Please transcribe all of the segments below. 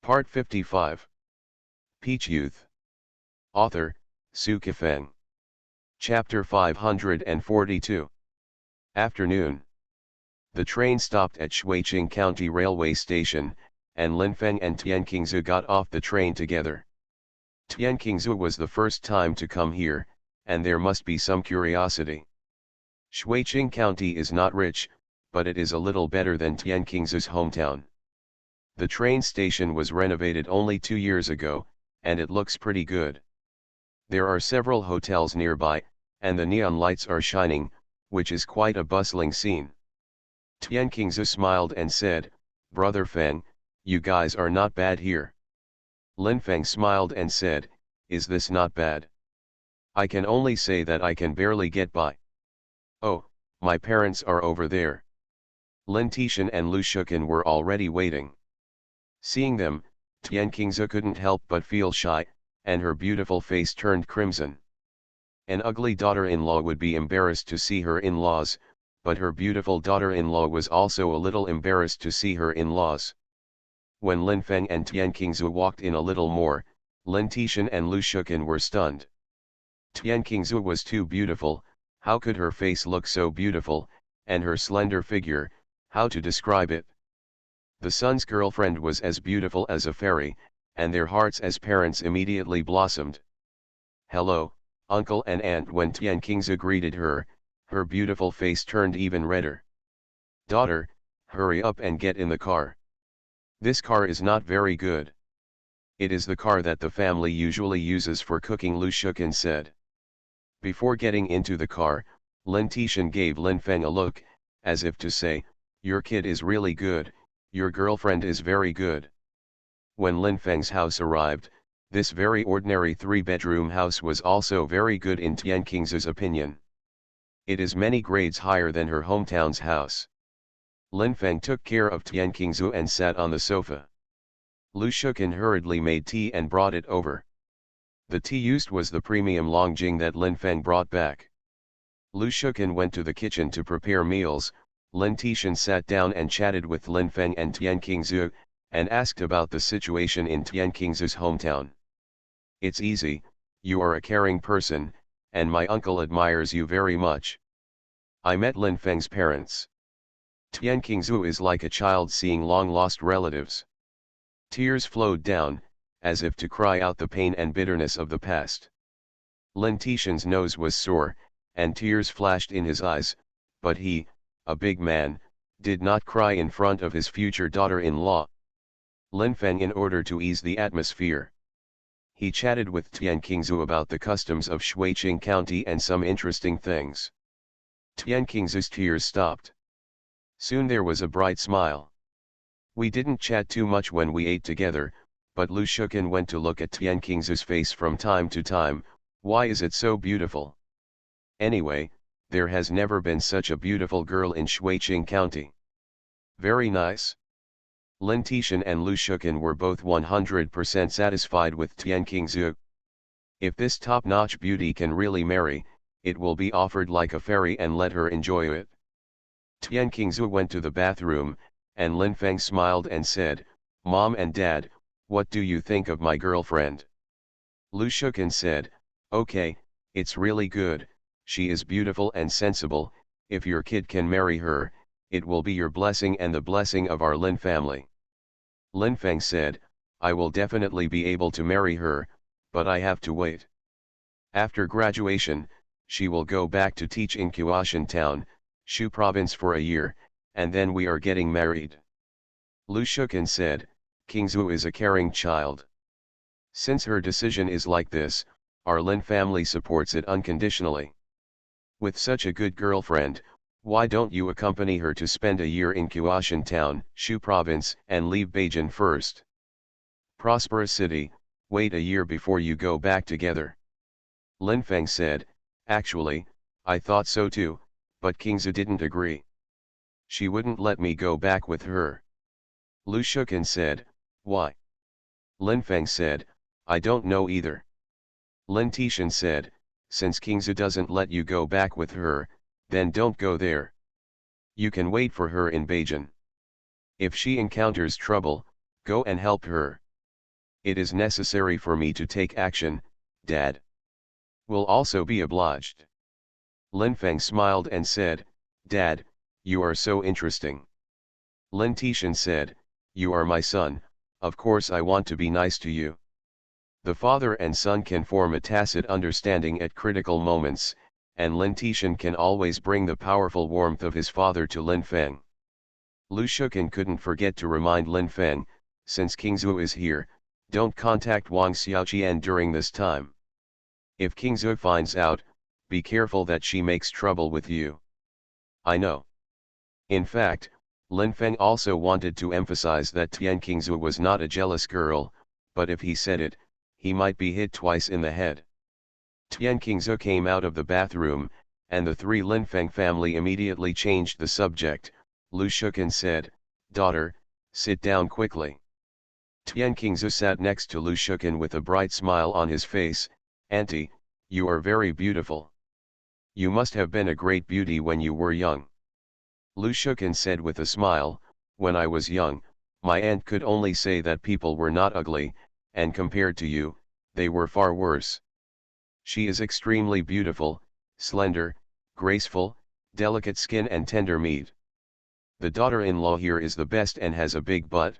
Part 55. Peach Youth. Author, Su Kifeng. Chapter 542. Afternoon. The train stopped at Shuiqing County Railway Station, and Linfeng and Tianqingzhu got off the train together. Tianqingzhu was the first time to come here, and there must be some curiosity. Shuiqing County is not rich, but it is a little better than Tianqingzhu's hometown. The train station was renovated only 2 years ago, and it looks pretty good. There are several hotels nearby, and the neon lights are shining, which is quite a bustling scene. Tianqingzhu smiled and said, "Brother Feng, you guys are not bad here." Lin Feng smiled and said, "Is this not bad? I can only say that I can barely get by." "Oh, my parents are over there." Lin Tishan and Lu Shuken were already waiting. Seeing them, Tianqingzhu couldn't help but feel shy, and her beautiful face turned crimson. An ugly daughter-in-law would be embarrassed to see her in-laws, but her beautiful daughter-in-law was also a little embarrassed to see her in-laws. When Lin Feng and Tianqingzhu walked in a little more, Lin Tishan and Lu Shuken were stunned. Tianqingzhu was too beautiful. How could her face look so beautiful, and her slender figure, how to describe it? The son's girlfriend was as beautiful as a fairy, and their hearts as parents immediately blossomed. "Hello, uncle and aunt." When Tianqingzhu greeted her, her beautiful face turned even redder. "Daughter, hurry up and get in the car. This car is not very good." "It is the car that the family usually uses for cooking," Lu Shuken said. Before getting into the car, Lin Tishan gave Lin Feng a look, as if to say, "Your kid is really good, your girlfriend is very good." When Lin Feng's house arrived, this very ordinary 3-bedroom house was also very good in Tianqingzhu's opinion. It is many grades higher than her hometown's house. Lin Feng took care of Tianqingzhu and sat on the sofa. Lu Shuken hurriedly made tea and brought it over. The tea used was the premium Longjing that Lin Feng brought back. Lu Shuken went to the kitchen to prepare meals. Lin Tishan sat down and chatted with Lin Feng and Tianqingzhu, and asked about the situation in Tianqingzhu's hometown. "It's easy, you are a caring person, and my uncle admires you very much. I met Lin Feng's parents. Tianqingzhu is like a child seeing long-lost relatives." Tears flowed down, as if to cry out the pain and bitterness of the past. Lin Tishan's nose was sore, and tears flashed in his eyes, but he, a big man, did not cry in front of his future daughter-in-law. Lin Feng, in order to ease the atmosphere, he chatted with Tianqingzhu about the customs of Shuiqing County and some interesting things. Tianqingzhu's tears stopped. Soon there was a bright smile. "We didn't chat too much when we ate together, but Lu Shuken went to look at Tianqingzhu's face from time to time. Why is it so beautiful? Anyway, there has never been such a beautiful girl in Shuiqing County." "Very nice." Lin Tishan and Lu Shuken were both 100% satisfied with Tianqingzhu. If this top-notch beauty can really marry, it will be offered like a fairy and let her enjoy it. Tianqingzhu went to the bathroom, and Lin Feng smiled and said, "Mom and Dad, what do you think of my girlfriend?" Lu Shuken said, "Okay, it's really good. She is beautiful and sensible. If your kid can marry her, it will be your blessing and the blessing of our Lin family." Lin Feng said, "I will definitely be able to marry her, but I have to wait. After graduation, she will go back to teach in Qiushan Town, Shu Province for a year, and then we are getting married." Lu Shuken said, "Qingzhu is a caring child. Since her decision is like this, our Lin family supports it unconditionally. With such a good girlfriend, why don't you accompany her to spend a year in Qiushan Town, Shu Province, and leave Beijing first? Prosperous city, wait a year before you go back together." Lin Feng said, "Actually, I thought so too, but Qingzhu didn't agree. She wouldn't let me go back with her." Lu Shuken said, "Why?" Lin Feng said, "I don't know either." Lin Tishan said, "Since Qingzhu doesn't let you go back with her, then don't go there. You can wait for her in Beijing. If she encounters trouble, go and help her." It is necessary for me to take action, Dad. Will also be obliged. Lin Feng smiled and said, Dad, you are so interesting. Lin Tishan said, you are my son, of course I want to be nice to you. The father and son can form a tacit understanding at critical moments, and Lin Tishan can always bring the powerful warmth of his father to Lin Feng. Lu Shuken couldn't forget to remind Lin Feng, since King Zhu is here, don't contact Wang Xiaoqian during this time. If King Zhu finds out, be careful that she makes trouble with you. I know. In fact, Lin Feng also wanted to emphasize that Tian Qingzu was not a jealous girl, but if he said it, he might be hit twice in the head. Tian Qingzu came out of the bathroom, and the three Lin Feng family immediately changed the subject. Lu Shuken said, Daughter, sit down quickly. Tian Qingzu sat next to Lu Shuken with a bright smile on his face. Auntie, you are very beautiful. You must have been a great beauty when you were young. Lu Shuken said with a smile, when I was young, my aunt could only say that people were not ugly, and compared to you, they were far worse. She is extremely beautiful, slender, graceful, delicate skin and tender meat. The daughter-in-law here is the best and has a big butt.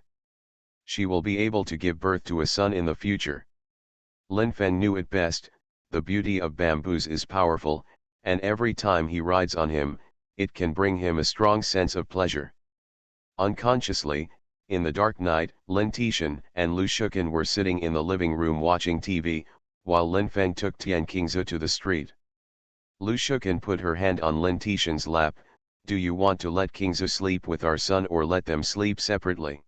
She will be able to give birth to a son in the future. Lin Feng knew it best, the beauty of bamboos is powerful, and every time he rides on him, it can bring him a strong sense of pleasure. Unconsciously, in the dark night, Lin Tishan and Lu Shuken were sitting in the living room watching TV, while Lin Feng took Tian Qingzu to the street. Lu Shuken put her hand on Lin Tishan's lap. Do you want to let Qingzu sleep with our son or let them sleep separately?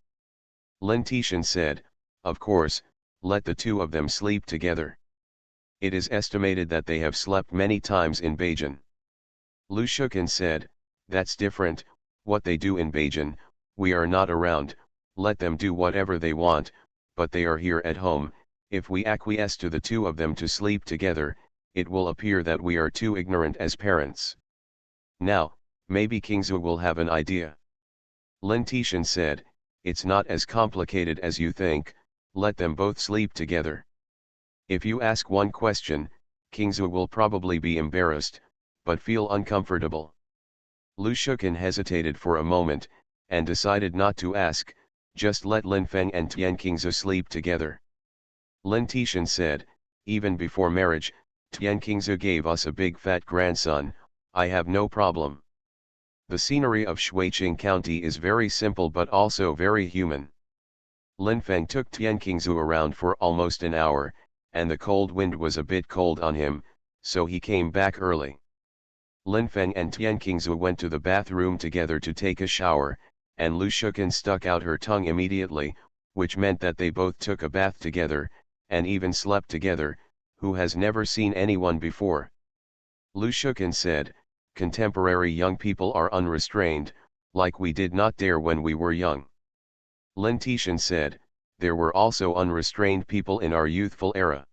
Lin Tishan said, of course, let the two of them sleep together. It is estimated that they have slept many times in Beijing. Lu Shuken said, that's different, what they do in Beijing, we are not around, let them do whatever they want, but they are here at home. If we acquiesce to the two of them to sleep together, it will appear that we are too ignorant as parents. Now, maybe Qingzu will have an idea. Lin Tishan said, it's not as complicated as you think, let them both sleep together. If you ask one question, Qingzu will probably be embarrassed, but feel uncomfortable. Lu Shuken hesitated for a moment, and decided not to ask, just let Lin Feng and Tian Qingzu sleep together. Lin Tishan said, even before marriage, Tian Qingzu gave us a big fat grandson, I have no problem. The scenery of Shuiqing County is very simple but also very human. Lin Feng took Tian Qingzu around for almost an hour, and the cold wind was a bit cold on him, so he came back early. Lin Feng and Tian Qingzu went to the bathroom together to take a shower, and Lu Shuken stuck out her tongue immediately, which meant that they both took a bath together, and even slept together. Who has never seen anyone before? Lu Shuken said, contemporary young people are unrestrained, like we did not dare when we were young. Lin Tishan said, there were also unrestrained people in our youthful era.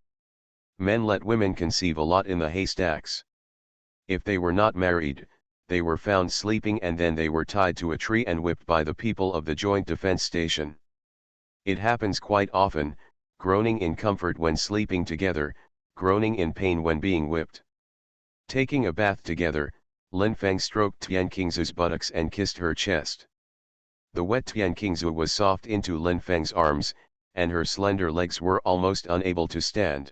Men let women conceive a lot in the haystacks. If they were not married, they were found sleeping and then they were tied to a tree and whipped by the people of the Joint Defense Station. It happens quite often, groaning in comfort when sleeping together, groaning in pain when being whipped. Taking a bath together, Lin Feng stroked Tian Qingzu's buttocks and kissed her chest. The wet Tian Qingzu was soft into Lin Feng's arms, and her slender legs were almost unable to stand.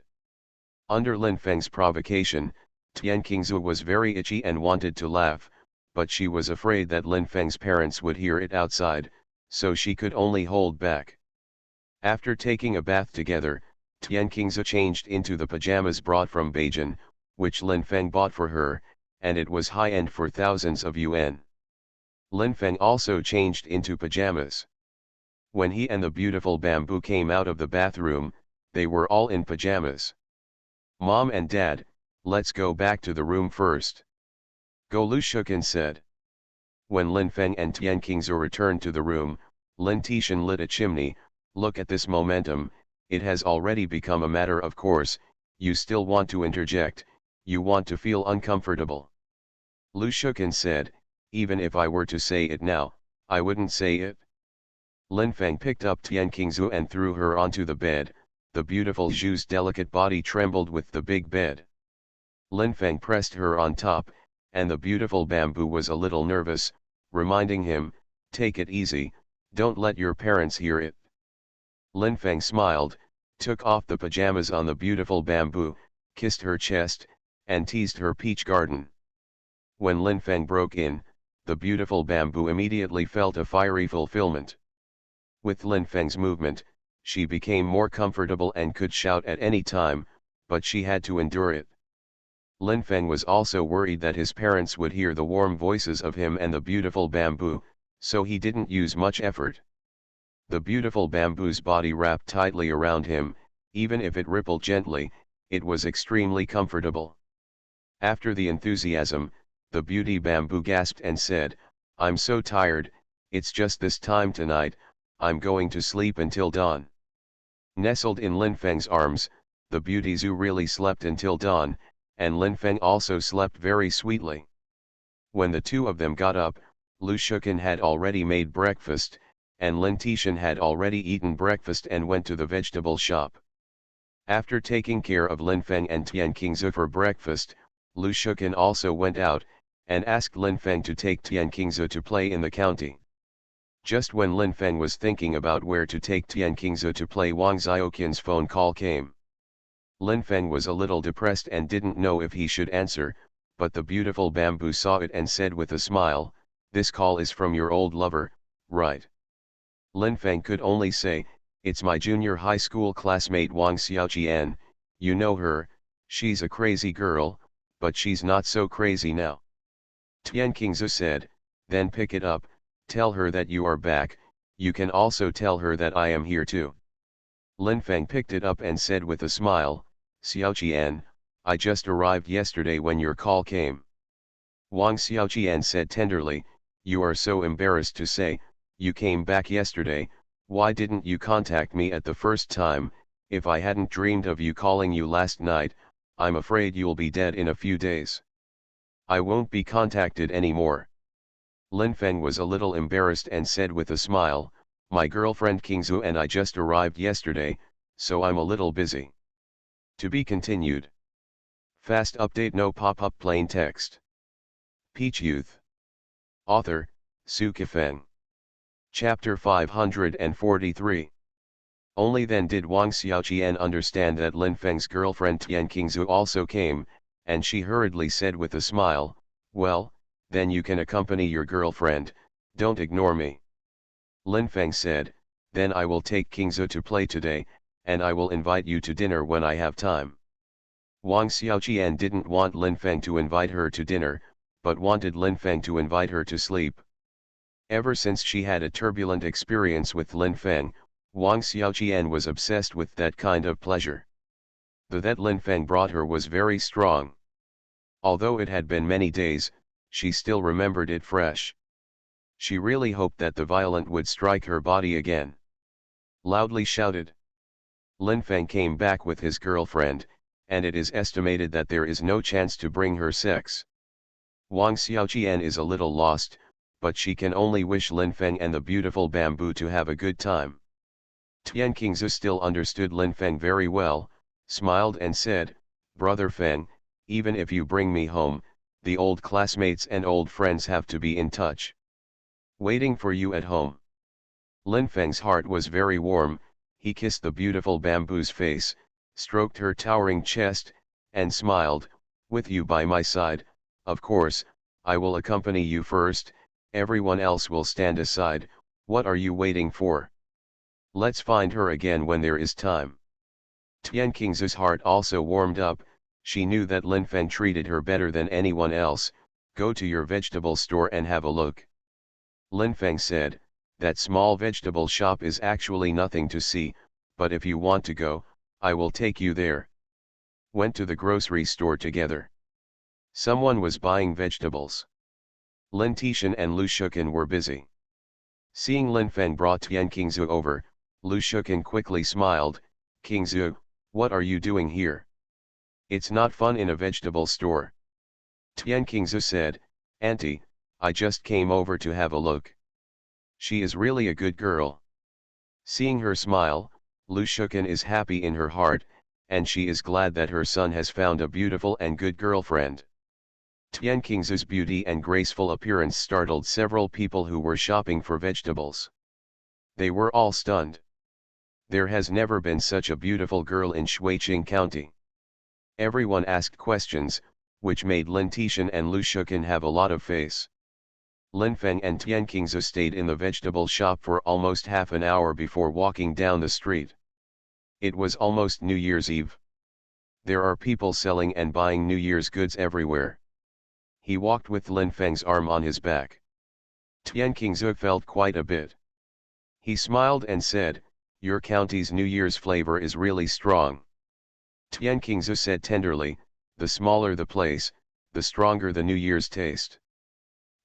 Under Lin Feng's provocation, Tian Qingzu was very itchy and wanted to laugh, but she was afraid that Lin Feng's parents would hear it outside, so she could only hold back. After taking a bath together, Tian Qingzu changed into the pajamas brought from Beijing, which Lin Feng bought for her, and it was high-end for thousands of yuan. Lin Feng also changed into pajamas. When he and the beautiful Bamboo came out of the bathroom, they were all in pajamas. Mom and Dad, let's go back to the room first. Go, Lu Shuken said. When Lin Feng and Tian Qingzu returned to the room, Lin Tishan lit a chimney. Look at this momentum, it has already become a matter of course, you still want to interject, you want to feel uncomfortable. Lu Shuken said, even if I were to say it now, I wouldn't say it. Lin Feng picked up Tian Qingzu and threw her onto the bed. the beautiful Zhu's delicate body trembled with the big bed. Lin Feng pressed her on top, and the beautiful bamboo was a little nervous, reminding him, "Take it easy, don't let your parents hear it." Lin Feng smiled, took off the pajamas on the beautiful bamboo, kissed her chest, and teased her peach garden. When Lin Feng broke in, the beautiful bamboo immediately felt a fiery fulfillment. With Lin Feng's movement, she became more comfortable and could shout at any time, but she had to endure it. Lin Feng was also worried that his parents would hear the warm voices of him and the beautiful bamboo, so he didn't use much effort. The beautiful bamboo's body wrapped tightly around him, even if it rippled gently, it was extremely comfortable. After the enthusiasm, the beauty bamboo gasped and said, "I'm so tired, it's just this time tonight, I'm going to sleep until dawn." Nestled in Lin Feng's arms, the beauty Zhu really slept until dawn, and Lin Feng also slept very sweetly. When the two of them got up, Lu Shuken had already made breakfast, and Lin Tishan had already eaten breakfast and went to the vegetable shop. After taking care of Lin Feng and Tian Qingzu for breakfast, Lu Shuken also went out, and asked Lin Feng to take Tian Qingzu to play in the county. Just when Lin Feng was thinking about where to take Tian Qingzu to play, Wang Xiaoqian's phone call came. Lin Feng was a little depressed and didn't know if he should answer, but the beautiful bamboo saw it and said with a smile, "This call is from your old lover, right?" Lin Feng could only say, "It's my junior high school classmate Wang Xiaoqian, you know her, she's a crazy girl, but she's not so crazy now." Tian Qingzu said, "Then pick it up, tell her that you are back, you can also tell her that I am here too." Lin Feng picked it up and said with a smile, "Xiaoqian, I just arrived yesterday when your call came." Wang Xiaoqian said tenderly, "You are so embarrassed to say, you came back yesterday, why didn't you contact me at the first time? If I hadn't dreamed of you calling you last night, I'm afraid you'll be dead in a few days." "I won't be contacted anymore." Lin Feng was a little embarrassed and said with a smile, "My girlfriend Qingzu and I just arrived yesterday, so I'm a little busy." To be continued. Fast update, no pop-up, plain text. Peach Youth. Author, Su Kifeng. Chapter 543. Only then did Wang Xiaoqian understand that Lin Feng's girlfriend Tian Qingzu also came, and she hurriedly said with a smile, "Well, then you can accompany your girlfriend, don't ignore me." Lin Feng said, "Then I will take Qingzu to play today, and I will invite you to dinner when I have time." Wang Xiaoqian didn't want Lin Feng to invite her to dinner, but wanted Lin Feng to invite her to sleep. Ever since she had a turbulent experience with Lin Feng, Wang Xiaoqian was obsessed with that kind of pleasure. The that Lin Feng brought her was very strong. Although it had been many days, she still remembered it fresh. She really hoped that the violent would strike her body again. Loudly shouted. Lin Feng came back with his girlfriend, and it is estimated that there is no chance to bring her sex. Wang Xiaoqian is a little lost, but she can only wish Lin Feng and the beautiful bamboo to have a good time. Tian Qingzu still understood Lin Feng very well, smiled and said, "Brother Feng, even if you bring me home, the old classmates and old friends have to be in touch. Waiting for you at home." Lin Feng's heart was very warm, he kissed the beautiful bamboo's face, stroked her towering chest, and smiled, "With you by my side, of course, I will accompany you first, everyone else will stand aside, what are you waiting for? Let's find her again when there is time." Tian Qingzu's heart also warmed up, she knew that Lin Feng treated her better than anyone else, "Go to your vegetable store and have a look." Lin Feng said, "That small vegetable shop is actually nothing to see, but if you want to go, I will take you there." Went to the grocery store together. Someone was buying vegetables. Lin Tishan and Lu Shuken were busy. Seeing Lin Feng brought Tian Qingzu over, Lu Shuken quickly smiled, "Qingzu, what are you doing here? It's not fun in a vegetable store." Tian Qingzu said, "Auntie, I just came over to have a look. She is really a good girl." Seeing her smile, Lu Shuken is happy in her heart, and she is glad that her son has found a beautiful and good girlfriend. Tian Qingzu's beauty and graceful appearance startled several people who were shopping for vegetables. They were all stunned. There has never been such a beautiful girl in Shuiqing County. Everyone asked questions, which made Lin Tishan and Lu Shuken have a lot of face. Lin Feng and Tian Qingzu stayed in the vegetable shop for almost half an hour before walking down the street. It was almost New Year's Eve. There are people selling and buying New Year's goods everywhere. He walked with Lin Feng's arm on his back. Tian Qingzu felt quite a bit. He smiled and said, "Your county's New Year's flavor is really strong." Tian Qingzu said tenderly, "The smaller the place, the stronger the New Year's taste.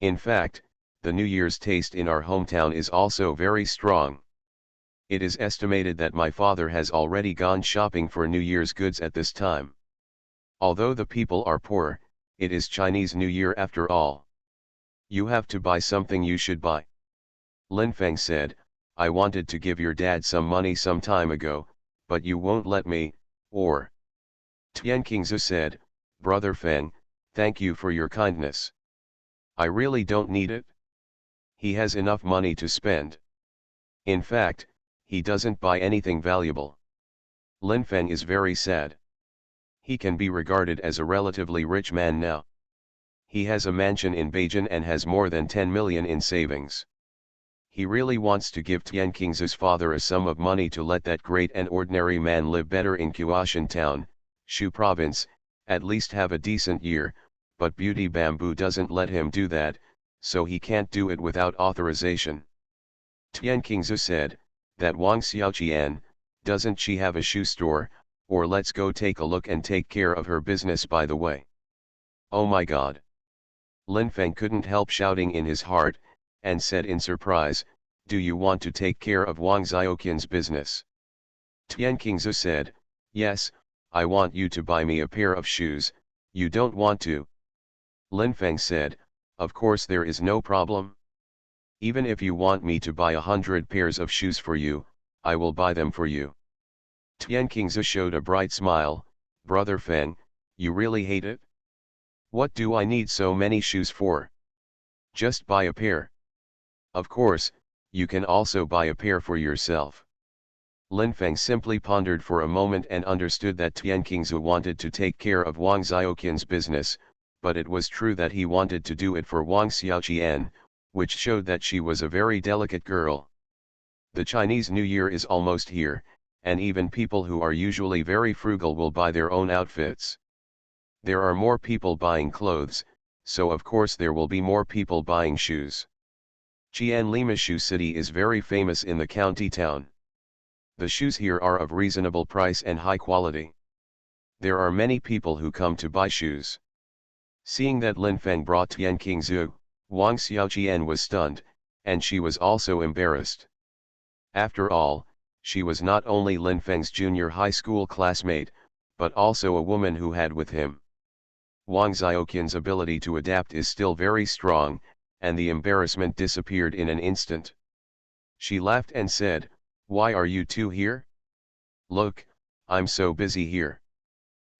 In fact, the New Year's taste in our hometown is also very strong. It is estimated that my father has already gone shopping for New Year's goods at this time. Although the people are poor, it is Chinese New Year after all. You have to buy something you should buy." Lin Feng said, "I wanted to give your dad some money some time ago, but you won't let me, or..." Tian Qingzu said, "Brother Feng, thank you for your kindness. I really don't need it." He has enough money to spend. In fact, he doesn't buy anything valuable. Lin Feng is very sad. He can be regarded as a relatively rich man now. He has a mansion in Beijing and has more than 10 million in savings. He really wants to give Tian Qingzu's father a sum of money to let that great and ordinary man live better in Qiushan town, Shu province, at least have a decent year, but Beauty Bamboo doesn't let him do that, so he can't do it without authorization. Tian Qingzu said, "That Wang Xiaoqian, doesn't she have a shoe store, or let's go take a look and take care of her business by the way." "Oh my God!" Lin Feng couldn't help shouting in his heart, and said in surprise, "Do you want to take care of Wang Xiaoqian's business?" Tian Qingzu said, "Yes, I want you to buy me a pair of shoes. You don't want to?" Lin Feng said, "Of course there is no problem. Even if you want me to buy 100 pairs of shoes for you, I will buy them for you." Tian Qingzu showed a bright smile, "Brother Feng, you really hate it? What do I need so many shoes for? Just buy a pair. Of course, you can also buy a pair for yourself." Lin Feng simply pondered for a moment and understood that Tian Qingzu wanted to take care of Wang Xiaoqian's business, but it was true that he wanted to do it for Wang Xiaoqian, which showed that she was a very delicate girl. The Chinese New Year is almost here, and even people who are usually very frugal will buy their own outfits. There are more people buying clothes, so of course there will be more people buying shoes. Qianlima Shoe City is very famous in the county town. The shoes here are of reasonable price and high quality. There are many people who come to buy shoes. Seeing that Lin Feng brought Tian Qingzu, Wang Xiaoqian was stunned, and she was also embarrassed. After all, she was not only Lin Feng's junior high school classmate, but also a woman who had with him. Wang Xiaoqian's ability to adapt is still very strong, and the embarrassment disappeared in an instant. She laughed and said, "Why are you two here? Look, I'm so busy here."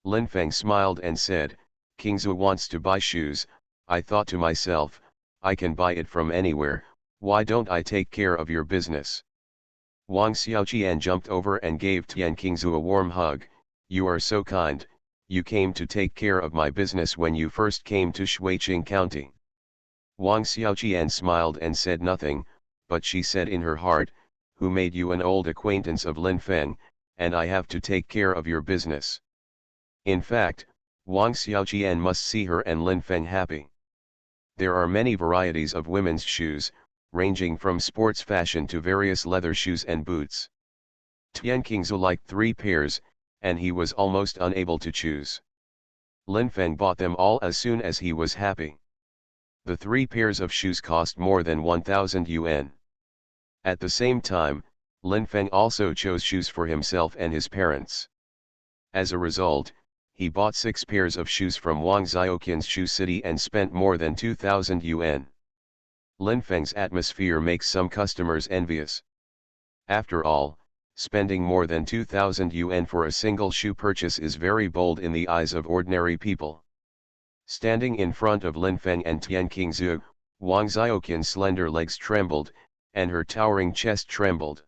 Lin Feng smiled and said, "Qingzu wants to buy shoes. I thought to myself, I can buy it from anywhere, why don't I take care of your business?" Wang Xiaoqian jumped over and gave Tian Qingzu a warm hug. "You are so kind. You came to take care of my business when you first came to Shuiqing County." Wang Xiaoqian smiled and said nothing, but she said in her heart, "Who made you an old acquaintance of Lin Feng, and I have to take care of your business." In fact, Wang Xiaoqian must see her and Lin Feng happy. There are many varieties of women's shoes, ranging from sports fashion to various leather shoes and boots. Tian Qingzu liked 3 pairs, and he was almost unable to choose. Lin Feng bought them all as soon as he was happy. The 3 pairs of shoes cost more than 1,000 yuan. At the same time, Lin Feng also chose shoes for himself and his parents. As a result, he bought 6 pairs of shoes from Wang Xiaoqian's shoe city and spent more than 2,000 yuan. Lin Feng's atmosphere makes some customers envious. After all, Spending more than 2,000 yuan for a single shoe purchase is very bold in the eyes of ordinary people. Standing in front of Lin Feng and Tian Qingzu, Wang Xiaoqian's slender legs trembled, and her towering chest trembled.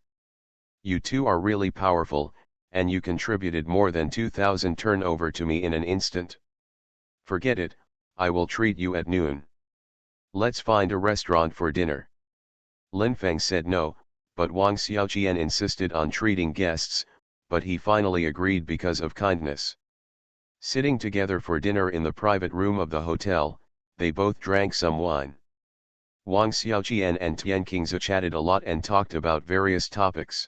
You two are really powerful, and you contributed more than 2,000 turnover to me in an instant. Forget it, I will treat you at noon. Let's find a restaurant for dinner. Lin Feng said no, but Wang Xiaoqian insisted on treating guests, but he finally agreed because of kindness. Sitting together for dinner in the private room of the hotel, they both drank some wine. Wang Xiaoqian and Tian Qingzu chatted a lot and talked about various topics.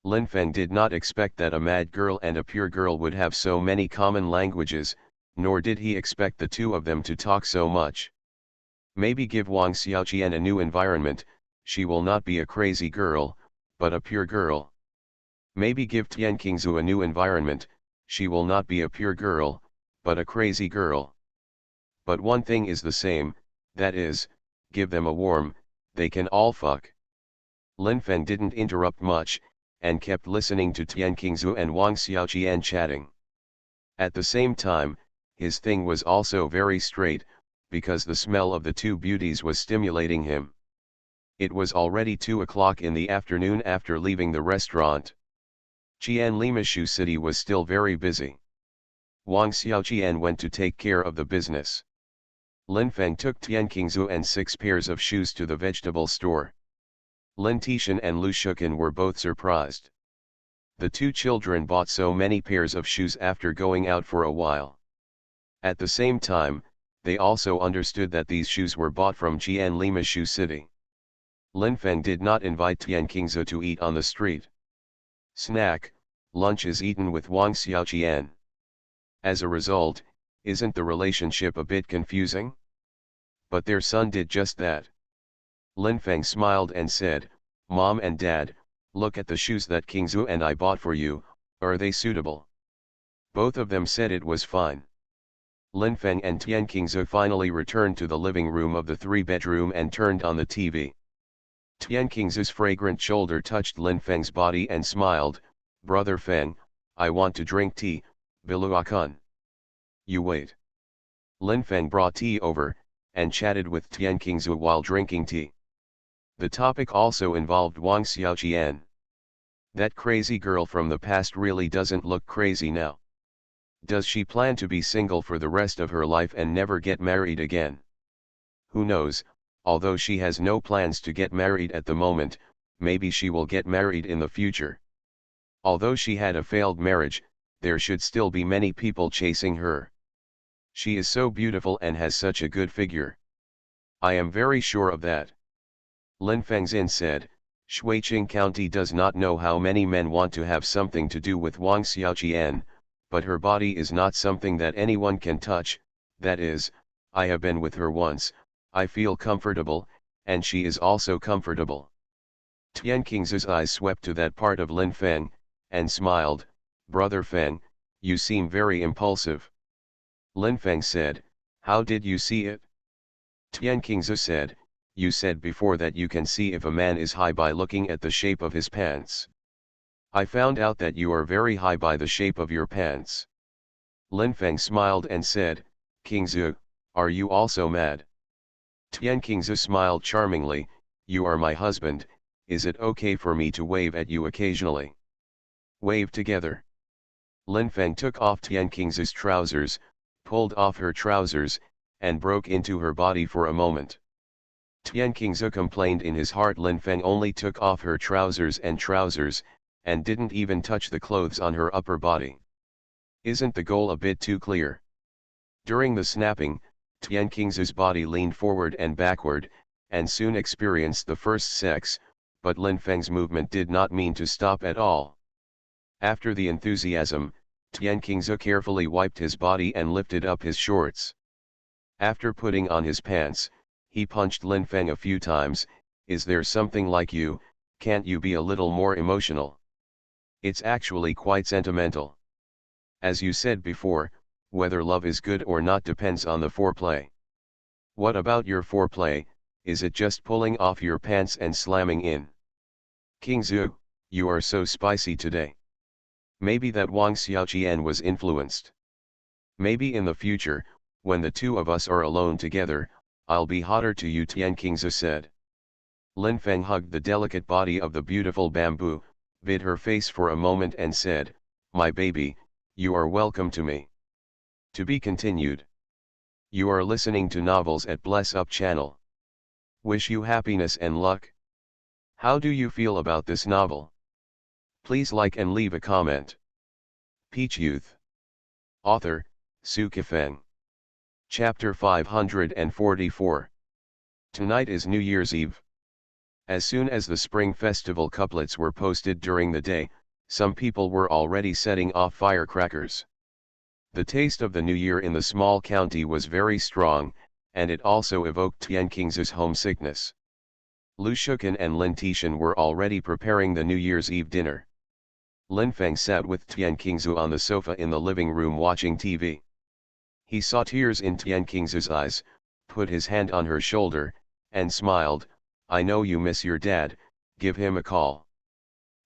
Lin Feng did not expect that a mad girl and a pure girl would have so many common languages, nor did he expect the two of them to talk so much. Maybe give Wang Xiaoqian a new environment, she will not be a crazy girl, but a pure girl. Maybe give Tian Qingzu a new environment, she will not be a pure girl, but a crazy girl. But one thing is the same, that is, give them a warm, they can all fuck. Lin Feng didn't interrupt much, and kept listening to Tian Qingzu and Wang Xiaoqian chatting. At the same time, his thing was also very straight, because the smell of the two beauties was stimulating him. It was already 2 o'clock in the afternoon after leaving the restaurant. Qianlimashu city was still very busy. Wang Xiaoqian went to take care of the business. Lin Feng took Tian Qingzu and 6 pairs of shoes to the vegetable store. Lin Tishan and Lu Shukan were both surprised. The two children bought so many pairs of shoes after going out for a while. At the same time, they also understood that these shoes were bought from Qianlimashu city. Lin Feng did not invite Tian Qingzu to eat on the street. Snack, lunch is eaten with Wang Xiaoqian. As a result, isn't the relationship a bit confusing? But their son did just that. Lin Feng smiled and said, Mom and Dad, look at the shoes that Qingzu and I bought for you, are they suitable? Both of them said it was fine. Lin Feng and Tian Qingzu finally returned to the living room of the 3-bedroom and turned on the TV. Tian Qingzu's fragrant shoulder touched Lin Feng's body and smiled, Brother Feng, I want to drink tea, Biluakun. You wait. Lin Feng brought tea over, and chatted with Tian Qingzu while drinking tea. The topic also involved Wang Xiaoqian. That crazy girl from the past really doesn't look crazy now. Does she plan to be single for the rest of her life and never get married again? Who knows, although she has no plans to get married at the moment, maybe she will get married in the future. Although she had a failed marriage, there should still be many people chasing her. She is so beautiful and has such a good figure. I am very sure of that. Lin Fengzin said, Shuiqing County does not know how many men want to have something to do with Wang Xiaoqian, but her body is not something that anyone can touch, that is, I have been with her once, I feel comfortable, and she is also comfortable. Tian Qingzu's eyes swept to that part of Lin Feng, and smiled, Brother Feng, you seem very impulsive. Lin Feng said, how did you see it? Tian Qingzu said, you said before that you can see if a man is high by looking at the shape of his pants. I found out that you are very high by the shape of your pants. Lin Feng smiled and said, Qingzu, are you also mad? Tian Qingzu smiled charmingly, you are my husband, is it okay for me to wave at you occasionally? Wave together. Lin Feng took off Tian Qingzu's trousers, pulled off her trousers, and broke into her body for a moment. Tian Qingzu complained in his heart Lin Feng only took off her trousers, and didn't even touch the clothes on her upper body. Isn't the goal a bit too clear? During the snapping, Tian Qingzu's body leaned forward and backward, and soon experienced the first sex, but Lin Feng's movement did not mean to stop at all. After the enthusiasm, Tian Qingzu carefully wiped his body and lifted up his shorts. After putting on his pants, he punched Lin Feng a few times, is there something like you, can't you be a little more emotional? It's actually quite sentimental. As you said before, whether love is good or not depends on the foreplay. What about your foreplay, is it just pulling off your pants and slamming in? Qingzu, you are so spicy today. Maybe that Wang Xiaoqian was influenced. Maybe in the future, when the two of us are alone together, I'll be hotter to you, Tian Qingzi said. Lin Feng hugged the delicate body of the beautiful bamboo, bit her face for a moment and said, "My baby, you are welcome to me." To be continued. You are listening to Novels at Bless Up channel. Wish you happiness and luck. How do you feel about this novel? Please like and leave a comment. Peach Youth. Author, Su Kifeng. Chapter 544. Tonight is New Year's Eve. As soon as the Spring Festival couplets were posted during the day, some people were already setting off firecrackers. The taste of the New Year in the small county was very strong, and it also evoked Tian Qingzi's homesickness. Lu Shukan and Lin Tishan were already preparing the New Year's Eve dinner. Lin Feng sat with Tian Qingzi on the sofa in the living room watching TV. He saw tears in Tian Qingzi's eyes, put his hand on her shoulder, and smiled. "I know you miss your dad, give him a call."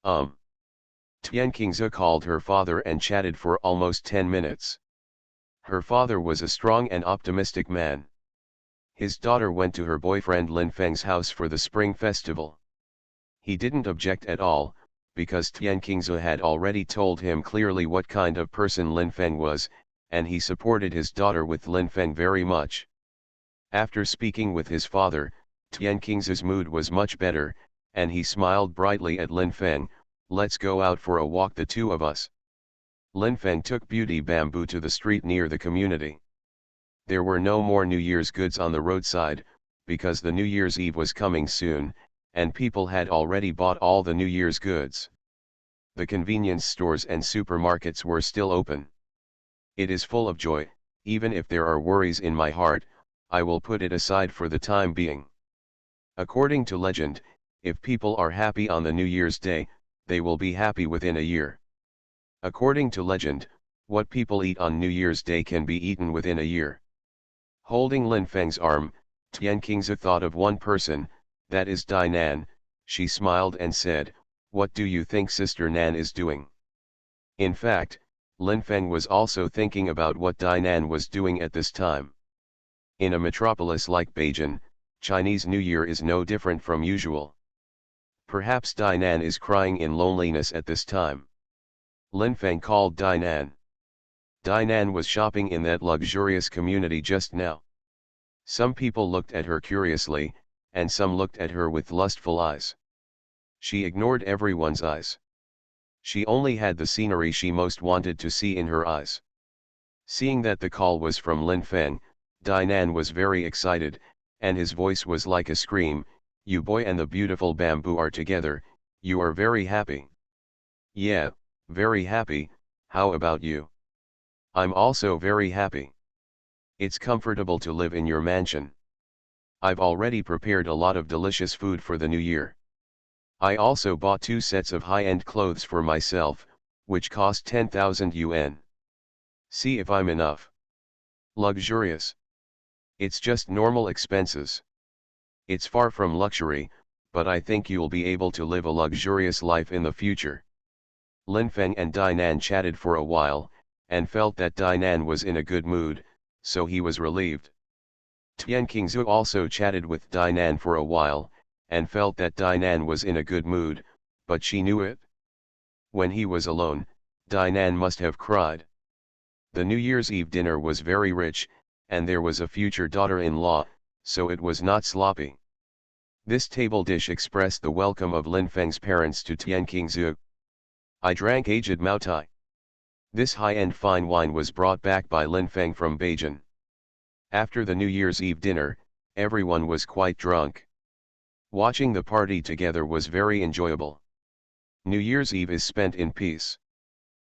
Tian Qingzi called her father and chatted for almost 10 minutes. Her father was a strong and optimistic man. His daughter went to her boyfriend Lin Feng's house for the Spring Festival. He didn't object at all, because Tian Qingzi had already told him clearly what kind of person Lin Feng was, and he supported his daughter with Lin Feng very much. After speaking with his father, Tian Qingzi's mood was much better, and he smiled brightly at Lin Feng. "Let's go out for a walk, the two of us." Lin Feng took Beauty Bamboo to the street near the community. There were no more New Year's goods on the roadside, because the New Year's Eve was coming soon, and people had already bought all the New Year's goods. The convenience stores and supermarkets were still open. It is full of joy, even if there are worries in my heart, I will put it aside for the time being. According to legend, if people are happy on the New Year's Day, they will be happy within a year. According to legend, what people eat on New Year's Day can be eaten within a year. Holding Lin Feng's arm, Tian Qingzi thought of one person, that is Dai Nan. She smiled and said, "What do you think Sister Nan is doing?" In fact, Lin Feng was also thinking about what Dai Nan was doing at this time. In a metropolis like Beijing, Chinese New Year is no different from usual. Perhaps Dai Nan is crying in loneliness at this time. Lin Feng called Dai Nan. Dai Nan was shopping in that luxurious community just now. Some people looked at her curiously, and some looked at her with lustful eyes. She ignored everyone's eyes. She only had the scenery she most wanted to see in her eyes. Seeing that the call was from Lin Feng, Dai Nan was very excited, and his voice was like a scream. "You boy and the beautiful bamboo are together, you are very happy." "Yeah, very happy, how about you?" "I'm also very happy. It's comfortable to live in your mansion. I've already prepared a lot of delicious food for the new year. I also bought 2 sets of high-end clothes for myself, which cost 10,000 yuan. See if I'm enough. Luxurious. It's just normal expenses. It's far from luxury, but I think you'll be able to live a luxurious life in the future." Lin Feng and Dai Nan chatted for a while, and felt that Dai Nan was in a good mood, so he was relieved. Tian Qingzi also chatted with Dai Nan for a while, and felt that Dai Nan was in a good mood, but she knew it. When he was alone, Dai Nan must have cried. The New Year's Eve dinner was very rich, and there was a future daughter-in-law, so it was not sloppy. This table dish expressed the welcome of Lin Feng's parents to Tian Qingzi. I drank aged Maotai. This high-end fine wine was brought back by Lin Feng from Beijing. After the New Year's Eve dinner, everyone was quite drunk. Watching the party together was very enjoyable. New Year's Eve is spent in peace.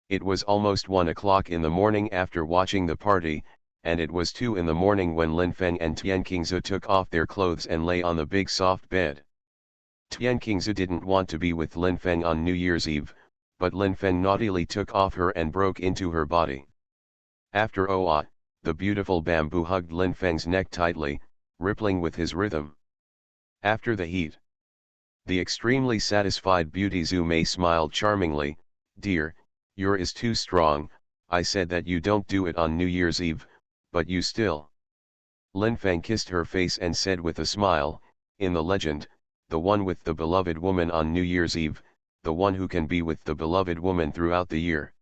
It was almost 1 o'clock in the morning after watching the party, and it was 2 in the morning when Lin Feng and Tian Qingzi took off their clothes and lay on the big soft bed. Tian Qingzi didn't want to be with Lin Feng on New Year's Eve, but Lin Feng naughtily took off her and broke into her body. After the beautiful bamboo hugged Lin Feng's neck tightly, rippling with his rhythm. After the heat, The extremely satisfied beauty Zhu Mei smiled charmingly. Dear, your is too strong, I said that you don't do it on New Year's Eve, but you still. Lin Feng kissed her face and said with a smile, in the legend, the one with the beloved woman on New Year's Eve, the one who can be with the beloved woman throughout the year.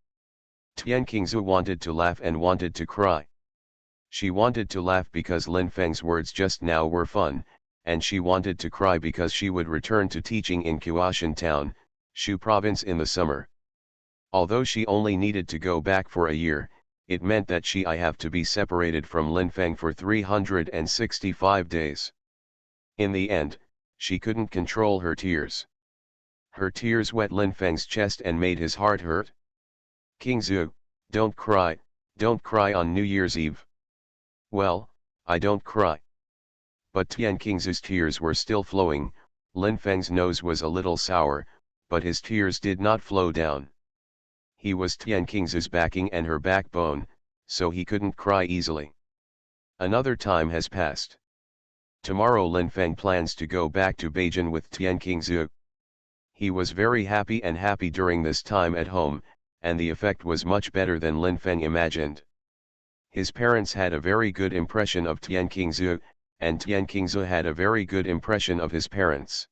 Tian Qingzu wanted to laugh and wanted to cry. She wanted to laugh because Lin Feng's words just now were fun, and she wanted to cry because she would return to teaching in Kuashan Town, Shu Province in the summer. Although she only needed to go back for a year, it meant that I have to be separated from Lin Feng for 365 days. In the end, she couldn't control her tears. Her tears wet Lin Feng's chest and made his heart hurt. Qingzu, don't cry on New Year's Eve. Well, I don't cry. But Tian Qingzu's tears were still flowing. Lin Feng's nose was a little sour, but his tears did not flow down. He was Tian Qingzu's backing and her backbone, so he couldn't cry easily. Another time has passed. Tomorrow Lin Feng plans to go back to Beijing with Tian Qingzu. He was very happy during this time at home, and the effect was much better than Lin Feng imagined. His parents had a very good impression of Tian Qingzu, and Tian Qingzu had a very good impression of his parents.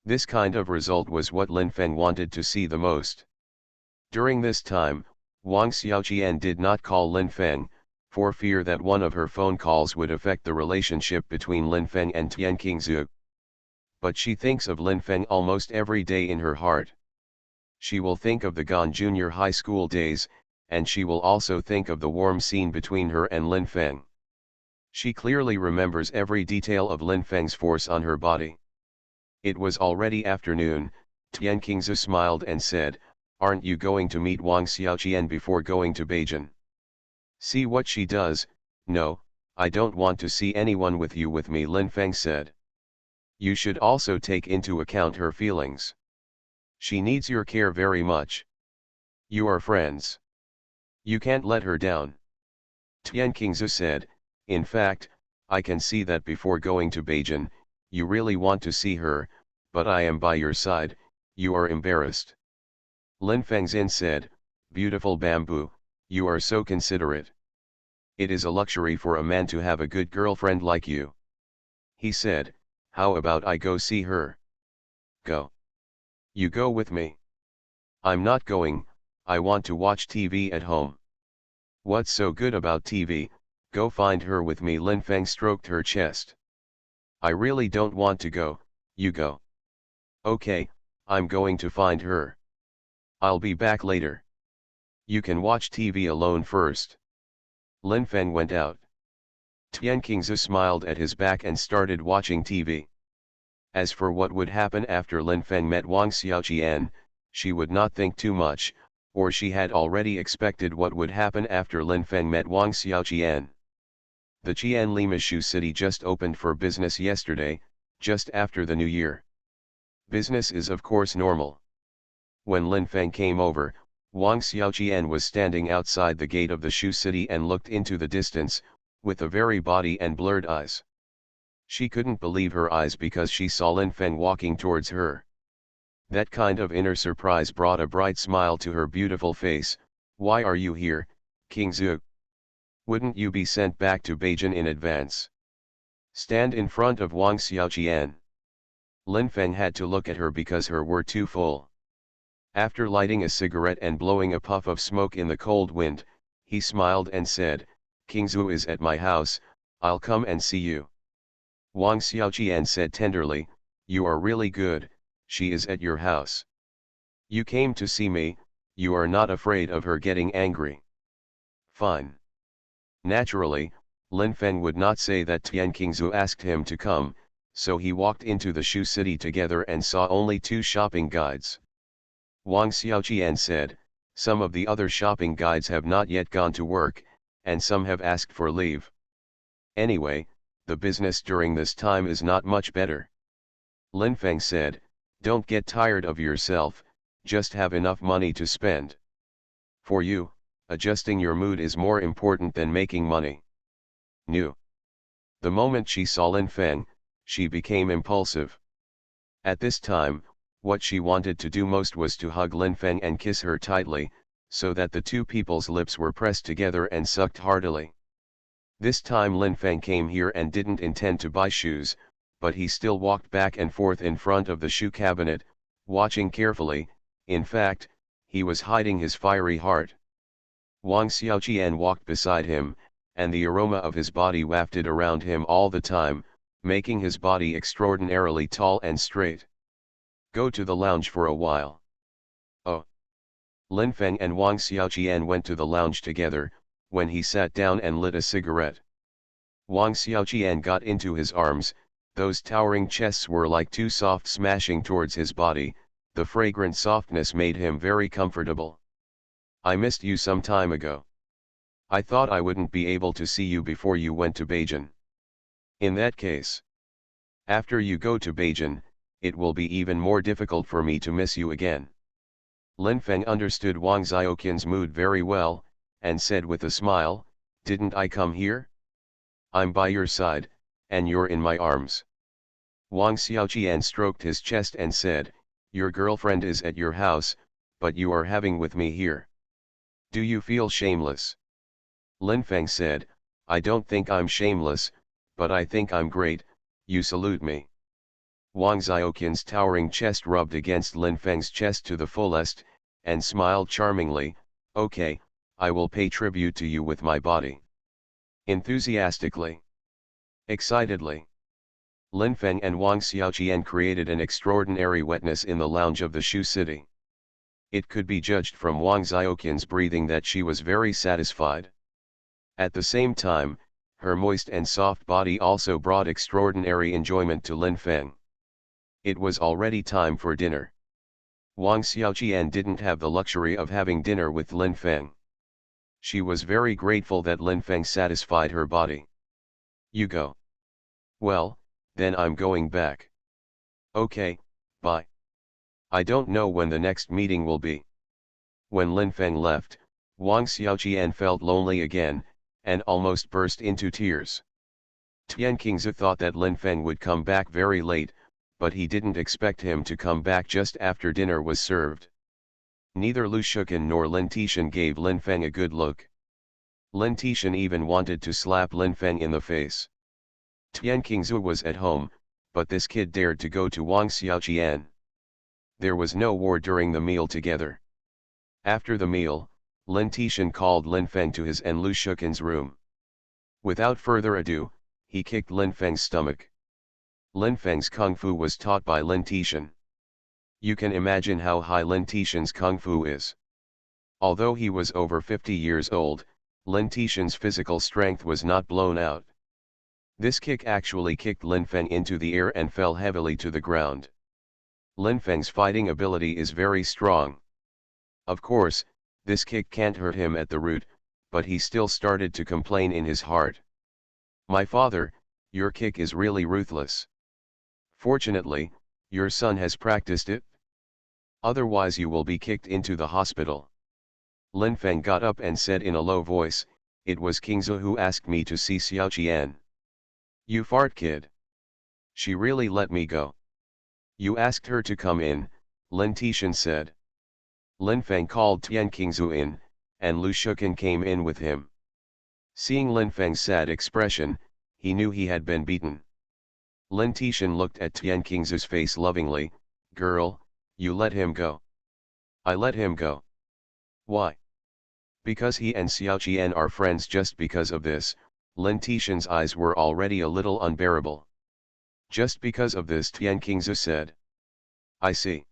This kind of result was what Lin Feng wanted to see the most. During this time, Wang Xiaoqian did not call Lin Feng, for fear that one of her phone calls would affect the relationship between Lin Feng and Tian Qingzu. But she thinks of Lin Feng almost every day in her heart. She will think of the Gan Junior High School days, and she will also think of the warm scene between her and Lin Feng. She clearly remembers every detail of Lin Feng's force on her body. It was already afternoon. Tian Qingzu smiled and said, "Aren't you going to meet Wang Xiaoqian before going to Beijing? See what she does." "No, I don't want to see anyone with me," Lin Feng said. "You should also take into account her feelings. She needs your care very much. You are friends. You can't let her down." Tian Qingzu said, "In fact, I can see that before going to Beijing, you really want to see her, but I am by your side, you are embarrassed." Lin Fengzin said, "Beautiful Bamboo, you are so considerate. It is a luxury for a man to have a good girlfriend like you." He said, "How about I go see her?" "Go. You go with me." "I'm not going, I want to watch TV at home." "What's so good about TV? Go find her with me." Lin Feng stroked her chest. "I really don't want to go, you go." "Okay, I'm going to find her. I'll be back later. You can watch TV alone first." Lin Feng went out. Tian Qingzu smiled at his back and started watching TV. As for what would happen after Lin Feng met Wang Xiaoqian, she would not think too much, or she had already expected what would happen after Lin Feng met Wang Xiaoqian. The Qianlimashu city just opened for business yesterday, just after the New Year. Business is of course normal. When Lin Feng came over, Wang Xiaoqian was standing outside the gate of the Shu city and looked into the distance, with a very body and blurred eyes. She couldn't believe her eyes because she saw Lin Feng walking towards her. That kind of inner surprise brought a bright smile to her beautiful face. "Why are you here, Qingzu? Wouldn't you be sent back to Beijing in advance?" "Stand in front of Wang Xiaoqian." Lin Feng had to look at her because her were too full. After lighting a cigarette and blowing a puff of smoke in the cold wind, he smiled and said, "Qingzu is at my house, I'll come and see you." Wang Xiaoqian said tenderly, "You are really good, she is at your house. You came to see me, you are not afraid of her getting angry." "Fine." Naturally, Lin Feng would not say that Tian Qingzu asked him to come, so he walked into the Shu city together and saw only 2 shopping guides. Wang Xiaoqian said, "Some of the other shopping guides have not yet gone to work, and some have asked for leave. Anyway, the business during this time is not much better." Lin Feng said, "Don't get tired of yourself, just have enough money to spend. For you, adjusting your mood is more important than making money." New. The moment she saw Lin Feng, she became impulsive. At this time, what she wanted to do most was to hug Lin Feng and kiss her tightly, so that the two people's lips were pressed together and sucked heartily. This time Lin Feng came here and didn't intend to buy shoes, but he still walked back and forth in front of the shoe cabinet, watching carefully. In fact, he was hiding his fiery heart. Wang Xiaoqian walked beside him, and the aroma of his body wafted around him all the time, making his body extraordinarily tall and straight. Go to the lounge for a while. Oh. Lin Feng and Wang Xiaoqian went to the lounge together. When he sat down and lit a cigarette, Wang Xiaoqian got into his arms. Those towering chests were like two soft smashing towards his body. The fragrant softness made him very comfortable. I missed you some time ago. I thought I wouldn't be able to see you before you went to Beijing. In that case, after you go to Beijing, it will be even more difficult for me to miss you again. Lin Feng understood Wang Xiaoqian's mood very well, and said with a smile, didn't I come here? I'm by your side, and you're in my arms. Wang Xiaoqian stroked his chest and said, your girlfriend is at your house, but you are having with me here. Do you feel shameless? Lin Feng said, I don't think I'm shameless, but I think I'm great. You salute me. Wang Xiaoqian's towering chest rubbed against Lin Feng's chest to the fullest, and smiled charmingly, okay, I will pay tribute to you with my body. Enthusiastically. Excitedly. Lin Feng and Wang Xiaoqian created an extraordinary wetness in the lounge of the Shu City. It could be judged from Wang Xiaoqian's breathing that she was very satisfied. At the same time, her moist and soft body also brought extraordinary enjoyment to Lin Feng. It was already time for dinner. Wang Xiaoqian didn't have the luxury of having dinner with Lin Feng. She was very grateful that Lin Feng satisfied her body. You go. Well, then I'm going back. Okay, bye. I don't know when the next meeting will be. When Lin Feng left, Wang Xiaoqian felt lonely again, and almost burst into tears. Tian Qingzu thought that Lin Feng would come back very late, but he didn't expect him to come back just after dinner was served. Neither Lu Shuken nor Lin Tishan gave Lin Feng a good look. Lin Tishan even wanted to slap Lin Feng in the face. Tian Qingzu was at home, but this kid dared to go to Wang Xiaoqian. There was no war during the meal together. After the meal, Lin Tishan called Lin Feng to his and Lu Shuken's room. Without further ado, he kicked Lin Feng's stomach. Lin Feng's kung fu was taught by Lin Tishan. You can imagine how high Lin Tishan's kung fu is. Although he was over 50 years old, Lin Tishan's physical strength was not blown out. This kick actually kicked Lin Feng into the air and fell heavily to the ground. Lin Feng's fighting ability is very strong. Of course, this kick can't hurt him at the root, but he still started to complain in his heart. My father, your kick is really ruthless. Fortunately, your son has practiced it. Otherwise you will be kicked into the hospital. Lin Feng got up and said in a low voice, it was Qingzu who asked me to see Xiaoqian. You fart kid. She really let me go. You asked her to come in, Lin Tishan said. Lin Feng called Tian Qingzu in, and Lu Shuken came in with him. Seeing Lin Feng's sad expression, he knew he had been beaten. Lin Tishan looked at Tian Qingzu's face lovingly, girl, you let him go. I let him go. Why? Because he and Xiaoqian are friends. Just because of this, Lin Tishan's eyes were already a little unbearable. Just because of this, Tian Qingzu said. I see.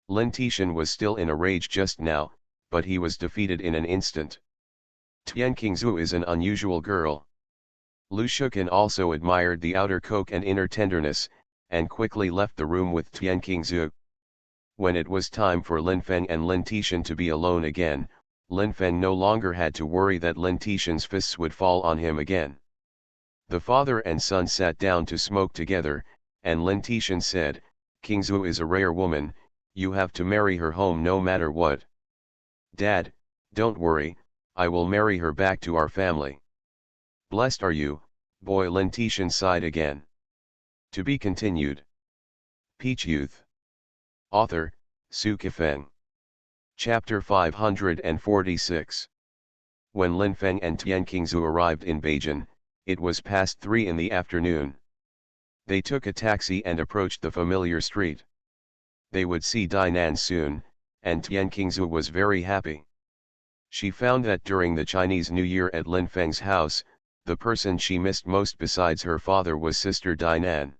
Lin Tishan was still in a rage just now, but he was defeated in an instant. Tian Qingzu is an unusual girl. Lu Shuken also admired the outer coke and inner tenderness, and quickly left the room with Tian Qingzu. When it was time for Lin Feng and Lin Tishan to be alone again, Lin Feng no longer had to worry that Lin Tishan's fists would fall on him again. The father and son sat down to smoke together, and Lin Tishan said, Qingzu is a rare woman, you have to marry her home no matter what. Dad, don't worry, I will marry her back to our family. Blessed are you, boy. Lin Tishan sighed again. To be continued. Peach Youth. Author, Sci-fi. Chapter 546. When Lin Feng and Tian Qingzu arrived in Beijing, it was past 3 in the afternoon. They took a taxi and approached the familiar street. They would see Dainan soon, and Tian Qingzu was very happy. She found that during the Chinese New Year at Lin Feng's house, the person she missed most besides her father was Sister Dainan.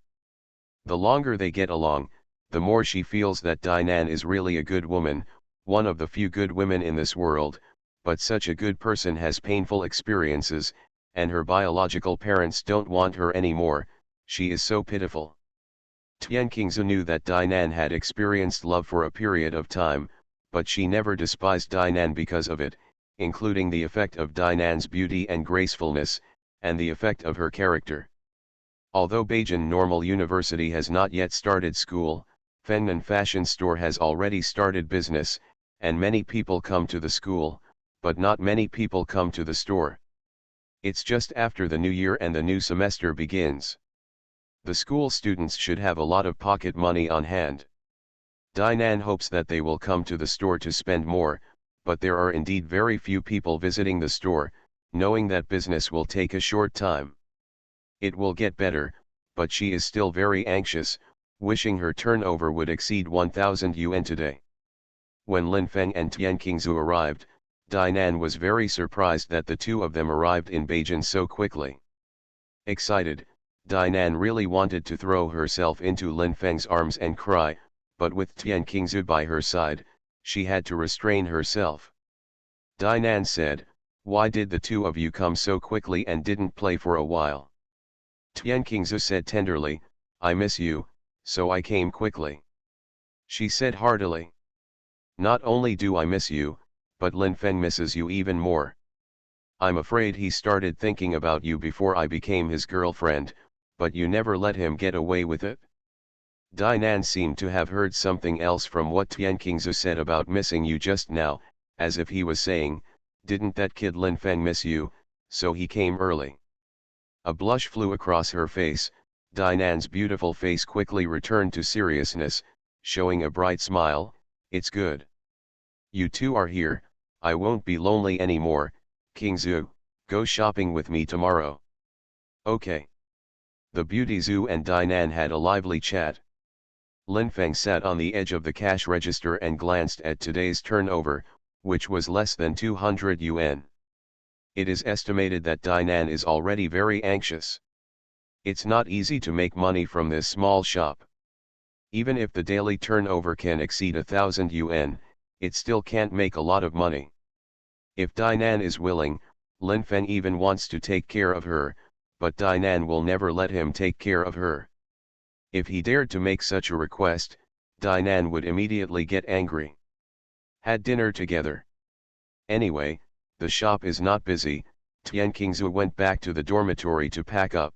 The longer they get along, the more she feels that Dainan is really a good woman, one of the few good women in this world, but such a good person has painful experiences, and her biological parents don't want her anymore. She is so pitiful. Tian Qingzu knew that Dainan had experienced love for a period of time, but she never despised Dainan because of it, including the effect of Dainan's beauty and gracefulness, and the effect of her character. Although Beijing Normal University has not yet started school, Fengnan Fashion Store has already started business, and many people come to the school, but not many people come to the store. It's just after the new year and the new semester begins. The school students should have a lot of pocket money on hand. Dainan hopes that they will come to the store to spend more, but there are indeed very few people visiting the store, knowing that business will take a short time. It will get better, but she is still very anxious, wishing her turnover would exceed 1,000 yuan today. When Lin Feng and Tian Qingzu arrived, Dainan was very surprised that the two of them arrived in Beijing so quickly. Excited, Dainan really wanted to throw herself into Lin Feng's arms and cry, but with Tian Qingzu by her side, she had to restrain herself. Dainan said, "Why did the two of you come so quickly and didn't play for a while?" Tian Qingzu said tenderly, "I miss you, so I came quickly." She said heartily, "Not only do I miss you, but Lin Feng misses you even more. I'm afraid he started thinking about you before I became his girlfriend, but you never let him get away with it." Dainan seemed to have heard something else from what Tian Qingzu said about missing you just now, as if he was saying, "Didn't that kid Lin Feng miss you, so he came early?" A blush flew across her face. Dainan's beautiful face quickly returned to seriousness, showing a bright smile. "It's good. You two are here, I won't be lonely anymore. Qingzu, go shopping with me tomorrow." "Okay." The beauty Zhu and Dainan had a lively chat. Lin Feng sat on the edge of the cash register and glanced at today's turnover, which was less than 200 yuan. It is estimated that Dainan is already very anxious. It's not easy to make money from this small shop. Even if the daily turnover can exceed 1,000 yuan, it still can't make a lot of money. If Dainan is willing, Lin Feng even wants to take care of her, but Dainan will never let him take care of her. If he dared to make such a request, Dainan would immediately get angry. Had dinner together. Anyway, the shop is not busy. Tian Qingzu went back to the dormitory to pack up.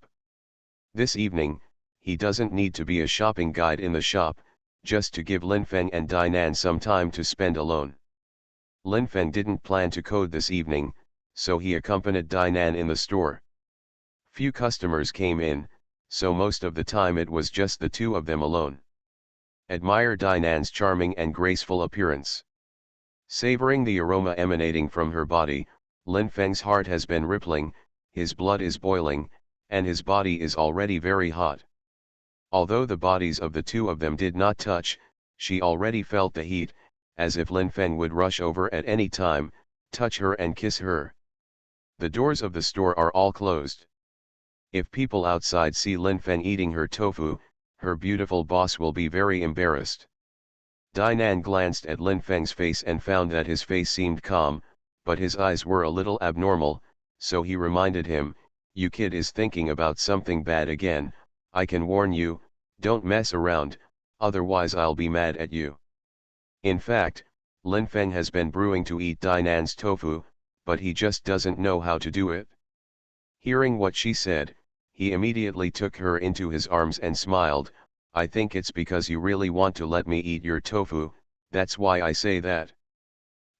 This evening, he doesn't need to be a shopping guide in the shop, just to give Lin Feng and Dainan some time to spend alone. Lin Feng didn't plan to code this evening, so he accompanied Dainan in the store. Few customers came in, so most of the time it was just the two of them alone. Admire Dainan's charming and graceful appearance. Savoring the aroma emanating from her body, Lin Feng's heart has been rippling, his blood is boiling, and his body is already very hot. Although the bodies of the two of them did not touch, she already felt the heat, as if Lin Feng would rush over at any time, touch her and kiss her. The doors of the store are all closed. If people outside see Lin Feng eating her tofu, her beautiful boss will be very embarrassed. Dainan glanced at Lin Feng's face and found that his face seemed calm, but his eyes were a little abnormal, so he reminded him, "You kid is thinking about something bad again. I can warn you, don't mess around, otherwise I'll be mad at you." In fact, Lin Feng has been brewing to eat Dainan's tofu, but he just doesn't know how to do it. Hearing what she said, he immediately took her into his arms and smiled, "I think it's because you really want to let me eat your tofu, that's why I say that.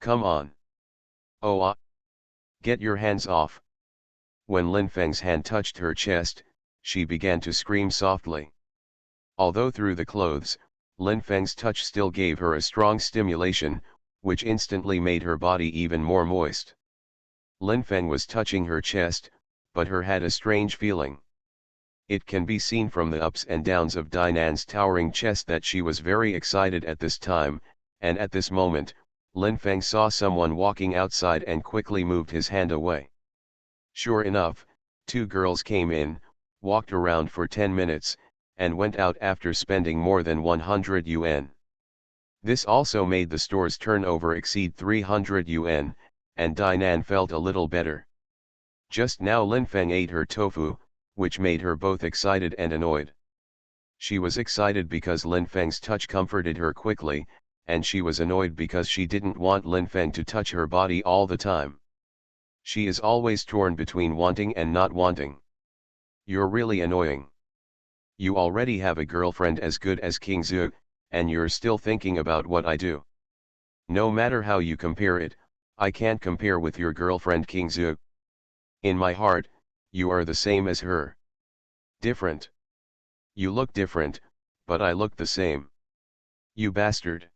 Come on. Oh get your hands off." When Lin Feng's hand touched her chest, she began to scream softly. Although through the clothes, Lin Feng's touch still gave her a strong stimulation, which instantly made her body even more moist. Lin Feng was touching her chest, but her had a strange feeling. It can be seen from the ups and downs of Dinan's towering chest that she was very excited at this time, and at this moment, Lin Feng saw someone walking outside and quickly moved his hand away. Sure enough, two girls came in, walked around for 10 minutes, and went out after spending more than 100 yuan. This also made the store's turnover exceed 300 yuan, and Dinan felt a little better. Just now Lin Feng ate her tofu, which made her both excited and annoyed. She was excited because Lin Feng's touch comforted her quickly, and she was annoyed because she didn't want Lin Feng to touch her body all the time. She is always torn between wanting and not wanting. You're really annoying. You already have a girlfriend as good as King Zhu, and you're still thinking about what I do. No matter how you compare it, I can't compare with your girlfriend King Zhu. In my heart, you are the same as her. Different. You look different, but I look the same. You bastard.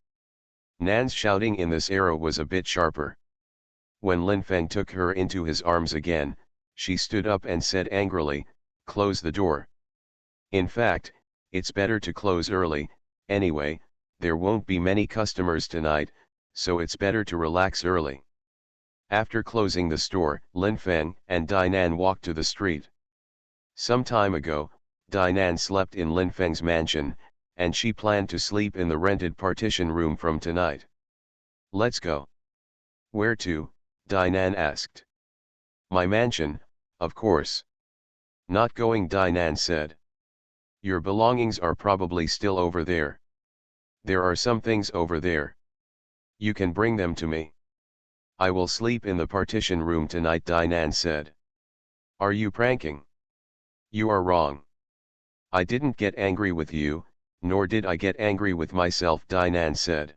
Nan's shouting in this era was a bit sharper. When Lin Feng took her into his arms again, she stood up and said angrily, "Close the door." In fact, it's better to close early, anyway, there won't be many customers tonight, so it's better to relax early. After closing the store, Lin Feng and Dinan walked to the street. Some time ago, Dinan slept in Lin Feng's mansion, and she planned to sleep in the rented partition room from tonight. "Let's go." "Where to?" Dinan asked. "My mansion, of course." "Not going," Dinan said. "Your belongings are probably still over there." "There are some things over there. You can bring them to me." "I will sleep in the partition room tonight," Dinan said. "Are you pranking?" "You are wrong. I didn't get angry with you, nor did I get angry with myself," Dinan said.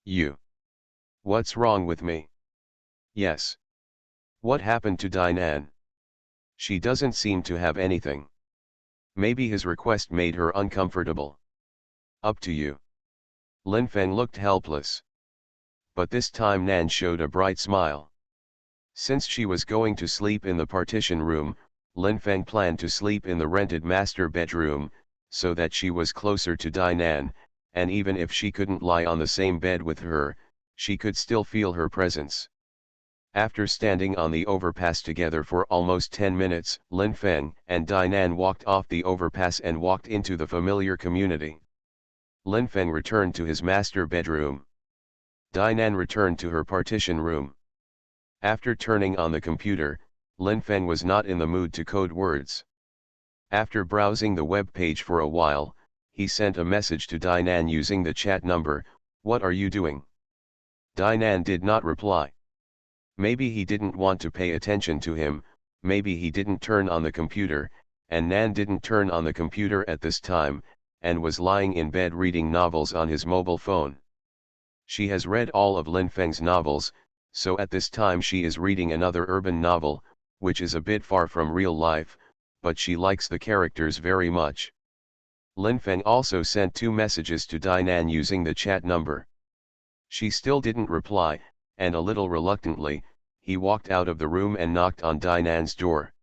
"You. What's wrong with me?" "Yes." What happened to Dinan? She doesn't seem to have anything. Maybe his request made her uncomfortable. "Up to you." Lin Feng looked helpless. But this time Nan showed a bright smile. Since she was going to sleep in the partition room, Lin Feng planned to sleep in the rented master bedroom, so that she was closer to Dinan, and even if she couldn't lie on the same bed with her, she could still feel her presence. After standing on the overpass together for almost 10 minutes, Lin Feng and Dinan walked off the overpass and walked into the familiar community. Lin Feng returned to his master bedroom. Dinan returned to her partition room. After turning on the computer, Lin Feng was not in the mood to code words. After browsing the web page for a while, he sent a message to Dinan using the chat number, "What are you doing?" Dinan did not reply. Maybe he didn't want to pay attention to him, maybe he didn't turn on the computer, and Nan didn't turn on the computer at this time, and was lying in bed reading novels on his mobile phone. She has read all of Lin Feng's novels, so at this time she is reading another urban novel, which is a bit far from real life, but she likes the characters very much. Lin Feng also sent 2 messages to Dinan using the chat number. She still didn't reply, and a little reluctantly, he walked out of the room and knocked on Dinan's door.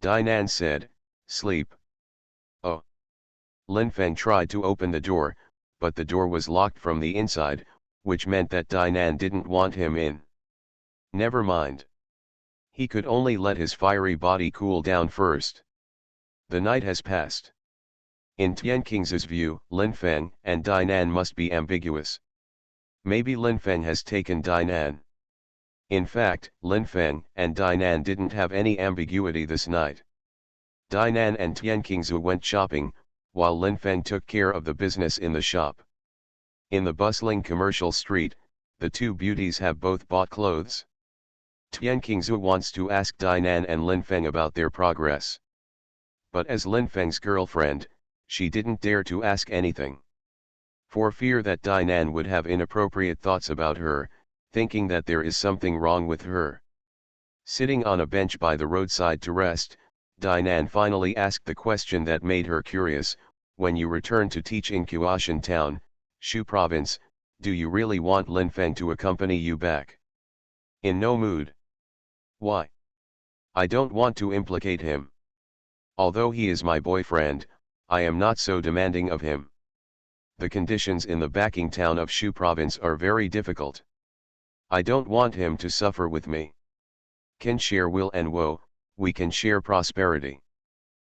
Dinan said, "Sleep." "Oh." Lin Feng tried to open the door, but the door was locked from the inside, which meant that Dinan didn't want him in. Never mind. He could only let his fiery body cool down first. The night has passed. In Tian Qing's view, Lin Feng and Dinan must be ambiguous. Maybe Lin Feng has taken Dinan. In fact, Lin Feng and Dinan didn't have any ambiguity this night. Dinan and Tian Qingzu went shopping, while Lin Feng took care of the business in the shop. In the bustling commercial street, the two beauties have both bought clothes. Tian Qingzu wants to ask Dinan and Lin Feng about their progress. But as Lin Feng's girlfriend, she didn't dare to ask anything. For fear that Dinan would have inappropriate thoughts about her, thinking that there is something wrong with her. Sitting on a bench by the roadside to rest, Dinan finally asked the question that made her curious, when you return to teach in Kuashan Town, Shu Province, do you really want Lin Feng to accompany you back? In no mood. Why? I don't want to implicate him. Although he is my boyfriend, I am not so demanding of him. The conditions in the backing town of Shu Province are very difficult. I don't want him to suffer with me. Can share will and woe, we can share prosperity.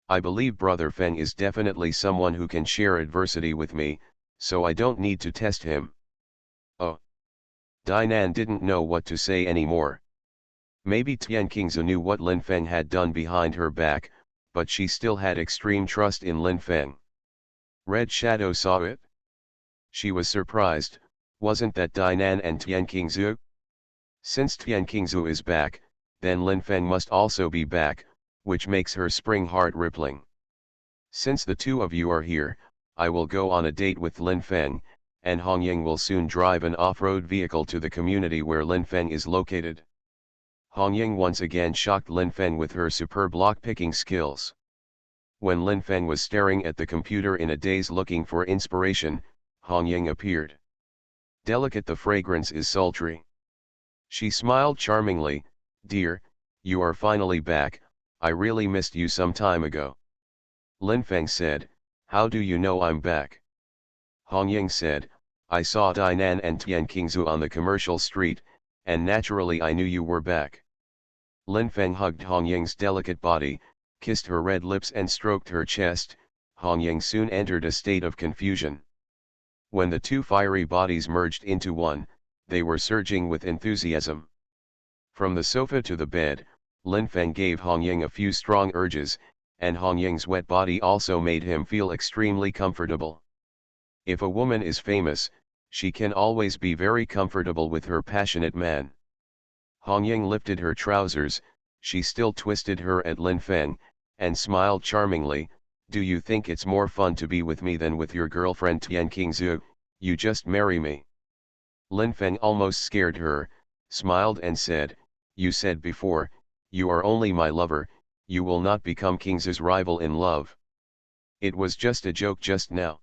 I believe Brother Feng is definitely someone who can share adversity with me, so I don't need to test him. Oh. Dinan didn't know what to say anymore. Maybe Tian Qingzu knew what Lin Feng had done behind her back, but she still had extreme trust in Lin Feng. Red Shadow saw it. She was surprised, wasn't that Dinan and Tian Qingzu? Since Tian Qingzu is back, then Lin Feng must also be back, which makes her spring heart rippling. Since the two of you are here, I will go on a date with Lin Feng, and Hong Ying will soon drive an off-road vehicle to the community where Lin Feng is located. Hong Ying once again shocked Lin Feng with her superb lock-picking skills. When Lin Feng was staring at the computer in a daze looking for inspiration, Hong Ying appeared. Delicate, the fragrance is sultry. She smiled charmingly. Dear, you are finally back, I really missed you some time ago. Lin Feng said, how do you know I'm back? Hong Ying said, I saw Dinan and Tian Qingzu on the commercial street, and naturally I knew you were back. Lin Feng hugged Hong Ying's delicate body, kissed her red lips and stroked her chest. Hong Ying soon entered a state of confusion. When the two fiery bodies merged into one, they were surging with enthusiasm. From the sofa to the bed, Lin Feng gave Hong Ying a few strong urges, and Hong Ying's wet body also made him feel extremely comfortable. If a woman is famous, she can always be very comfortable with her passionate man. Hong Ying lifted her trousers, she still twisted her at Lin Feng, and smiled charmingly. Do you think it's more fun to be with me than with your girlfriend Tian Qingzu? You just marry me. Lin Feng almost scared her, smiled and said, you said before, you are only my lover, you will not become Qingzu's rival in love. It was just a joke just now.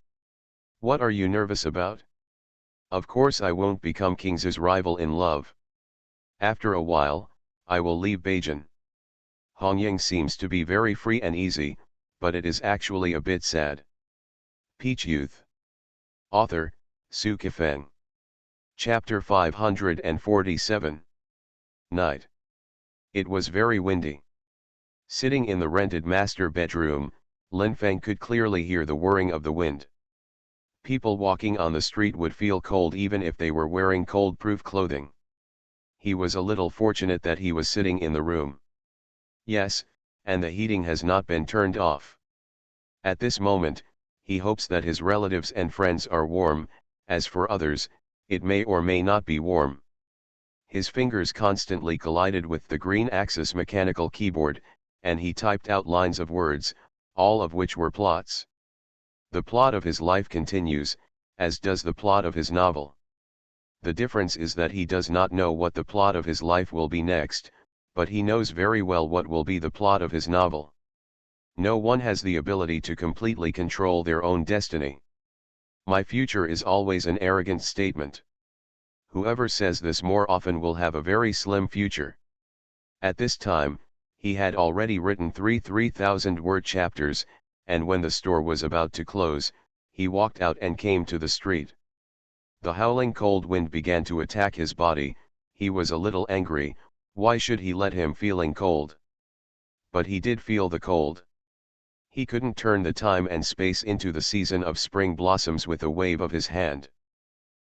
What are you nervous about? Of course I won't become Qingzu's rival in love. After a while, I will leave Beijing. Hong Ying seems to be very free and easy, but it is actually a bit sad. Peach Youth. Author, Su Kifeng. Chapter 547. Night. It was very windy. Sitting in the rented master bedroom, Lin Feng could clearly hear the whirring of the wind. People walking on the street would feel cold even if they were wearing cold-proof clothing. He was a little fortunate that he was sitting in the room. Yes, and the heating has not been turned off. At this moment, he hopes that his relatives and friends are warm, as for others, it may or may not be warm. His fingers constantly collided with the green axis mechanical keyboard, and he typed out lines of words, all of which were plots. The plot of his life continues, as does the plot of his novel. The difference is that he does not know what the plot of his life will be next, but he knows very well what will be the plot of his novel. No one has the ability to completely control their own destiny. My future is always an arrogant statement. Whoever says this more often will have a very slim future. At this time, he had already written 3,000-word chapters, and when the store was about to close, he walked out and came to the street. The howling cold wind began to attack his body. He was a little angry. Why should he let him feeling cold? But he did feel the cold. He couldn't turn the time and space into the season of spring blossoms with a wave of his hand.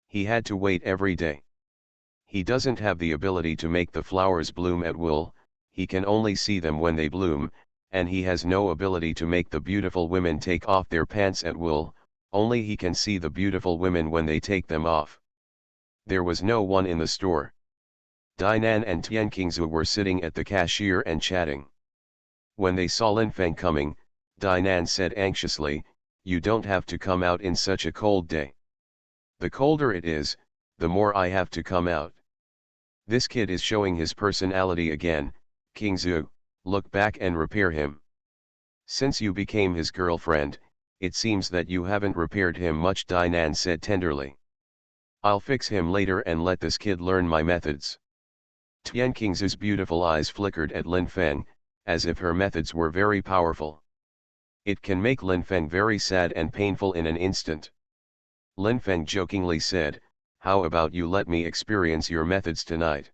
He had to wait every day. He doesn't have the ability to make the flowers bloom at will, he can only see them when they bloom, and he has no ability to make the beautiful women take off their pants at will, only he can see the beautiful women when they take them off. There was no one in the store. Dinan and Tian Qingzu were sitting at the cashier and chatting. When they saw Lin Feng coming, Dinan said anxiously, you don't have to come out in such a cold day. The colder it is, the more I have to come out. This kid is showing his personality again. Qingzu, look back and repair him. Since you became his girlfriend, it seems that you haven't repaired him much, Dinan said tenderly. I'll fix him later and let this kid learn my methods. Tian Qing's beautiful eyes flickered at Lin Feng, as if her methods were very powerful. It can make Lin Feng very sad and painful in an instant. Lin Feng jokingly said, how about you let me experience your methods tonight?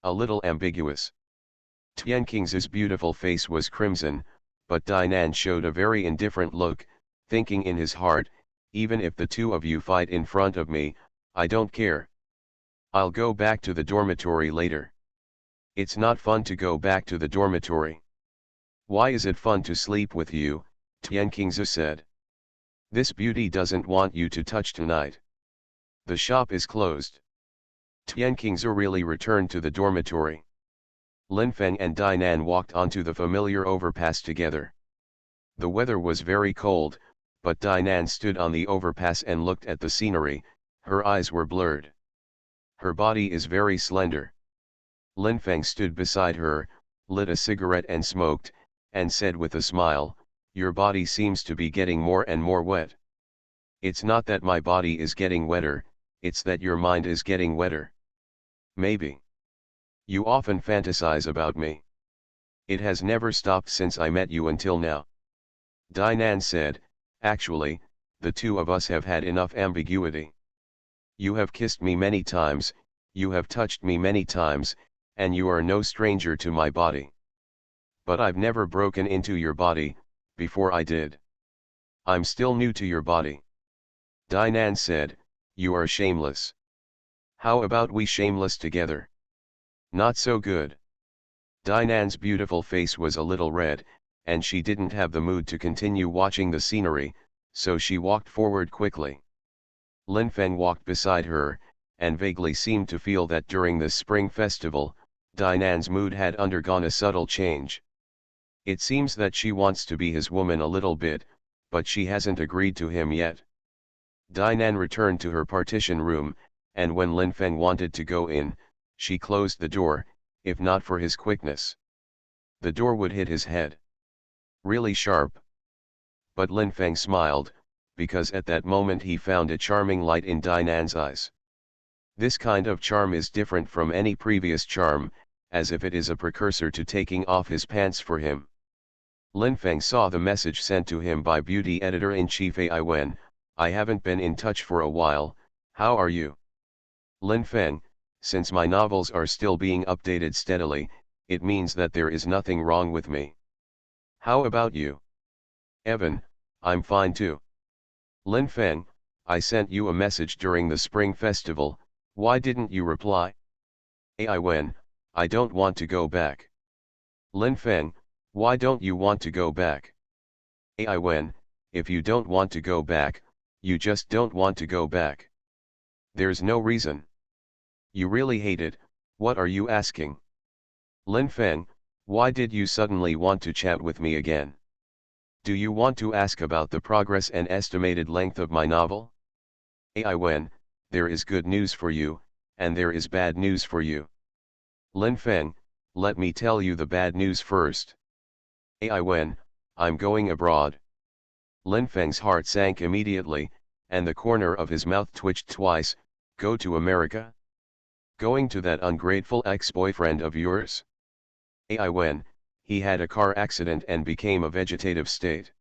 A little ambiguous. Tian Qing's beautiful face was crimson, but Dinan showed a very indifferent look, thinking in his heart, even if the two of you fight in front of me, I don't care. I'll go back to the dormitory later. It's not fun to go back to the dormitory. Why is it fun to sleep with you? Tian Qingzu said. This beauty doesn't want you to touch tonight. The shop is closed. Tian Qingzu really returned to the dormitory. Lin Feng and Dinan walked onto the familiar overpass together. The weather was very cold, but Dinan stood on the overpass and looked at the scenery, her eyes were blurred. Her body is very slender. Lin Feng stood beside her, lit a cigarette and smoked, and said with a smile, your body seems to be getting more and more wet. It's not that my body is getting wetter, it's that your mind is getting wetter. Maybe. You often fantasize about me. It has never stopped since I met you until now. Dinan said, actually, the two of us have had enough ambiguity. You have kissed me many times, you have touched me many times, and you are no stranger to my body. But I've never broken into your body, before I did. I'm still new to your body. Dinan said, you are shameless. How about we shameless together? Not so good. Dinan's beautiful face was a little red, and she didn't have the mood to continue watching the scenery, so she walked forward quickly. Lin Feng walked beside her, and vaguely seemed to feel that during this spring festival, Dinan's mood had undergone a subtle change. It seems that she wants to be his woman a little bit, but she hasn't agreed to him yet. Dinan returned to her partition room, and when Lin Feng wanted to go in, she closed the door, if not for his quickness. The door would hit his head. Really sharp. But Lin Feng smiled, because at that moment he found a charming light in Dinan's eyes. This kind of charm is different from any previous charm, as if it is a precursor to taking off his pants for him. Lin Feng saw the message sent to him by beauty editor-in-chief Ai Wen, I haven't been in touch for a while, how are you? Lin Feng, since my novels are still being updated steadily, it means that there is nothing wrong with me. How about you? Evan, I'm fine too. Lin Feng, I sent you a message during the Spring Festival, why didn't you reply? Ai Wen, I don't want to go back. Lin Feng, why don't you want to go back? Ai Wen, if you don't want to go back, you just don't want to go back. There's no reason. You really hate it, what are you asking? Lin Feng, why did you suddenly want to chat with me again? Do you want to ask about the progress and estimated length of my novel? Ai Wen, there is good news for you, and there is bad news for you. Lin Feng, let me tell you the bad news first. Ai Wen, I'm going abroad. Lin Feng's heart sank immediately, and the corner of his mouth twitched twice, go to America? Going to that ungrateful ex-boyfriend of yours? Ai Wen, he had a car accident and became a vegetative state.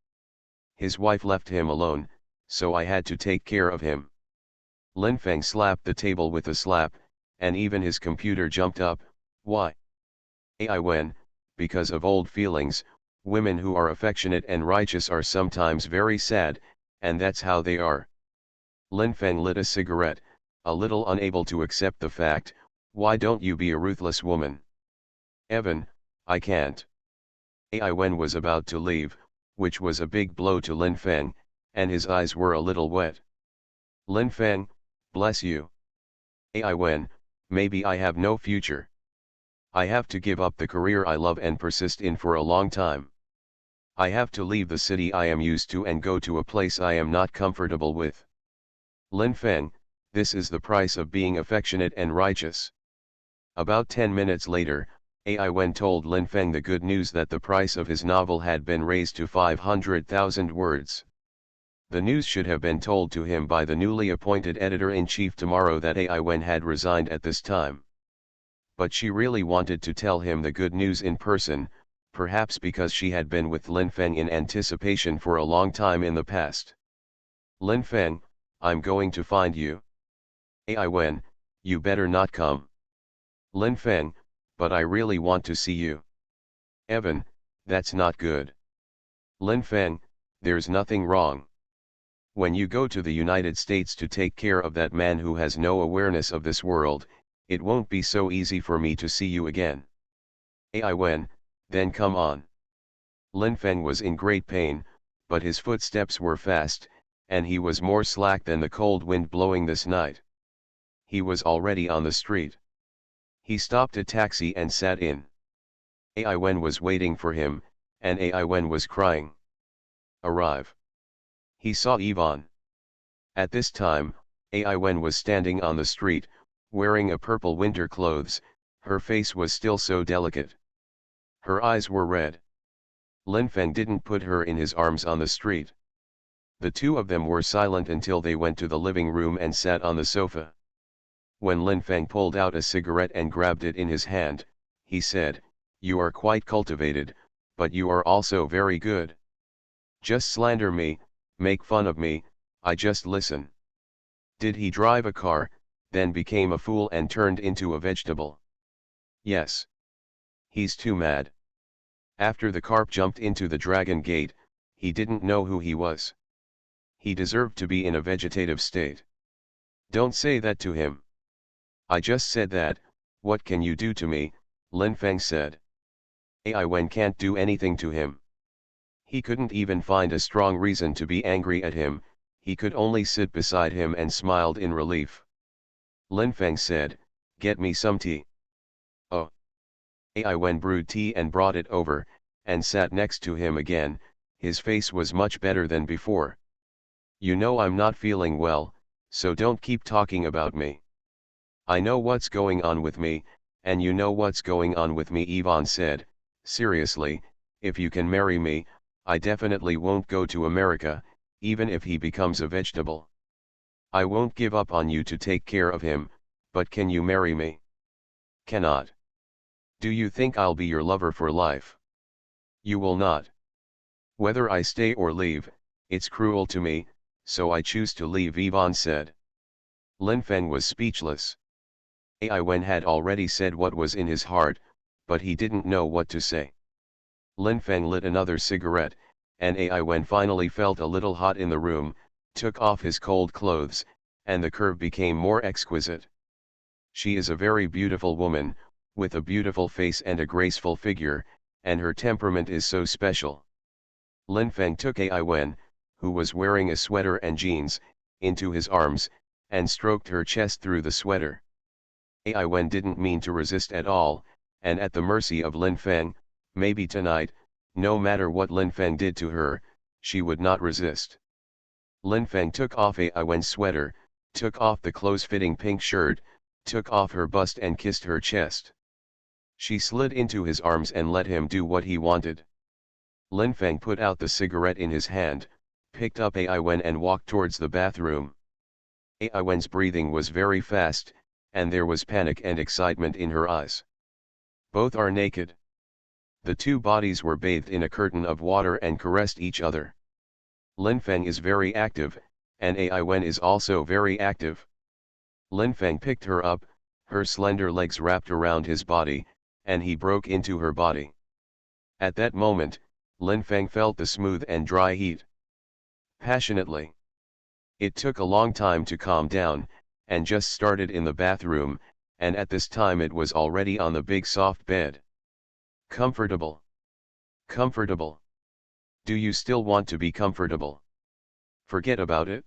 His wife left him alone, so I had to take care of him. Lin Feng slapped the table with a slap, and even his computer jumped up, why? Ai Wen, because of old feelings, women who are affectionate and righteous are sometimes very sad, and that's how they are. Lin Feng lit a cigarette, a little unable to accept the fact, why don't you be a ruthless woman? Evan, I can't. Ai Wen was about to leave, which was a big blow to Lin Feng, and his eyes were a little wet. Lin Feng, bless you. Ai Wen, maybe I have no future. I have to give up the career I love and persist in for a long time. I have to leave the city I am used to and go to a place I am not comfortable with. Lin Feng, this is the price of being affectionate and righteous. About 10 minutes later, Ai Wen told Lin Feng the good news that the price of his novel had been raised to 500,000 words. The news should have been told to him by the newly appointed editor-in-chief tomorrow that Ai Wen had resigned at this time. But she really wanted to tell him the good news in person, perhaps because she had been with Lin Feng in anticipation for a long time in the past. Lin Feng, I'm going to find you. Ai Wen, you better not come. Lin Feng, but I really want to see you. Evan, that's not good. Lin Feng, there's nothing wrong. When you go to the United States to take care of that man who has no awareness of this world, it won't be so easy for me to see you again. Ai Wen, then come on. Lin Feng was in great pain, but his footsteps were fast, and he was more slack than the cold wind blowing this night. He was already on the street. He stopped a taxi and sat in. Ai Wen was waiting for him, and Ai Wen was crying. Arrive. He saw Yvonne. At this time, Ai Wen was standing on the street, wearing a purple winter clothes. Her face was still so delicate. Her eyes were red. Lin Feng didn't put her in his arms on the street. The two of them were silent until they went to the living room and sat on the sofa. When Lin Feng pulled out a cigarette and grabbed it in his hand, he said, "You are quite cultivated, but you are also very good. Just slander me, make fun of me, I just listen." Did he drive a car, then became a fool and turned into a vegetable? Yes. He's too mad. After the carp jumped into the dragon gate, he didn't know who he was. He deserved to be in a vegetative state. Don't say that to him. I just said that. What can you do to me? Lin Feng said. Ai Wen can't do anything to him. He couldn't even find a strong reason to be angry at him, he could only sit beside him and smiled in relief. Lin Feng said, "Get me some tea." Oh. Ai Wen brewed tea and brought it over, and sat next to him again. His face was much better than before. "You know I'm not feeling well, so don't keep talking about me. I know what's going on with me, and you know what's going on with me," Yvonne said. "Seriously, if you can marry me, I definitely won't go to America, even if he becomes a vegetable. I won't give up on you to take care of him, but can you marry me?" "Cannot. Do you think I'll be your lover for life?" "You will not. Whether I stay or leave, it's cruel to me, so I choose to leave," Yvonne said. Lin Feng was speechless. Ai Wen had already said what was in his heart, but he didn't know what to say. Lin Feng lit another cigarette, and Ai Wen finally felt a little hot in the room, took off his cold clothes, and the curve became more exquisite. She is a very beautiful woman, with a beautiful face and a graceful figure, and her temperament is so special. Lin Feng took Ai Wen, who was wearing a sweater and jeans, into his arms, and stroked her chest through the sweater. Ai Wen didn't mean to resist at all, and at the mercy of Lin Feng, maybe tonight, no matter what Lin Feng did to her, she would not resist. Lin Feng took off Ai Wen's sweater, took off the close-fitting pink shirt, took off her bust and kissed her chest. She slid into his arms and let him do what he wanted. Lin Feng put out the cigarette in his hand, picked up Ai Wen and walked towards the bathroom. Ai Wen's breathing was very fast, and there was panic and excitement in her eyes. Both are naked. The two bodies were bathed in a curtain of water and caressed each other. Lin Feng is very active, and Ai Wen is also very active. Lin Feng picked her up, her slender legs wrapped around his body, and he broke into her body. At that moment, Lin Feng felt the smooth and dry heat. Passionately. It took a long time to calm down, and just started in the bathroom, and at this time it was already on the big soft bed. Comfortable. Comfortable. Do you still want to be comfortable? Forget about it?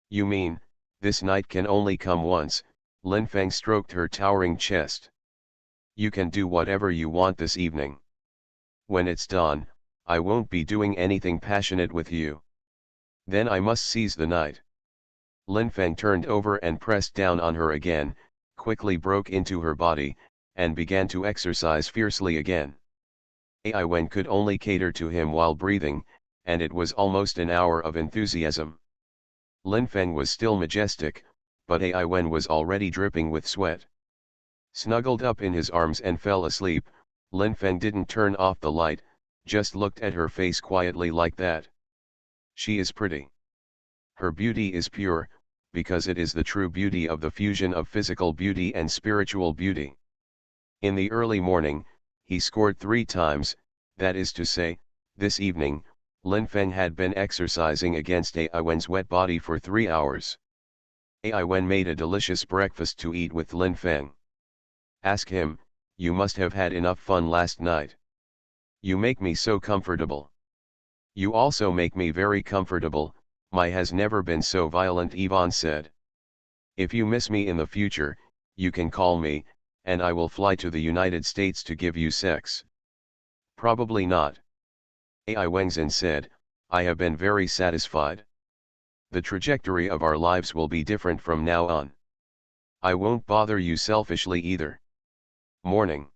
You mean, this night can only come once? Lin Feng stroked her towering chest. You can do whatever you want this evening. When it's done, I won't be doing anything passionate with you. Then I must seize the night. Lin Feng turned over and pressed down on her again, quickly broke into her body, and began to exercise fiercely again. Ai Wen could only cater to him while breathing, and it was almost an hour of enthusiasm. Lin Feng was still majestic, but Ai Wen was already dripping with sweat. Snuggled up in his arms and fell asleep, Lin Feng didn't turn off the light, just looked at her face quietly like that. She is pretty. Her beauty is pure, because it is the true beauty of the fusion of physical beauty and spiritual beauty. In the early morning, he scored 3 times, that is to say, this evening, Lin Feng had been exercising against Ai Wen's wet body for 3 hours. Ai Wen made a delicious breakfast to eat with Lin Feng. Ask him, you must have had enough fun last night. You make me so comfortable. You also make me very comfortable, my has never been so violent, Yvonne said. If you miss me in the future, you can call me, and I will fly to the United States to give you sex. Probably not. Ai Wengzhen said, I have been very satisfied. The trajectory of our lives will be different from now on. I won't bother you selfishly either. Morning.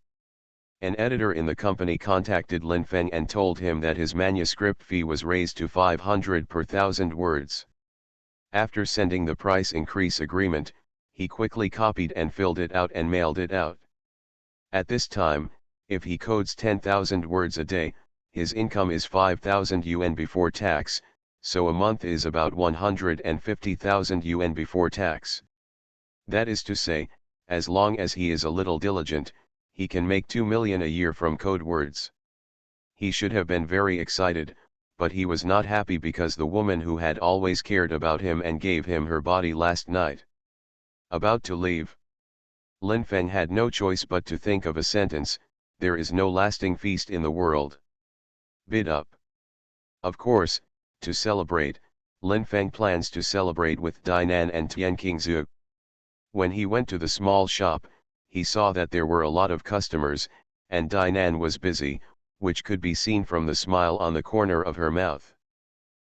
An editor in the company contacted Lin Feng and told him that his manuscript fee was raised to 500 per 1,000 words. After sending the price increase agreement, he quickly copied and filled it out and mailed it out. At this time, if he codes 10,000 words a day, his income is 5,000 yuan before tax, so a month is about 150,000 yuan before tax. That is to say, as long as he is a little diligent, he can make 2 million a year from code words. He should have been very excited, but he was not happy because the woman who had always cared about him and gave him her body last night. About to leave. Lin Feng had no choice but to think of a sentence, there is no lasting feast in the world. Bid up. Of course, to celebrate, Lin Feng plans to celebrate with Dainan and Tian Qingzhu. When he went to the small shop, he saw that there were a lot of customers, and Dainan was busy, which could be seen from the smile on the corner of her mouth.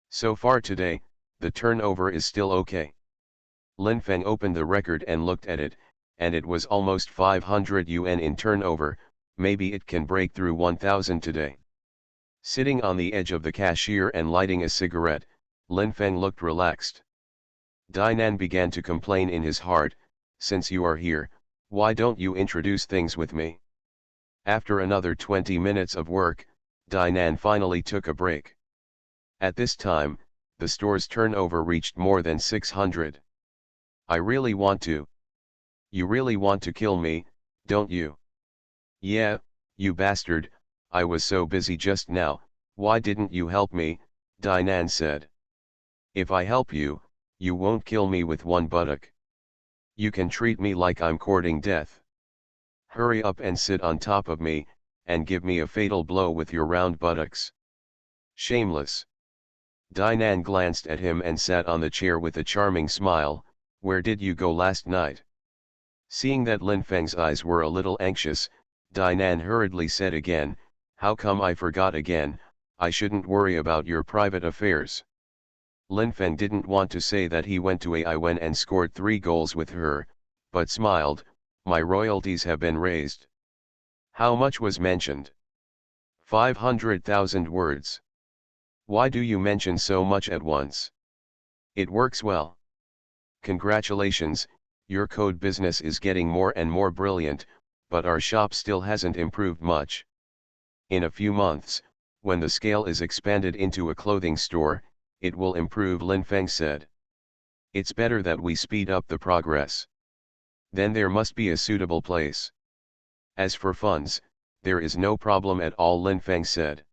So far today, the turnover is still okay. Lin Feng opened the record and looked at it, and it was almost 500 yuan in turnover, maybe it can break through 1,000 today. Sitting on the edge of the cashier and lighting a cigarette, Lin Feng looked relaxed. Dainan began to complain in his heart, since you are here, why don't you introduce things with me? After another 20 minutes of work, Dainan finally took a break. At this time, the store's turnover reached more than 600. I really want to. You really want to kill me, don't you? Yeah, you bastard, I was so busy just now, why didn't you help me? Dainan said. If I help you, you won't kill me with one buttock. You can treat me like I'm courting death. Hurry up and sit on top of me, and give me a fatal blow with your round buttocks. Shameless. Dainan glanced at him and sat on the chair with a charming smile, where did you go last night? Seeing that Lin Feng's eyes were a little anxious, Dainan hurriedly said again, how come I forgot again, I shouldn't worry about your private affairs. Lin Feng didn't want to say that he went to Ai Wen and scored 3 goals with her, but smiled, my royalties have been raised. How much was mentioned? 500,000 words. Why do you mention so much at once? It works well. Congratulations, your code business is getting more and more brilliant, but our shop still hasn't improved much. In a few months, when the scale is expanded into a clothing store, it will improve, Lin Feng said. It's better that we speed up the progress. Then there must be a suitable place. As for funds, there is no problem at all, Lin Feng said.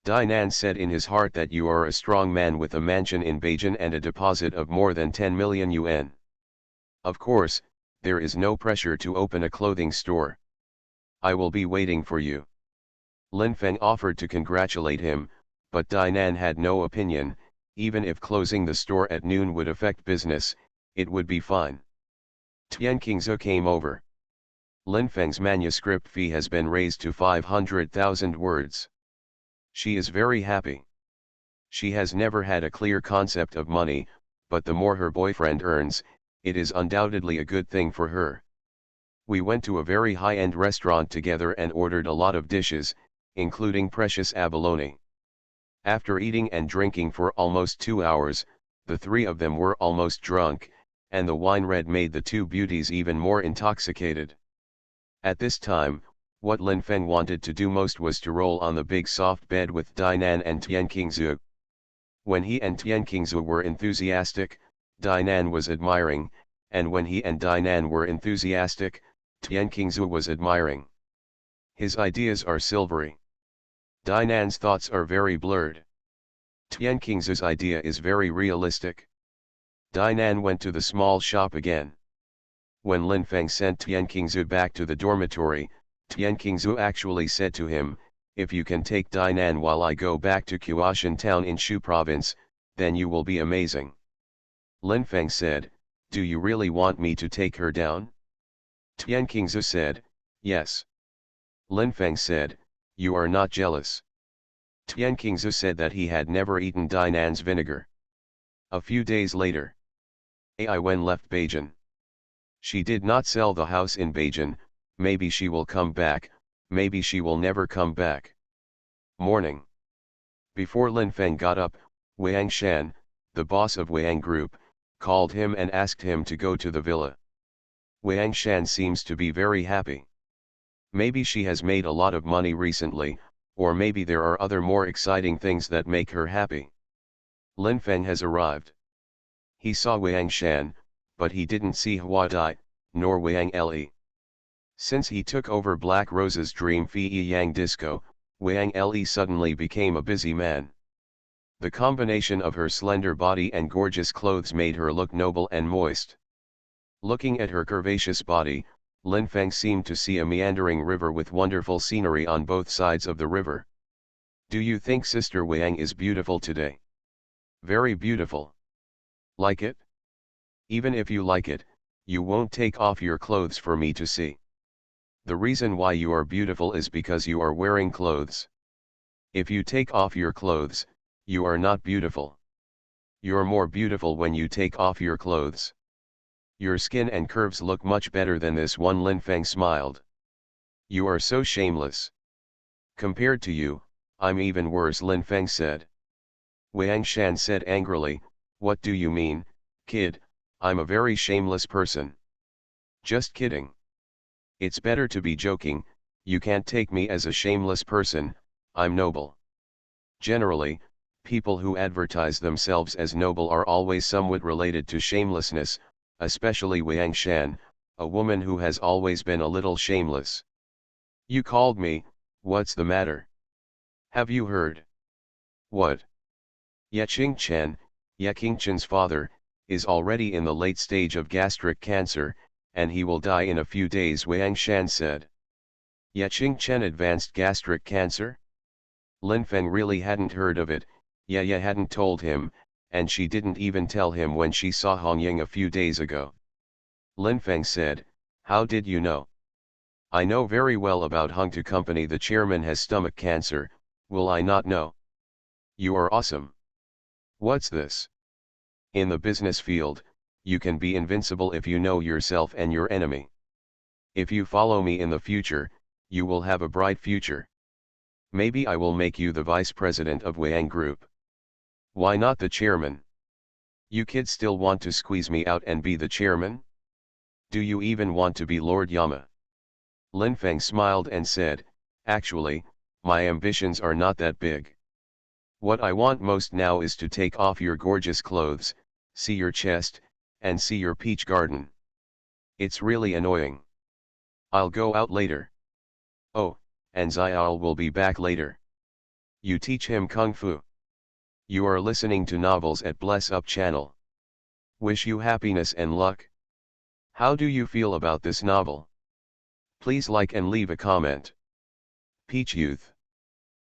Dainan said in his heart that you are a strong man with a mansion in Beijing and a deposit of more than 10 million yuan. Of course, there is no pressure to open a clothing store. I will be waiting for you. Lin Feng offered to congratulate him, but Dainan had no opinion, even if closing the store at noon would affect business, it would be fine. Tian Qingzhu came over. Lin Feng's manuscript fee has been raised to 500,000 words. She is very happy. She has never had a clear concept of money, but the more her boyfriend earns, it is undoubtedly a good thing for her. We went to a very high-end restaurant together and ordered a lot of dishes, including precious abalone. After eating and drinking for almost 2 hours, the three of them were almost drunk, and the wine red made the two beauties even more intoxicated. At this time, what Lin Feng wanted to do most was to roll on the big soft bed with Dainan and Tian Qingzu. When he and Tian Qingzu were enthusiastic, Dainan was admiring, and when he and Dainan were enthusiastic, Tian Qingzu was admiring. His ideas are silvery. Dainan's thoughts are very blurred. Tian Qingzu's idea is very realistic. Dainan went to the small shop again. When Lin Feng sent Tian Qingzu back to the dormitory, Tian Qingzu actually said to him, "If you can take Dainan while I go back to Quashan town in Shu province, then you will be amazing." Lin Feng said, "Do you really want me to take her down?" Tian Qingzu said, "Yes." Lin Feng said, "You are not jealous." Tian Qingzu said that he had never eaten Dainan's vinegar. A few days later, Ai Wen left Beijing. She did not sell the house in Beijing. Maybe she will come back, maybe she will never come back. Morning. Before Lin Feng got up, Wang Shan, the boss of Wang Group, called him and asked him to go to the villa. Wang Shan seems to be very happy. Maybe she has made a lot of money recently, or maybe there are other more exciting things that make her happy. Lin Feng has arrived. He saw Wang Shan, but he didn't see Hua Dai, nor Wang Le. Since he took over Black Rose's Dream Fei Yang disco, Wang Le suddenly became a busy man. The combination of her slender body and gorgeous clothes made her look noble and moist. Looking at her curvaceous body, Lin Feng seemed to see a meandering river with wonderful scenery on both sides of the river. "Do you think Sister Wang is beautiful today?" "Very beautiful." "Like it?" "Even if you like it, you won't take off your clothes for me to see. The reason why you are beautiful is because you are wearing clothes. If you take off your clothes, you are not beautiful. You're more beautiful when you take off your clothes. Your skin and curves look much better than this one." Lin Feng smiled. "You are so shameless. Compared to you, I'm even worse," Lin Feng said. Wang Shan said angrily, "What do you mean, kid? I'm a very shameless person." "Just kidding. It's better to be joking. You can't take me as a shameless person. I'm noble." Generally, people who advertise themselves as noble are always somewhat related to shamelessness, especially Wang Shan, a woman who has always been a little shameless. "You called me, what's the matter? Have you heard?" "What?" "Ye Qingchen, Ye Qingchen's father, is already in the late stage of gastric cancer, and he will die in a few days," Wang Shan said. Ye Qingchen advanced gastric cancer? Lin Feng really hadn't heard of it. Ye hadn't told him, and she didn't even tell him when she saw Hong Ying a few days ago. Lin Feng said, "How did you know?" "I know very well about Hung To Company. The chairman has stomach cancer, will I not know?" "You are awesome." "What's this?" "In the business field, you can be invincible if you know yourself and your enemy. If you follow me in the future, you will have a bright future. Maybe I will make you the vice president of Wang Group." "Why not the chairman?" "You kids still want to squeeze me out and be the chairman? Do you even want to be Lord Yama?" Lin Feng smiled and said, "Actually, my ambitions are not that big. What I want most now is to take off your gorgeous clothes, see your chest, and see your peach garden. It's really annoying. I'll go out later." "Oh, and Xiao will be back later. You teach him Kung Fu." You are listening to Novels at Bless Up channel. Wish you happiness and luck. How do you feel about this novel? Please like and leave a comment. Peach Youth.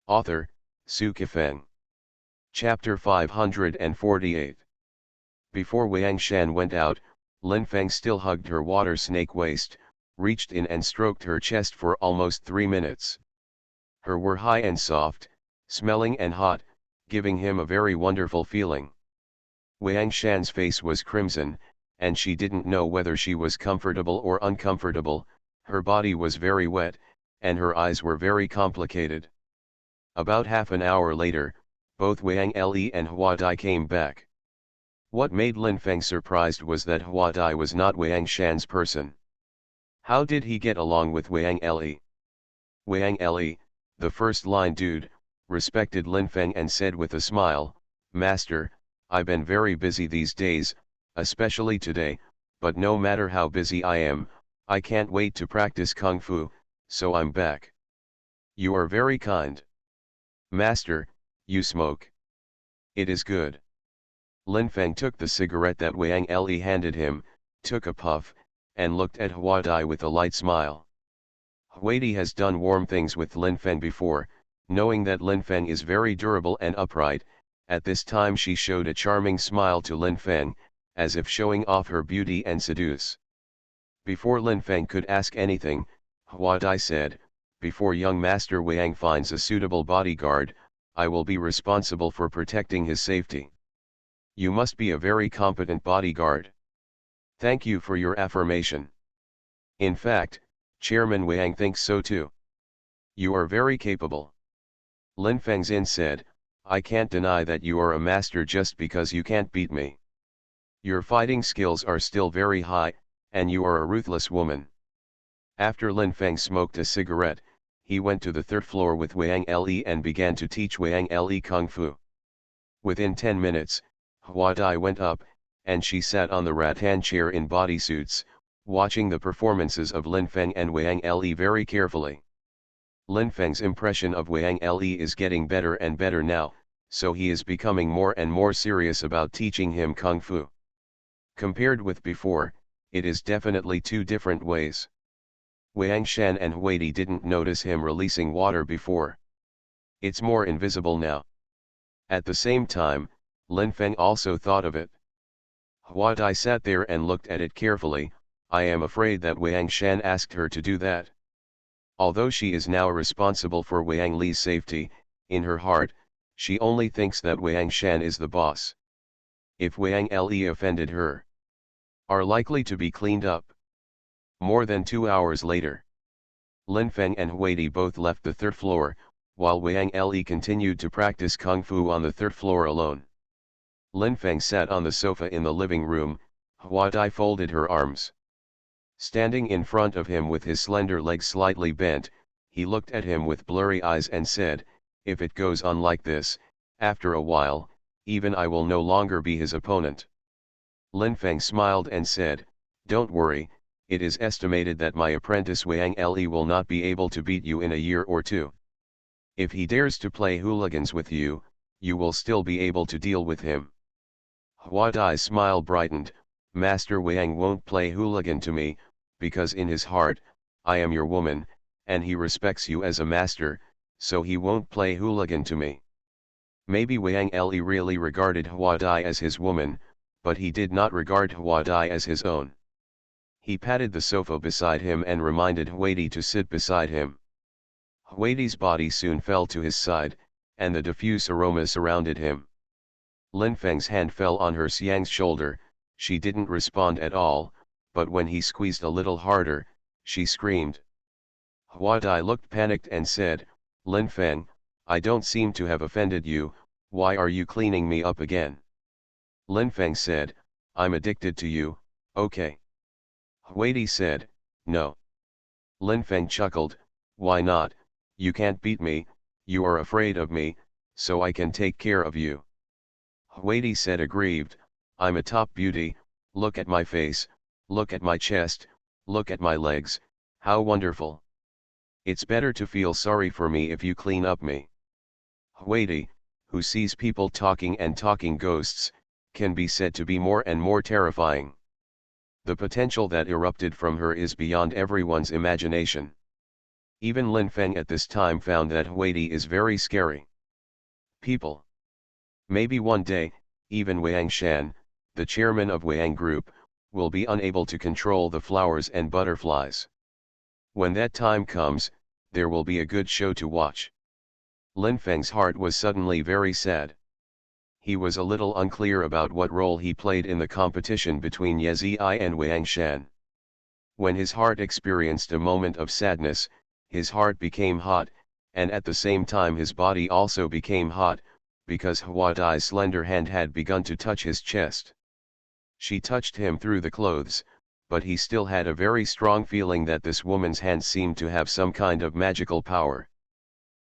Author, Sci-fi Feng. Chapter 548. Before Wang Shan went out, Lin Feng still hugged her water snake waist, reached in and stroked her chest for almost 3 minutes. Her were high and soft, smelling and hot, giving him a very wonderful feeling. Wang Shan's face was crimson, and she didn't know whether she was comfortable or uncomfortable. Her body was very wet, and her eyes were very complicated. About half an hour later, both Wang Li and Hua Dai came back. What made Lin Feng surprised was that Hua Dai was not Wang Shan's person. How did he get along with Wang Li? Wang Li, the first-line dude, respected Lin Feng and said with a smile, "Master, I've been very busy these days, especially today, but no matter how busy I am, I can't wait to practice Kung Fu, so I'm back." "You are very kind. Master, you smoke. It is good." Lin Feng took the cigarette that Wang Li handed him, took a puff, and looked at Hua Dai with a light smile. Huadi has done warm things with Lin Feng before, knowing that Lin Feng is very durable and upright. At this time she showed a charming smile to Lin Feng, as if showing off her beauty and seduce. Before Lin Feng could ask anything, Hua Dai said, "Before young Master Wang finds a suitable bodyguard, I will be responsible for protecting his safety. You must be a very competent bodyguard. Thank you for your affirmation. In fact, Chairman Wang thinks so too. You are very capable." Lin Fengzin said, "I can't deny that you are a master just because you can't beat me. Your fighting skills are still very high, and you are a ruthless woman." After Lin Feng smoked a cigarette, he went to the third floor with Wang Li and began to teach Wang Li Kung Fu. Within 10 minutes, Hua Dai went up, and she sat on the rattan chair in bodysuits, watching the performances of Lin Feng and Wang Li very carefully. Lin Feng's impression of Wang Li is getting better and better now, so he is becoming more and more serious about teaching him Kung Fu. Compared with before, it is definitely two different ways. Wang Shan and Huadi didn't notice him releasing water before. It's more invisible now. At the same time, Lin Feng also thought of it. Hua Dai sat there and looked at it carefully. "I am afraid that Wang Shan asked her to do that. Although she is now responsible for Wang Li's safety, in her heart, she only thinks that Wang Shan is the boss. If Wang Li offended her, are likely to be cleaned up." More than 2 hours later, Lin Feng and Huadi both left the third floor, while Wang Li continued to practice Kung Fu on the third floor alone. Lin Feng sat on the sofa in the living room. Hua Dai folded her arms. Standing in front of him with his slender legs slightly bent, he looked at him with blurry eyes and said, "If it goes on like this, after a while, even I will no longer be his opponent." Lin Feng smiled and said, "Don't worry, it is estimated that my apprentice Wang Li will not be able to beat you in a year or two. If he dares to play hooligans with you, you will still be able to deal with him." Hua Dai's smile brightened. "Master Wang won't play hooligan to me, because in his heart, I am your woman, and he respects you as a master, so he won't play hooligan to me." Maybe Wang Li really regarded Hua Dai as his woman, but he did not regard Hua Dai as his own. He patted the sofa beside him and reminded Huadi to sit beside him. Huadi's body soon fell to his side, and the diffuse aroma surrounded him. Lin Feng's hand fell on her Xiang's shoulder. She didn't respond at all, but when he squeezed a little harder, she screamed. Hua Dai looked panicked and said, "Lin Feng, I don't seem to have offended you, why are you cleaning me up again?" Lin Feng said, "I'm addicted to you, okay." Huadi said, "No." Lin Feng chuckled, "Why not? You can't beat me, you are afraid of me, so I can take care of you." Huadi said aggrieved, "I'm a top beauty, look at my face, look at my chest, look at my legs, how wonderful. It's better to feel sorry for me if you clean up me." Huadi, who sees people talking and talking ghosts, can be said to be more and more terrifying. The potential that erupted from her is beyond everyone's imagination. Even Lin Feng at this time found that Huadi is very scary. People. Maybe one day, even Wang Shan, the chairman of Wang Group, will be unable to control the flowers and butterflies. When that time comes, there will be a good show to watch. Lin Feng's heart was suddenly very sad. He was a little unclear about what role he played in the competition between Ye Zi and Wang Shan. When his heart experienced a moment of sadness, his heart became hot, and at the same time his body also became hot, because Hua Dai's slender hand had begun to touch his chest. She touched him through the clothes, but he still had a very strong feeling that this woman's hand seemed to have some kind of magical power.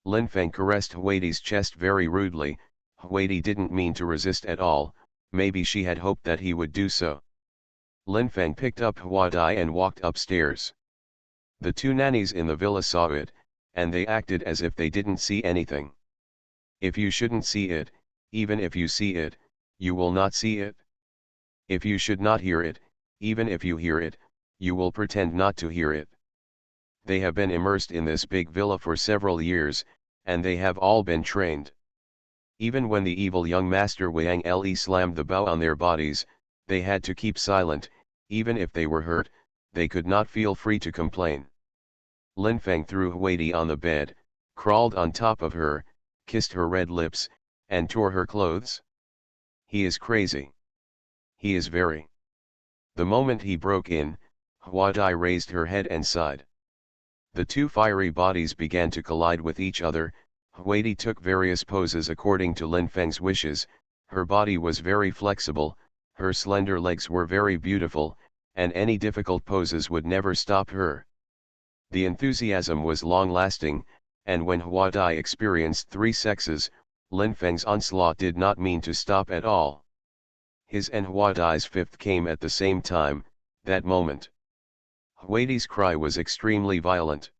Lin Feng caressed Huadi's chest very rudely. Huadi didn't mean to resist at all, maybe she had hoped that he would do so. Lin Feng picked up Hua Dai and walked upstairs. The two nannies in the villa saw it, and they acted as if they didn't see anything. If you shouldn't see it, even if you see it, you will not see it. If you should not hear it, even if you hear it, you will pretend not to hear it. They have been immersed in this big villa for several years, and they have all been trained. Even when the evil young master Wang Le slammed the bow on their bodies, they had to keep silent. Even if they were hurt, they could not feel free to complain. Lin Feng threw Huadi on the bed, crawled on top of her, kissed her red lips, and tore her clothes. He is crazy. He is very. The moment he broke in, Hua Dai raised her head and sighed. The two fiery bodies began to collide with each other. Huadi took various poses according to Lin Feng's wishes. Her body was very flexible, her slender legs were very beautiful, and any difficult poses would never stop her. The enthusiasm was long-lasting, and when Hua Dai experienced three sexes, Lin Feng's onslaught did not mean to stop at all. His and Hua Dai's fifth came at the same time, that moment. Huadi's cry was extremely violent.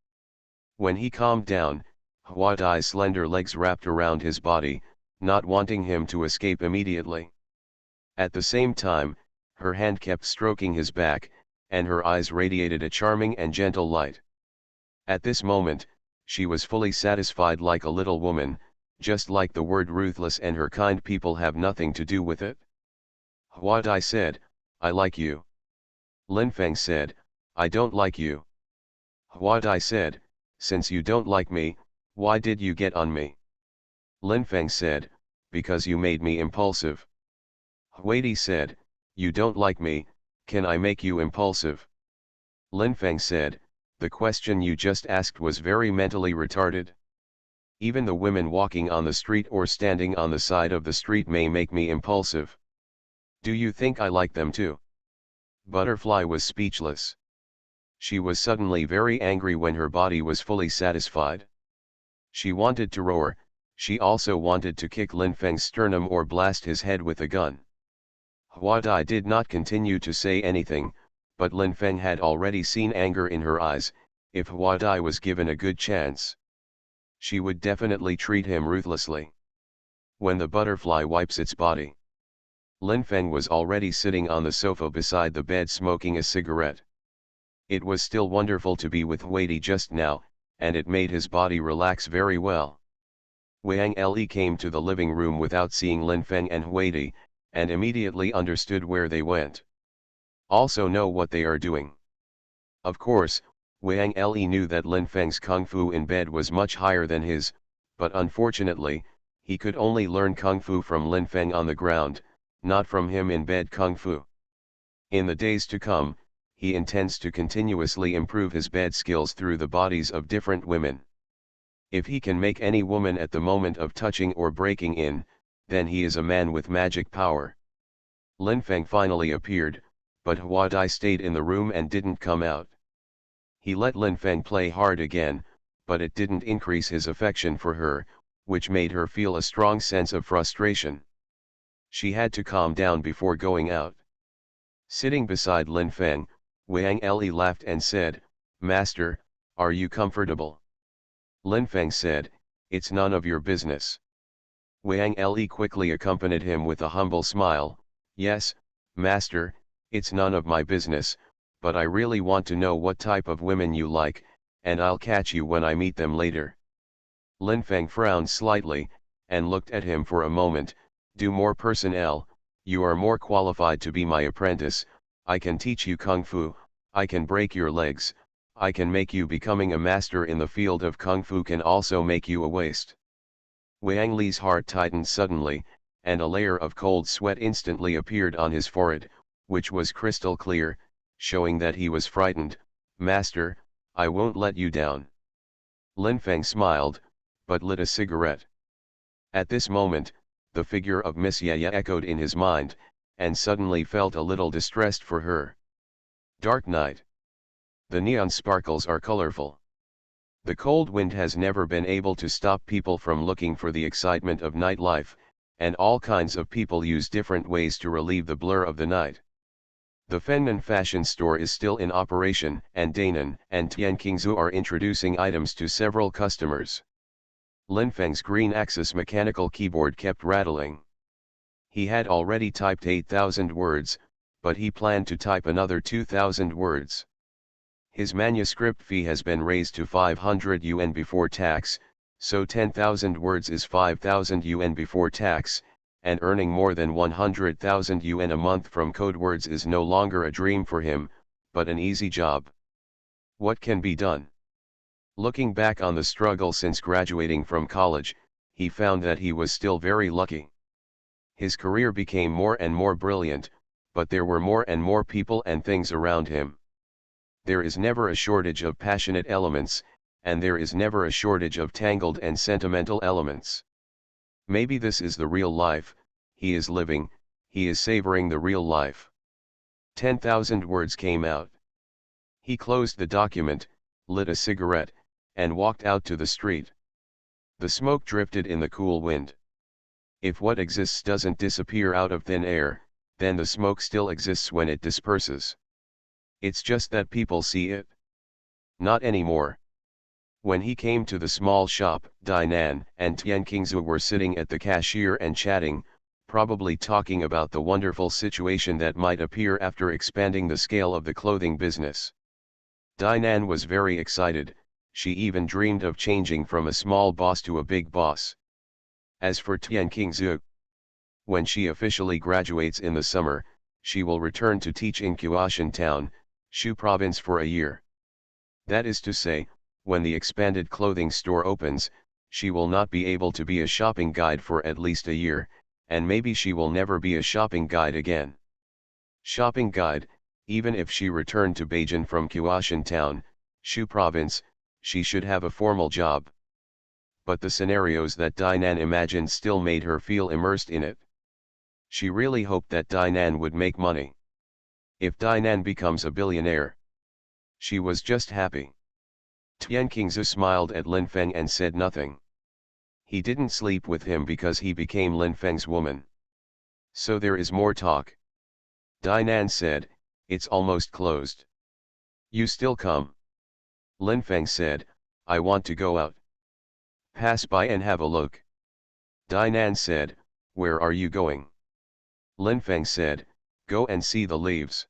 When he calmed down, Hua Dai's slender legs wrapped around his body, not wanting him to escape immediately. At the same time, her hand kept stroking his back, and her eyes radiated a charming and gentle light. At this moment, she was fully satisfied like a little woman, just like the word ruthless and her kind people have nothing to do with it. Hua Dai said, "I like you." Lin Feng said, "I don't like you." Hua Dai said, "Since you don't like me, why did you get on me?" Lin Feng said, "Because you made me impulsive." Huadi said, "You don't like me, can I make you impulsive?" Lin Feng said, "The question you just asked was very mentally retarded. Even the women walking on the street or standing on the side of the street may make me impulsive. Do you think I like them too?" Butterfly was speechless. She was suddenly very angry when her body was fully satisfied. She wanted to roar, she also wanted to kick Lin Feng's sternum or blast his head with a gun. Hua Dai did not continue to say anything, but Lin Feng had already seen anger in her eyes. If Hua Dai was given a good chance, she would definitely treat him ruthlessly. When the butterfly wipes its body. Lin Feng was already sitting on the sofa beside the bed smoking a cigarette. It was still wonderful to be with Huadi just now, and it made his body relax very well. Wang Le came to the living room without seeing Lin Feng and Huadi, and immediately understood where they went. Also know what they are doing. Of course, Wang Le knew that Lin Feng's kung fu in bed was much higher than his, but unfortunately, he could only learn kung fu from Lin Feng on the ground, not from him in bed kung fu. In the days to come, he intends to continuously improve his bed skills through the bodies of different women. If he can make any woman at the moment of touching or breaking in, then he is a man with magic power. Lin Feng finally appeared, but Hua Dai stayed in the room and didn't come out. He let Lin Feng play hard again, but it didn't increase his affection for her, which made her feel a strong sense of frustration. She had to calm down before going out. Sitting beside Lin Feng, Wang Le laughed and said, "Master, are you comfortable?" Lin Feng said, "It's none of your business." Wang Le quickly accompanied him with a humble smile, "Yes, master, it's none of my business, but I really want to know what type of women you like, and I'll catch you when I meet them later." Lin Feng frowned slightly, and looked at him for a moment. "Do more personnel, you are more qualified to be my apprentice, I can teach you kung fu, I can break your legs, I can make you becoming a master in the field of kung fu, can also make you a waste." Wang Li's heart tightened suddenly, and a layer of cold sweat instantly appeared on his forehead, which was crystal clear, showing that he was frightened. "Master, I won't let you down." Lin Feng smiled, but lit a cigarette. At this moment, The figure of Miss Yaya echoed in his mind, and suddenly felt a little distressed for her. Dark night. The neon sparkles are colorful. The cold wind has never been able to stop people from looking for the excitement of nightlife, and all kinds of people use different ways to relieve the blur of the night. The feminine fashion store is still in operation, and Danan and Tian Qingzu are introducing items to several customers. Lin Feng's green axis mechanical keyboard kept rattling. He had already typed 8,000 words, but he planned to type another 2,000 words. His manuscript fee has been raised to 500 yuan before tax, so 10,000 words is 5,000 yuan before tax, and earning more than 100,000 yuan a month from code words is no longer a dream for him, but an easy job. What can be done? Looking back on the struggle since graduating from college, he found that he was still very lucky. His career became more and more brilliant, but there were more and more people and things around him. There is never a shortage of passionate elements, and there is never a shortage of tangled and sentimental elements. Maybe this is the real life, he is living, he is savoring the real life. 10,000 words came out. He closed the document, lit a cigarette, and walked out to the street. The smoke drifted in the cool wind. If what exists doesn't disappear out of thin air, then the smoke still exists when it disperses. It's just that people see it. Not anymore. When he came to the small shop, Dainan and Tian Qingzu were sitting at the cashier and chatting, probably talking about the wonderful situation that might appear after expanding the scale of the clothing business. Dainan was very excited, she even dreamed of changing from a small boss to a big boss. As for Tian Qingzu, when she officially graduates in the summer, she will return to teach in Qiushan Town, Shu Province for a year. That is to say, when the expanded clothing store opens, she will not be able to be a shopping guide for at least a year, and maybe she will never be a shopping guide again. Shopping guide, even if she returned to Beijing from Qiushan Town, Shu Province, she should have a formal job. But the scenarios that Dainan imagined still made her feel immersed in it. She really hoped that Dainan would make money. If Dainan becomes a billionaire, she was just happy. Tian Qingzu smiled at Lin Feng and said nothing. He didn't sleep with him because he became Lin Feng's woman. So there is more talk. Dainan said, it's almost closed. You still come? Lin Feng said, I want to go out. Pass by and have a look. Dainan said, where are you going? Lin Feng said, go and see the leaves.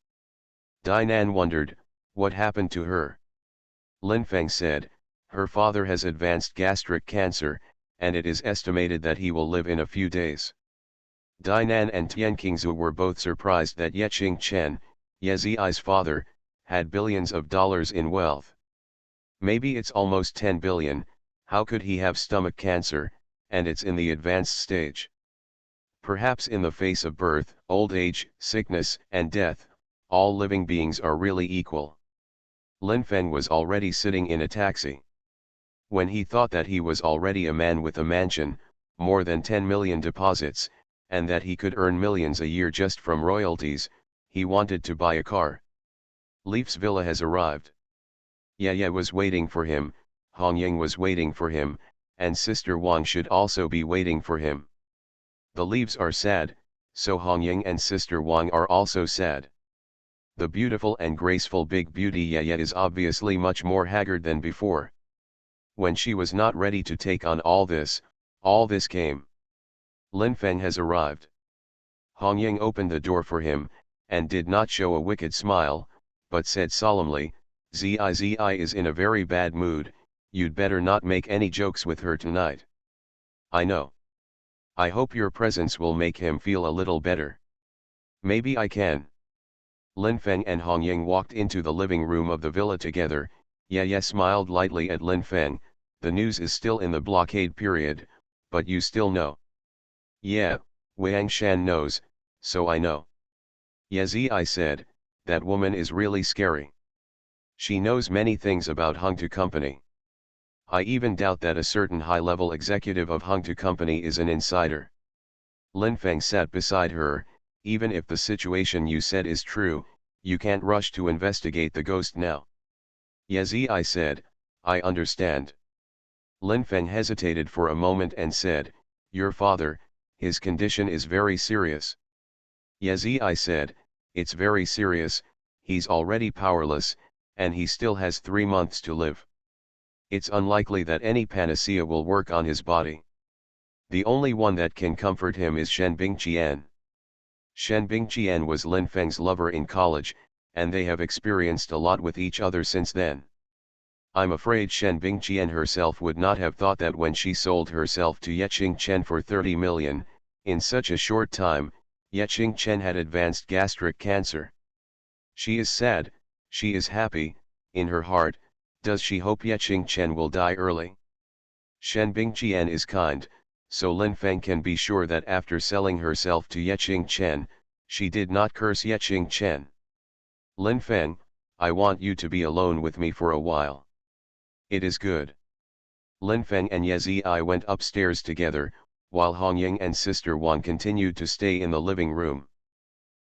Dainan wondered, what happened to her? Lin Feng said, her father has advanced gastric cancer, and it is estimated that he will live in a few days. Dainan and Tian Qingzu were both surprised that Ye Qingchen, Ye Ziyi's father, had billions of dollars in wealth. Maybe it's almost 10 billion, how could he have stomach cancer, and it's in the advanced stage? Perhaps in the face of birth, old age, sickness, and death, all living beings are really equal. Lin Feng was already sitting in a taxi. When he thought that he was already a man with a mansion, more than 10 million deposits, and that he could earn millions a year just from royalties, he wanted to buy a car. Leaf's villa has arrived. Yaya was waiting for him, Hongying was waiting for him, and Sister Wang should also be waiting for him. The leaves are sad, so Hongying and Sister Wang are also sad. The beautiful and graceful big beauty Yaya is obviously much more haggard than before. When she was not ready to take on all this came. Lin Feng has arrived. Hongying opened the door for him, and did not show a wicked smile, but said solemnly, Ziyi is in a very bad mood, you'd better not make any jokes with her tonight. I know. I hope your presence will make him feel a little better. Maybe I can. Lin Feng and Hongying walked into the living room of the villa together. Yaya smiled lightly at Lin Feng, the news is still in the blockade period, but you still know. Yeah, Wang Shan knows, so I know. Ziyi said, that woman is really scary. She knows many things about Hengtu Company. I even doubt that a certain high-level executive of Hengtu Company is an insider. Lin Feng sat beside her. Even if the situation you said is true, you can't rush to investigate the ghost now. Yezi, I said, I understand. Lin Feng hesitated for a moment and said, your father, his condition is very serious. Yezi, I said, it's very serious, he's already powerless, and he still has 3 months to live. It's unlikely that any panacea will work on his body. The only one that can comfort him is Shen Bingqian. Shen Bingqian was Lin Feng's lover in college, and they have experienced a lot with each other since then. I'm afraid Shen Bingqian herself would not have thought that when she sold herself to Yeching Chen for 30 million, in such a short time, Yeching Chen had advanced gastric cancer. She is sad, she is happy, in her heart, does she hope Yeching Chen will die early? Shen Bingqian is kind, so Lin Feng can be sure that after selling herself to Yeching Chen, she did not curse Yeching Chen. Lin Feng, I want you to be alone with me for a while. It is good. Lin Feng and Yezi went upstairs together, while Hong Ying and Sister Wang continued to stay in the living room.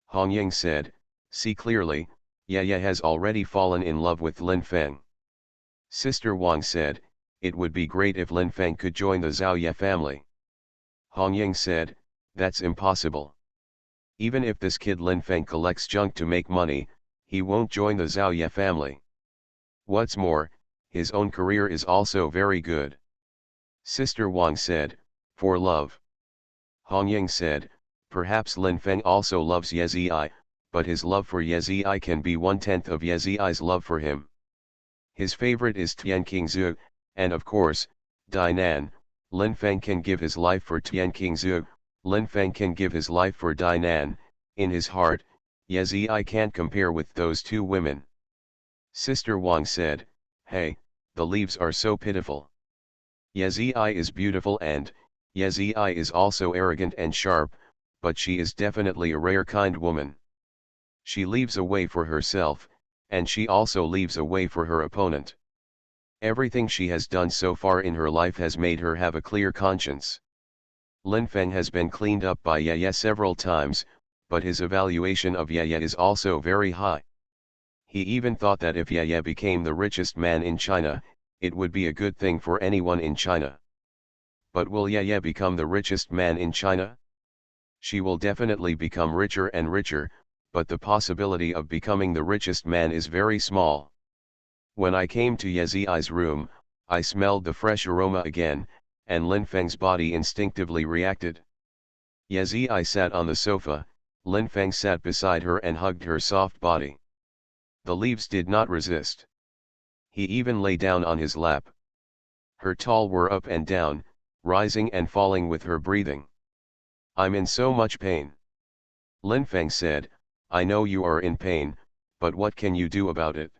Hong Ying said, see clearly, Ye has already fallen in love with Lin Feng. Sister Wang said, it would be great if Lin Feng could join the Zhao Ye family. Hong Ying said, that's impossible. Even if this kid Lin Feng collects junk to make money, he won't join the Zhao Ye family. What's more, his own career is also very good. Sister Wang said, for love. Hong Ying said, perhaps Lin Feng also loves Yezi, but his love for Yezi can be 1/10 of Yezi's love for him. His favorite is Tian Qingzhu, and of course, Dainan. Lin Feng can give his life for Tian Qingzhu, Lin Feng can give his life for Dainan. In his heart, Yezi can't compare with those two women. Sister Wang said, hey, the leaves are so pitiful. Yezi is beautiful and, Yezi is also arrogant and sharp, but she is definitely a rare kind woman. She leaves a way for herself, and she also leaves a way for her opponent. Everything she has done so far in her life has made her have a clear conscience. Lin Feng has been cleaned up by Ye several times, but his evaluation of Ye is also very high. He even thought that if Ye became the richest man in China, it would be a good thing for anyone in China. But will Ye become the richest man in China? She will definitely become richer and richer, but the possibility of becoming the richest man is very small. When I came to Yezi's room, I smelled the fresh aroma again, and Lin Feng's body instinctively reacted. Yezi sat on the sofa, Lin Feng sat beside her and hugged her soft body. The leaves did not resist. He even lay down on his lap. Her tall were up and down, rising and falling with her breathing. I'm in so much pain. Lin Feng said, I know you are in pain, but what can you do about it?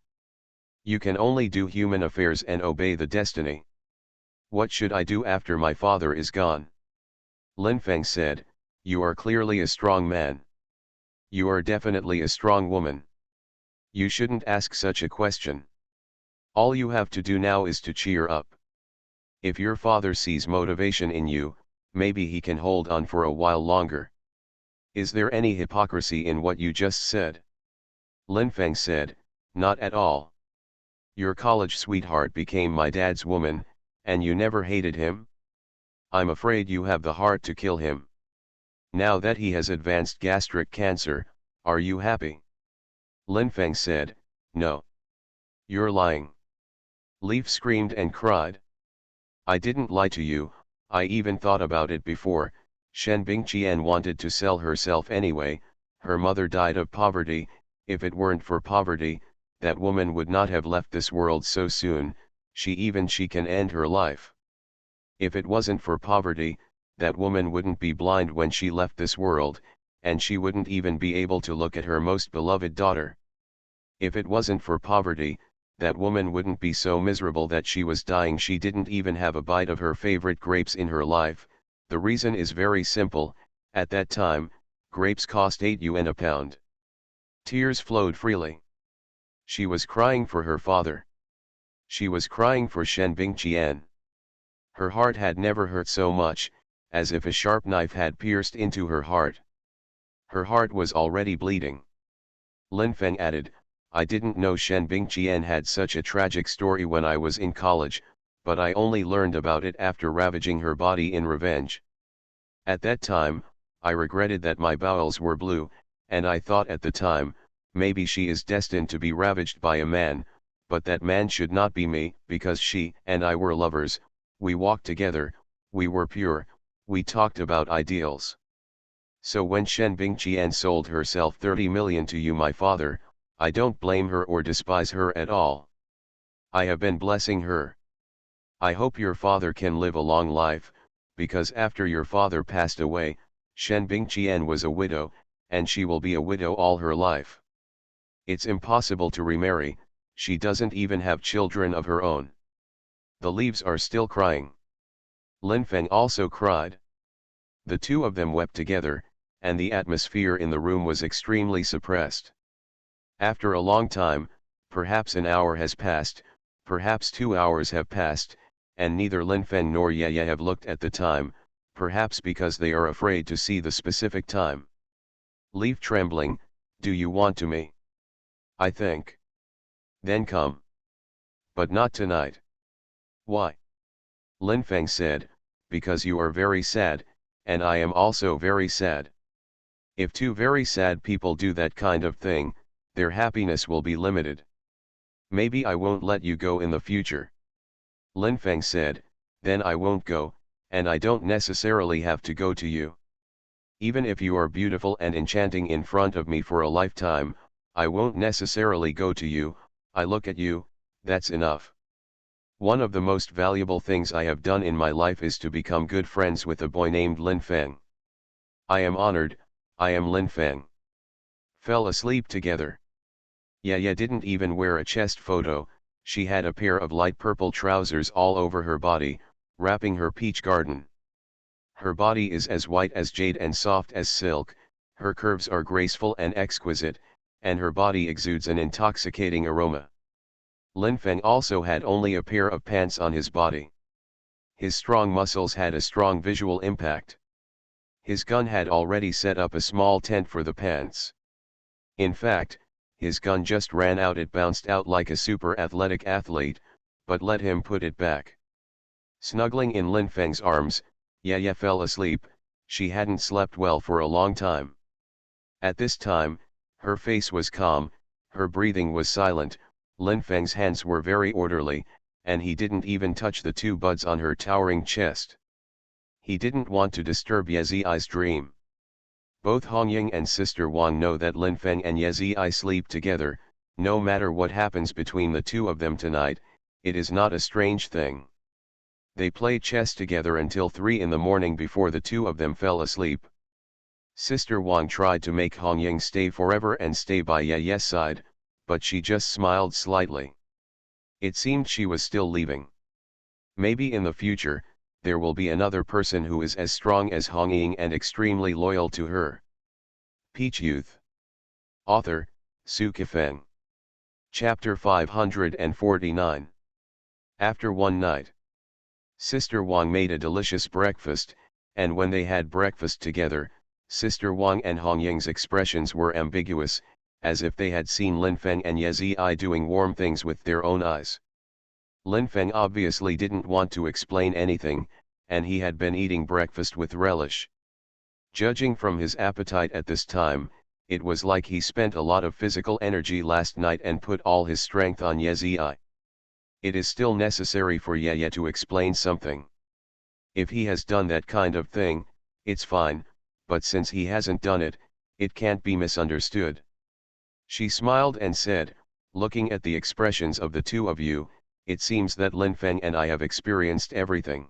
You can only do human affairs and obey the destiny. What should I do after my father is gone? Lin Feng said, you are clearly a strong man. You are definitely a strong woman. You shouldn't ask such a question. All you have to do now is to cheer up. If your father sees motivation in you, maybe he can hold on for a while longer. Is there any hypocrisy in what you just said? Lin Feng said, not at all. Your college sweetheart became my dad's woman, and you never hated him? I'm afraid you have the heart to kill him. Now that he has advanced gastric cancer, are you happy? Lin Feng said, no. You're lying. Leaf screamed and cried. I didn't lie to you, I even thought about it before. Shen Bingqian wanted to sell herself anyway, her mother died of poverty. If it weren't for poverty, that woman would not have left this world so soon, she can end her life. If it wasn't for poverty, that woman wouldn't be blind when she left this world, and she wouldn't even be able to look at her most beloved daughter. If it wasn't for poverty, that woman wouldn't be so miserable that she was dying. She didn't even have a bite of her favorite grapes in her life. The reason is very simple, at that time, grapes cost 8 yuan a pound. Tears flowed freely. She was crying for her father. She was crying for Shen Bingqian. Her heart had never hurt so much, as if a sharp knife had pierced into her heart. Her heart was already bleeding. Lin Feng added, I didn't know Shen Bingqian had such a tragic story when I was in college, but I only learned about it after ravaging her body in revenge. At that time, I regretted that my bowels were blue, and I thought at the time, maybe she is destined to be ravaged by a man, but that man should not be me, because she and I were lovers, we walked together, we were pure, we talked about ideals. So when Shen Bingqian sold herself 30 million to you, my father, I don't blame her or despise her at all. I have been blessing her. I hope your father can live a long life, because after your father passed away, Shen Bingqian was a widow, and she will be a widow all her life. It's impossible to remarry, she doesn't even have children of her own. The leaves are still crying. Lin Feng also cried. The two of them wept together, and the atmosphere in the room was extremely suppressed. After a long time, perhaps an hour has passed, perhaps 2 hours have passed, and neither Lin Feng nor Ye Ye have looked at the time, perhaps because they are afraid to see the specific time. Leaf trembling, do you want to me? I think. Then come. But not tonight. Why? Lin Feng said, because you are very sad, and I am also very sad. If two very sad people do that kind of thing, their happiness will be limited. Maybe I won't let you go in the future. Lin Feng said, then I won't go, and I don't necessarily have to go to you. Even if you are beautiful and enchanting in front of me for a lifetime, I won't necessarily go to you, I look at you, that's enough. One of the most valuable things I have done in my life is to become good friends with a boy named Lin Feng. I am honored, I am Lin Feng. Fell asleep together. Ye didn't even wear a chest photo, she had a pair of light purple trousers all over her body, wrapping her peach garden. Her body is as white as jade and soft as silk, her curves are graceful and exquisite, and her body exudes an intoxicating aroma. Lin Feng also had only a pair of pants on his body. His strong muscles had a strong visual impact. His gun had already set up a small tent for the pants. In fact, his gun just ran out. It bounced out like a super athletic athlete, but let him put it back. Snuggling in Lin Feng's arms, Ye fell asleep, she hadn't slept well for a long time. At this time, her face was calm, her breathing was silent, Lin Feng's hands were very orderly, and he didn't even touch the two buds on her towering chest. He didn't want to disturb Ye Zi's dream. Both Hongying and Sister Wang know that Lin Feng and Ye Zi sleep together, no matter what happens between the two of them tonight, it is not a strange thing. They played chess together until 3 in the morning before the two of them fell asleep. Sister Wang tried to make Hongying stay forever and stay by Ye's side, but she just smiled slightly. It seemed she was still leaving. Maybe in the future, there will be another person who is as strong as Hongying and extremely loyal to her. Peach Youth. Author, Su Kifeng. Chapter 549. After one night, Sister Wang made a delicious breakfast, and when they had breakfast together, Sister Wang and Hongying's expressions were ambiguous, as if they had seen Lin Feng and Ye Zi doing warm things with their own eyes. Lin Feng obviously didn't want to explain anything, and he had been eating breakfast with relish. Judging from his appetite at this time, it was like he spent a lot of physical energy last night and put all his strength on Ye Zi. It is still necessary for Ye to explain something. If he has done that kind of thing, it's fine, but since he hasn't done it, it can't be misunderstood. She smiled and said, looking at the expressions of the two of you, it seems that Lin Feng and I have experienced everything.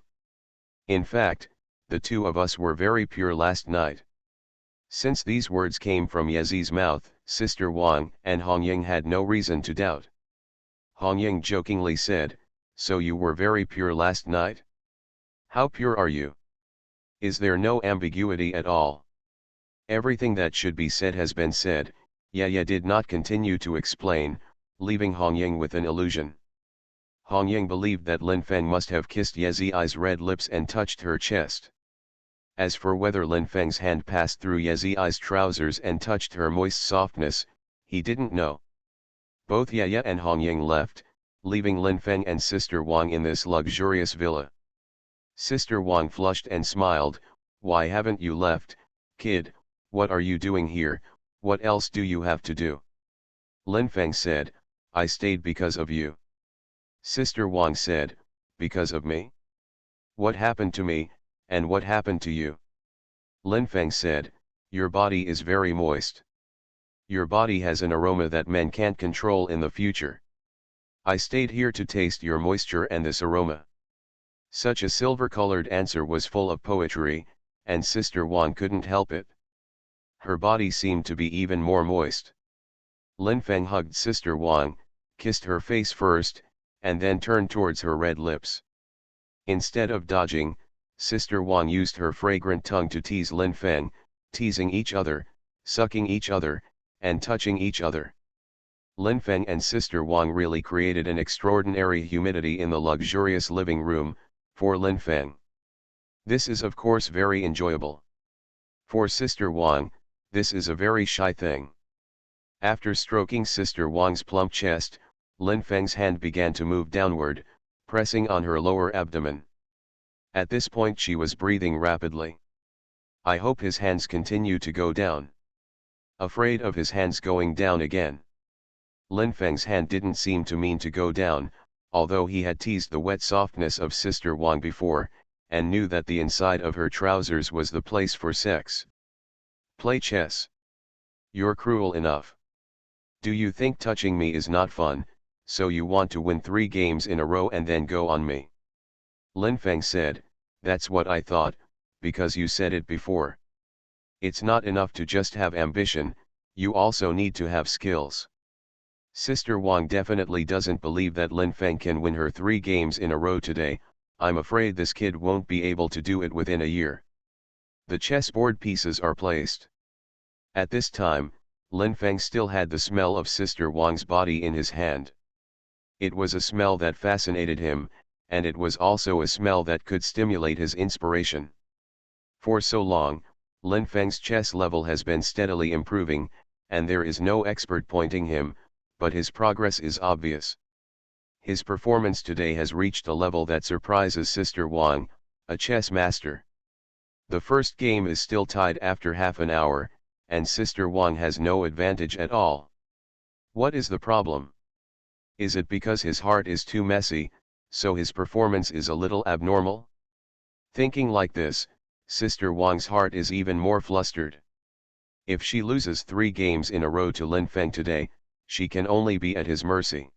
In fact, the two of us were very pure last night. Since these words came from Ye Zi's mouth, Sister Wang and Hongying had no reason to doubt. Hongying jokingly said, so you were very pure last night? How pure are you? Is there no ambiguity at all? Everything that should be said has been said. Ye did not continue to explain, leaving Hongying with an illusion. Hongying believed that Lin Feng must have kissed Ye Zi's red lips and touched her chest. As for whether Lin Feng's hand passed through Ye Zi's trousers and touched her moist softness, he didn't know. Both Ye and Hong Ying left, leaving Lin Feng and Sister Wang in this luxurious villa. Sister Wang flushed and smiled. "Why haven't you left, kid? What are you doing here? What else do you have to do?" Lin Feng said, "I stayed because of you." Sister Wang said, "Because of me? What happened to me, and what happened to you?" Lin Feng said, "Your body is very moist. Your body has an aroma that men can't control in the future. I stayed here to taste your moisture and this aroma." Such a silver-colored answer was full of poetry, and Sister Wang couldn't help it. Her body seemed to be even more moist. Lin Feng hugged Sister Wang, kissed her face first, and then turned towards her red lips. Instead of dodging, Sister Wang used her fragrant tongue to tease Lin Feng, teasing each other, sucking each other, and touching each other. Lin Feng and Sister Wang really created an extraordinary humidity in the luxurious living room, for Lin Feng. This is of course very enjoyable. For Sister Wang, this is a very shy thing. After stroking Sister Wang's plump chest, Lin Feng's hand began to move downward, pressing on her lower abdomen. At this point she was breathing rapidly. I hope his hands continue to go down. Afraid of his hands going down again. Lin Feng's hand didn't seem to mean to go down, although he had teased the wet softness of Sister Wang before, and knew that the inside of her trousers was the place for sex. Play chess. You're cruel enough. Do you think touching me is not fun, so you want to win 3 games in a row and then go on me? Lin Feng said, "That's what I thought, because you said it before. It's not enough to just have ambition, you also need to have skills." Sister Wang definitely doesn't believe that Lin Feng can win her 3 games in a row today. I'm afraid this kid won't be able to do it within a year. The chessboard pieces are placed. At this time, Lin Feng still had the smell of Sister Wang's body in his hand. It was a smell that fascinated him, and it was also a smell that could stimulate his inspiration. For so long, Lin Feng's chess level has been steadily improving, and there is no expert pointing him, but his progress is obvious. His performance today has reached a level that surprises Sister Wang, a chess master. The first game is still tied after half an hour, and Sister Wang has no advantage at all. What is the problem? Is it because his heart is too messy, so his performance is a little abnormal? Thinking like this, Sister Wang's heart is even more flustered. If she loses 3 games in a row to Lin Feng today, she can only be at his mercy.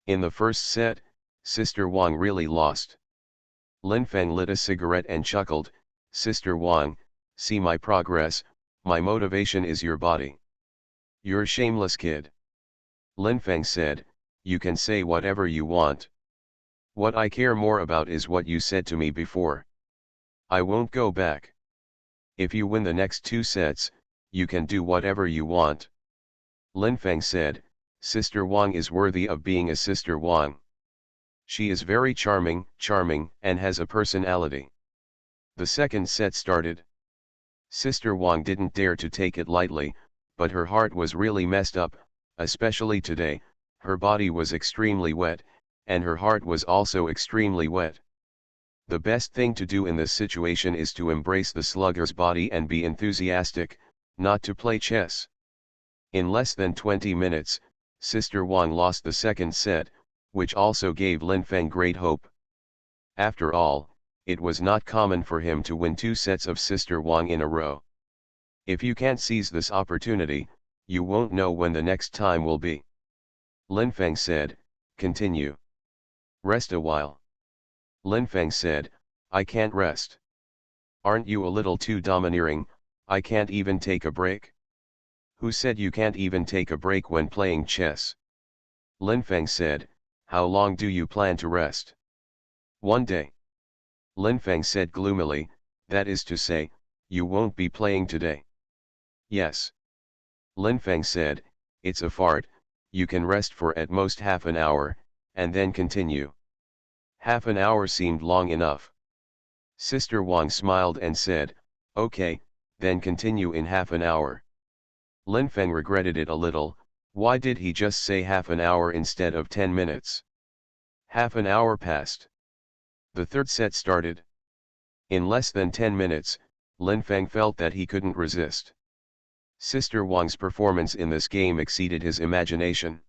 In the first set, Sister Wang really lost. Lin Feng lit a cigarette and chuckled, "Sister Wang, see my progress, my motivation is your body." "You're shameless kid." Lin Feng said, "You can say whatever you want. What I care more about is what you said to me before. I won't go back. If you win the next 2 sets, you can do whatever you want." Lin Feng said, "Sister Wang is worthy of being a Sister Wang. She is very charming, and has a personality." The second set started. Sister Wang didn't dare to take it lightly, but her heart was really messed up, especially today. Her body was extremely wet, and her heart was also extremely wet. The best thing to do in this situation is to embrace the slugger's body and be enthusiastic, not to play chess. In less than 20 minutes, Sister Wang lost the second set, which also gave Lin Feng great hope. After all, it was not common for him to win 2 sets of Sister Wang in a row. If you can't seize this opportunity, you won't know when the next time will be. Lin Feng said, "Continue. Rest a while." Lin Feng said, "I can't rest. Aren't you a little too domineering? I can't even take a break." "Who said you can't even take a break when playing chess?" Lin Feng said, "How long do you plan to rest?" "1 day." Lin Feng said gloomily, "That is to say, you won't be playing today?" "Yes." Lin Feng said, "It's a fart, you can rest for at most half an hour, and then continue." Half an hour seemed long enough. Sister Wang smiled and said, "Okay, then continue in half an hour." Lin Feng regretted it a little. Why did he just say half an hour instead of 10 minutes? Half an hour passed. The third set started. In less than 10 minutes, Lin Feng felt that he couldn't resist. Sister Wang's performance in this game exceeded his imagination.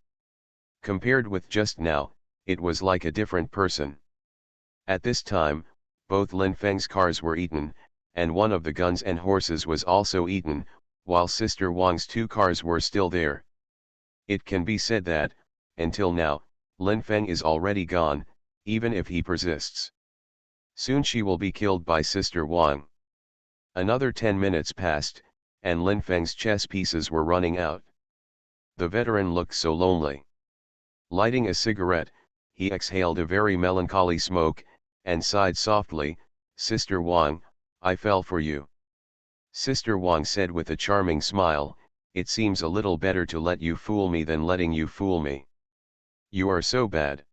Compared with just now, it was like a different person. At this time, both Lin Feng's cars were eaten, and one of the guns and horses was also eaten, while Sister Wang's 2 cars were still there. It can be said that, until now, Lin Feng is already gone, even if he persists. Soon she will be killed by Sister Wang. Another 10 minutes passed, and Lin Feng's chess pieces were running out. The veteran looked so lonely. Lighting a cigarette, he exhaled a very melancholy smoke, and sighed softly, "Sister Wang, I fell for you." Sister Wang said with a charming smile, "It seems a little better to let you fool me than letting you fool me. You are so bad."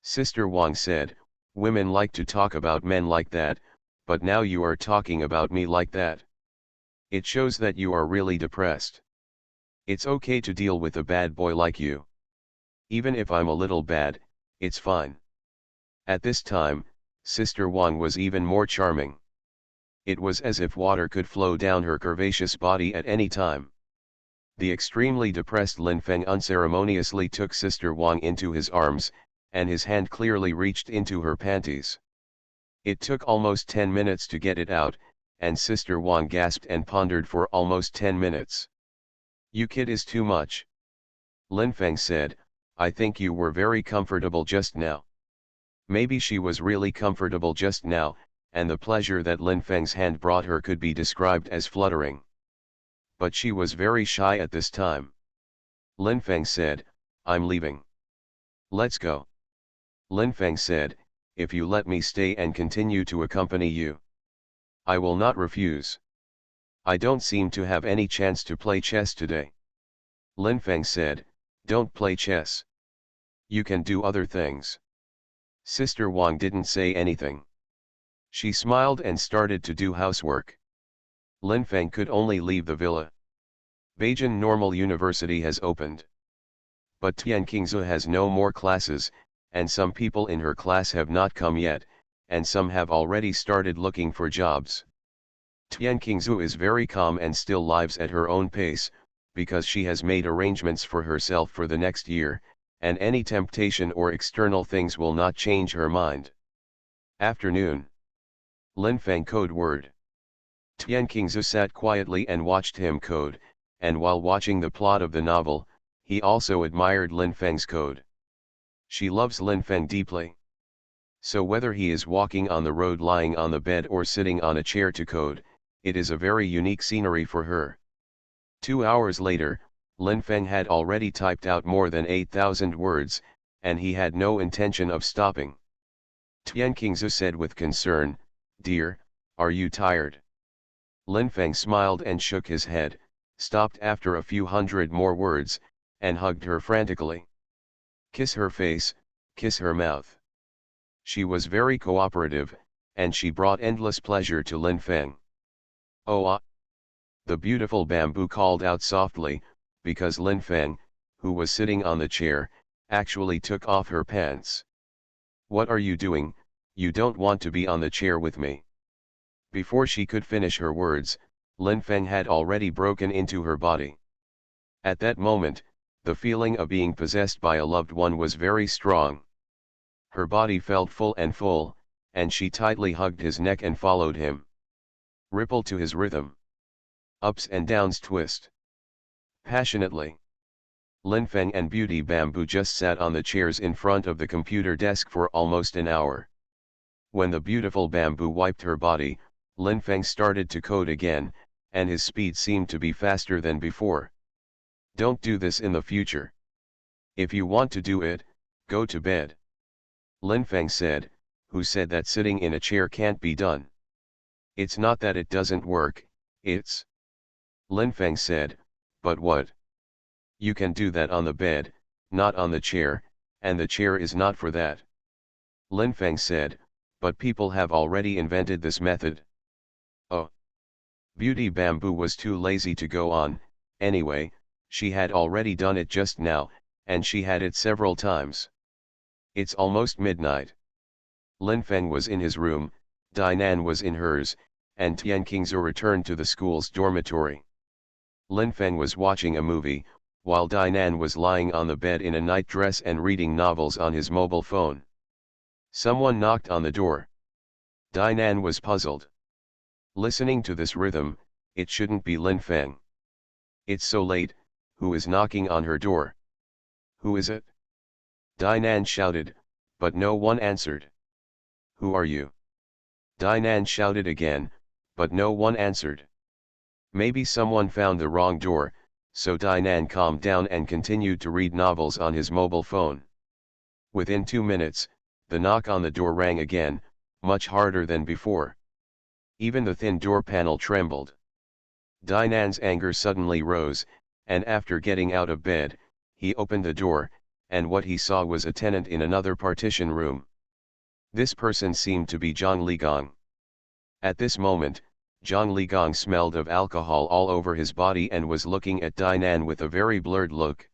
Sister Wang said, "Women like to talk about men like that, but now you are talking about me like that. It shows that you are really depressed. It's okay to deal with a bad boy like you. Even if I'm a little bad, it's fine." At this time, Sister Wang was even more charming. It was as if water could flow down her curvaceous body at any time. The extremely depressed Lin Feng unceremoniously took Sister Wang into his arms, and his hand clearly reached into her panties. It took almost 10 minutes to get it out, and Sister Wang gasped and pondered for almost 10 minutes. "You kid is too much." Lin Feng said, "I think you were very comfortable just now." Maybe she was really comfortable just now, and the pleasure that Lin Feng's hand brought her could be described as fluttering. But she was very shy at this time. Lin Feng said, "I'm leaving. Let's go." Lin Feng said, "If you let me stay and continue to accompany you, I will not refuse. I don't seem to have any chance to play chess today." Lin Feng said, "Don't play chess. You can do other things." Sister Wang didn't say anything. She smiled and started to do housework. Lin Feng could only leave the villa. Beijing Normal University has opened. But Tian Qingzu has no more classes, and some people in her class have not come yet, and some have already started looking for jobs. Tian Qingzu is very calm and still lives at her own pace, because she has made arrangements for herself for the next year, and any temptation or external things will not change her mind. Afternoon. Lin Feng code word. Tian Qingzu sat quietly and watched him code, and while watching the plot of the novel, he also admired Lin Feng's code. She loves Lin Feng deeply. So whether he is walking on the road, lying on the bed, or sitting on a chair to code, it is a very unique scenery for her. 2 hours later, Lin Feng had already typed out more than 8,000 words, and he had no intention of stopping. Tian Qingzu said with concern, "Dear, are you tired?" Lin Feng smiled and shook his head, stopped after a few hundred more words, and hugged her frantically. Kiss her face, kiss her mouth. She was very cooperative, and she brought endless pleasure to Lin Feng. "Oh ah!" The beautiful bamboo called out softly, because Lin Feng, who was sitting on the chair, actually took off her pants. "What are you doing? You don't want to be on the chair with me." Before she could finish her words, Lin Feng had already broken into her body. At that moment, the feeling of being possessed by a loved one was very strong. Her body felt full, and she tightly hugged his neck and followed him. Ripple to his rhythm. Ups and downs twist. Passionately. Lin Feng and Beauty Bamboo just sat on the chairs in front of the computer desk for almost an hour. When the beautiful Bamboo wiped her body, Lin Feng started to code again, and his speed seemed to be faster than before. "Don't do this in the future. If you want to do it, go to bed." Lin Feng said, "Who said that sitting in a chair can't be done? It's not that it doesn't work, it's..." Lin Feng said, "But what? You can do that on the bed, not on the chair, and the chair is not for that." Lin Feng said, but people have already invented this method. Oh. Beauty Bamboo was too lazy to go on. Anyway, she had already done it just now, and she had it several times. It's almost midnight. Lin Feng was in his room, Dinan was in hers, and Tian Qingzhe returned to the school's dormitory. Lin Feng was watching a movie, while Dinan was lying on the bed in a nightdress and reading novels on his mobile phone. Someone knocked on the door. Dinan was puzzled. Listening to this rhythm, it shouldn't be Lin Feng. It's so late, who is knocking on her door? Who is it? Dinan shouted, but no one answered. Who are you? Dinan shouted again, but no one answered. Maybe someone found the wrong door, so Dinan calmed down and continued to read novels on his mobile phone. Within 2 minutes, the knock on the door rang again, much harder than before. Even the thin door panel trembled. Dinan's anger suddenly rose, and after getting out of bed, he opened the door, and what he saw was a tenant in another partition room. This person seemed to be Zhang Ligong. At this moment, Zhang Ligong smelled of alcohol all over his body and was looking at Dinan with a very blurred look.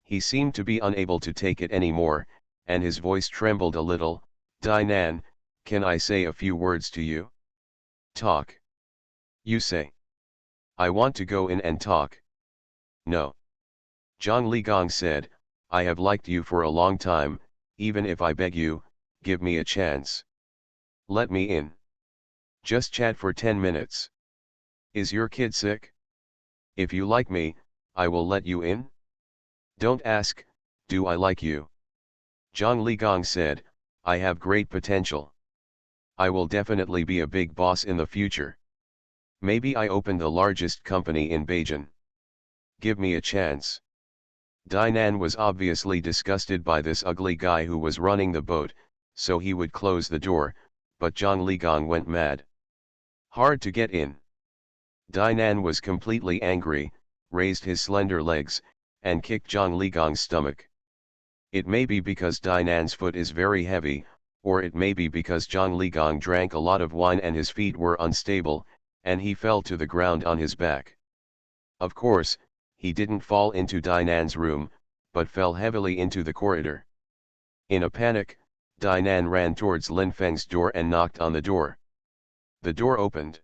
He seemed to be unable to take it anymore, and his voice trembled a little. Dinan, can I say a few words to you? Talk. You say. I want to go in and talk. No. Zhang Ligong said, I have liked you for a long time, even if I beg you, give me a chance. Let me in. Just chat for 10 minutes. Is your kid sick? If you like me, I will let you in. Don't ask, do I like you? Zhang Ligong said, I have great potential. I will definitely be a big boss in the future. Maybe I open the largest company in Beijing. Give me a chance. Dinan was obviously disgusted by this ugly guy who was running the boat, so he would close the door, but Zhang Ligong went mad. Hard to get in. Dinan was completely angry, raised his slender legs, and kicked Zhang Ligong's stomach. It may be because Dinan's foot is very heavy, or it may be because Zhang Ligong drank a lot of wine and his feet were unstable, and he fell to the ground on his back. Of course, he didn't fall into Dinan's room, but fell heavily into the corridor. In a panic, Dinan ran towards Lin Feng's door and knocked on the door. The door opened.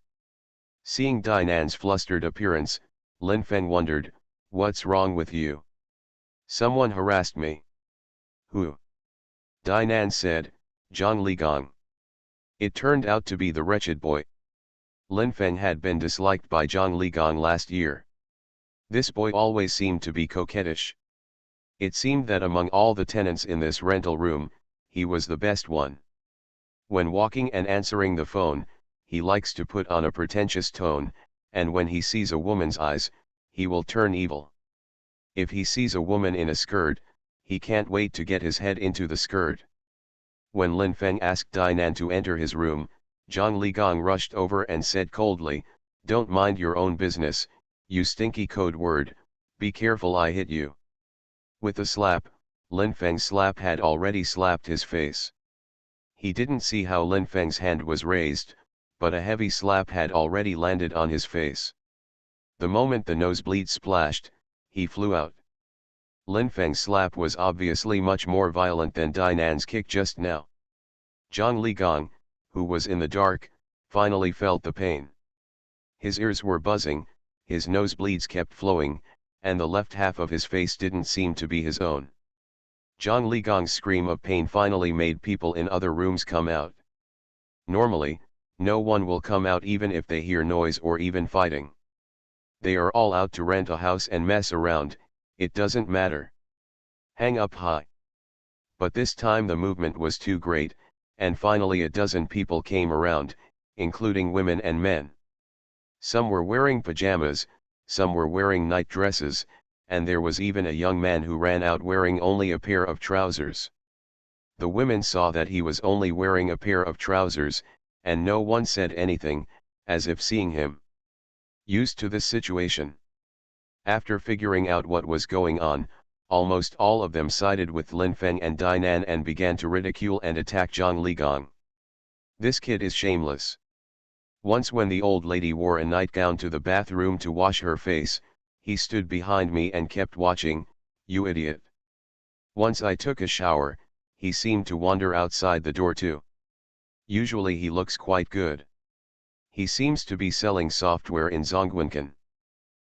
Seeing Dinan's flustered appearance, Lin Feng wondered, what's wrong with you? Someone harassed me. Who? Dinan said, Zhang Ligong. It turned out to be the wretched boy. Lin Feng had been disliked by Zhang Ligong last year. This boy always seemed to be coquettish. It seemed that among all the tenants in this rental room, he was the best one. When walking and answering the phone, he likes to put on a pretentious tone, and when he sees a woman's eyes, he will turn evil. If he sees a woman in a skirt, he can't wait to get his head into the skirt. When Lin Feng asked Dinan to enter his room, Zhang Ligong rushed over and said coldly, don't mind your own business, you stinky code word, be careful I hit you. With a slap, Lin Feng's slap had already slapped his face. He didn't see how Lin Feng's hand was raised, but a heavy slap had already landed on his face. The moment the nosebleed splashed, he flew out. Lin Feng's slap was obviously much more violent than Dinan's kick just now. Zhang Ligong, who was in the dark, finally felt the pain. His ears were buzzing, his nosebleeds kept flowing, and the left half of his face didn't seem to be his own. Zhang Ligong's scream of pain finally made people in other rooms come out. Normally, no one will come out even if they hear noise or even fighting. They are all out to rent a house and mess around, it doesn't matter. Hang up high. But this time the movement was too great, and finally a dozen people came around, including women and men. Some were wearing pajamas, some were wearing night dresses, and there was even a young man who ran out wearing only a pair of trousers. The women saw that he was only wearing a pair of trousers, and no one said anything, as if seeing him. Used to this situation. After figuring out what was going on, almost all of them sided with Lin Feng and Dinan and began to ridicule and attack Zhang Ligong. This kid is shameless. Once when the old lady wore a nightgown to the bathroom to wash her face, he stood behind me and kept watching, you idiot. Once I took a shower, he seemed to wander outside the door too. Usually he looks quite good. He seems to be selling software in Zhongguancun.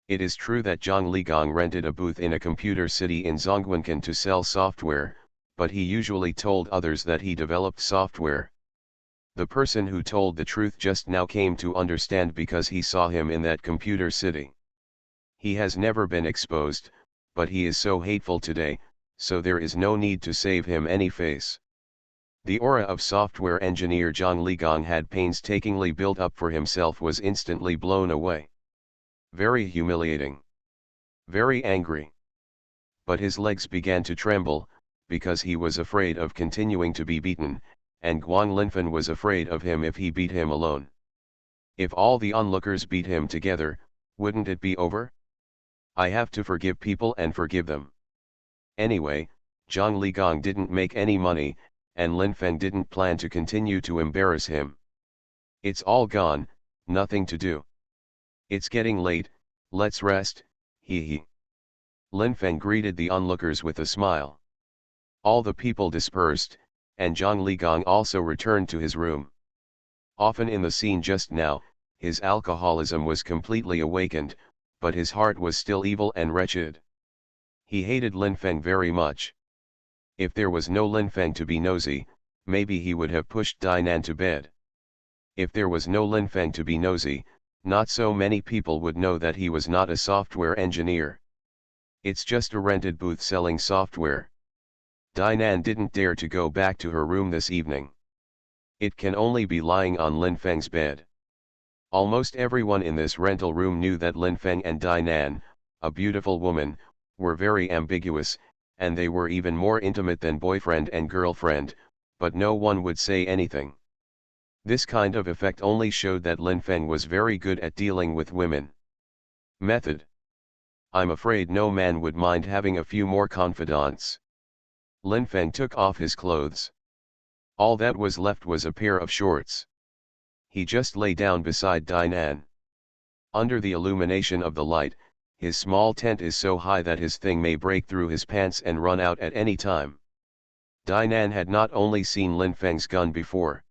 It is true that Zhang Ligong rented a booth in a computer city in Zhongguancun to sell software, but he usually told others that he developed software. The person who told the truth just now came to understand because he saw him in that computer city. He has never been exposed, but he is so hateful today, so there is no need to save him any face. The aura of software engineer Zhang Ligong had painstakingly built up for himself was instantly blown away. Very humiliating. Very angry. But his legs began to tremble, because he was afraid of continuing to be beaten, and Guang Linfen was afraid of him if he beat him alone. If all the onlookers beat him together, wouldn't it be over? I have to forgive people and forgive them. Anyway, Zhang Ligong didn't make any money, and Linfeng didn't plan to continue to embarrass him. It's all gone, nothing to do. It's getting late, let's rest, hee hee. Linfeng greeted the onlookers with a smile. All the people dispersed, and Zhang Ligong also returned to his room. Often in the scene just now, his alcoholism was completely awakened, but his heart was still evil and wretched. He hated Linfeng very much. If there was no Linfeng to be nosy, maybe he would have pushed Dainan to bed. If there was no Linfeng to be nosy, not so many people would know that he was not a software engineer. It's just a rented booth selling software. Dainan didn't dare to go back to her room this evening. It can only be lying on Linfeng's bed. Almost everyone in this rental room knew that Linfeng and Dainan, a beautiful woman, were very ambiguous, and they were even more intimate than boyfriend and girlfriend, but no one would say anything. This kind of effect only showed that Linfeng was very good at dealing with women. Method. I'm afraid no man would mind having a few more confidants. Linfeng took off his clothes. All that was left was a pair of shorts. He just lay down beside Dainan. Under the illumination of the light, his small tent is so high that his thing may break through his pants and run out at any time. Dainan had not only seen Linfeng's gun before.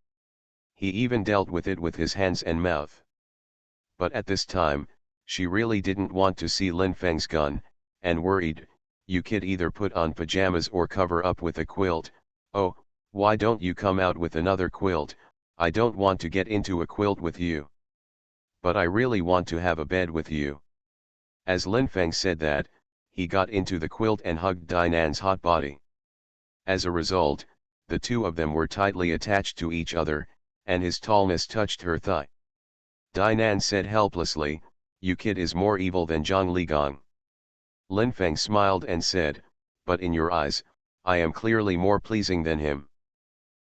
He even dealt with it with his hands and mouth. But at this time, she really didn't want to see Linfeng's gun, and worried, "You kid either put on pajamas or cover up with a quilt. Oh, why don't you come out with another quilt? I don't want to get into a quilt with you. But I really want to have a bed with you." As Linfeng said that, he got into the quilt and hugged Dainan's hot body. As a result, the two of them were tightly attached to each other, and his tallness touched her thigh. Dainan said helplessly, "You kid is more evil than Zhang Ligong." Linfeng smiled and said, "But in your eyes, I am clearly more pleasing than him.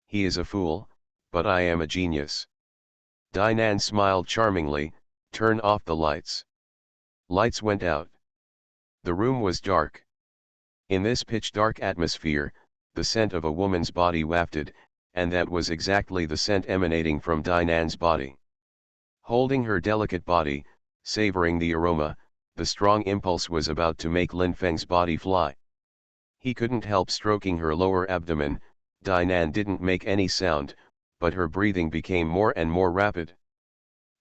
He is a fool, but I am a genius." Dainan smiled charmingly, "Turn off the lights." Lights went out. The room was dark. In this pitch-dark atmosphere, the scent of a woman's body wafted, and that was exactly the scent emanating from Dainan's body. Holding her delicate body, savoring the aroma, the strong impulse was about to make Linfeng's body fly. He couldn't help stroking her lower abdomen. Dainan didn't make any sound, but her breathing became more and more rapid.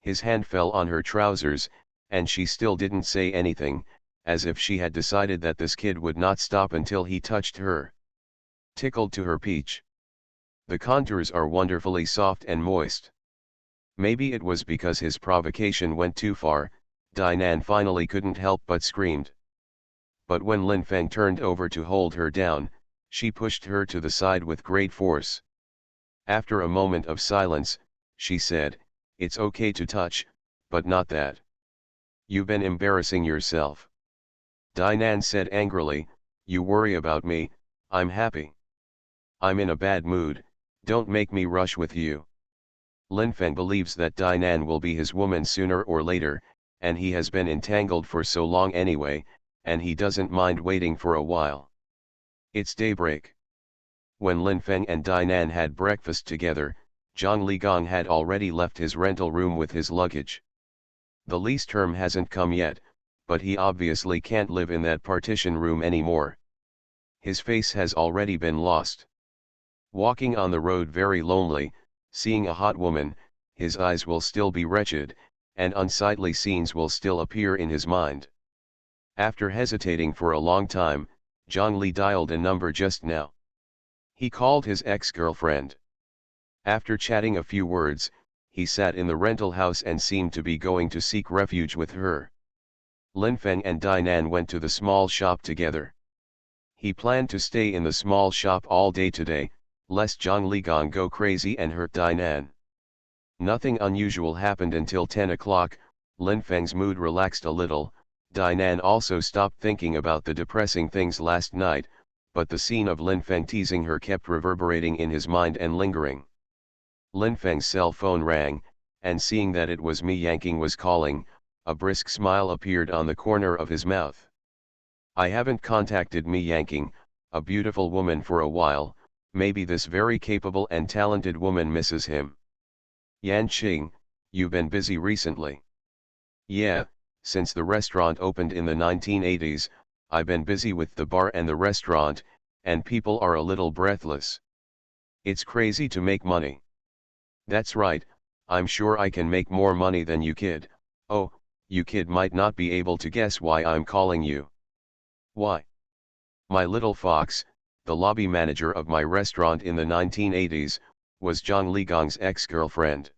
His hand fell on her trousers, and she still didn't say anything, as if she had decided that this kid would not stop until he touched her. Tickled to her peach. The contours are wonderfully soft and moist. Maybe it was because his provocation went too far, Dainan finally couldn't help but screamed. But when Linfeng turned over to hold her down, she pushed her to the side with great force. After a moment of silence, she said, "It's okay to touch, but not that. You've been embarrassing yourself." Dainan said angrily, "You worry about me, I'm happy. I'm in a bad mood, don't make me rush with you." Linfeng believes that Dainan will be his woman sooner or later, and he has been entangled for so long anyway, and he doesn't mind waiting for a while. It's daybreak. When Linfeng and Dainan had breakfast together, Zhang Ligong had already left his rental room with his luggage. The lease term hasn't come yet, but he obviously can't live in that partition room anymore. His face has already been lost. Walking on the road very lonely, seeing a hot woman, his eyes will still be wretched, and unsightly scenes will still appear in his mind. After hesitating for a long time, Zhang Li dialed a number just now. He called his ex-girlfriend. After chatting a few words, he sat in the rental house and seemed to be going to seek refuge with her. Lin Feng and Dainan went to the small shop together. He planned to stay in the small shop all day today, lest Zhang Ligong go crazy and hurt Dainan. Nothing unusual happened until 10 o'clock. Lin Feng's mood relaxed a little. Dainan also stopped thinking about the depressing things last night, but the scene of Lin Feng teasing her kept reverberating in his mind and lingering. Lin Feng's cell phone rang, and seeing that it was Mi Yanqing was calling, a brisk smile appeared on the corner of his mouth. I haven't contacted Mi Yanqing, a beautiful woman, for a while. Maybe this very capable and talented woman misses him. Yanqing, you been busy recently? Yeah, since the restaurant opened in the 1980s, I've been busy with the bar and the restaurant, and people are a little breathless. It's crazy to make money. That's right, I'm sure I can make more money than you kid. Oh, you kid might not be able to guess why I'm calling you. Why? My little fox, the lobby manager of my restaurant in the 1980s, was Zhang Ligong's ex-girlfriend.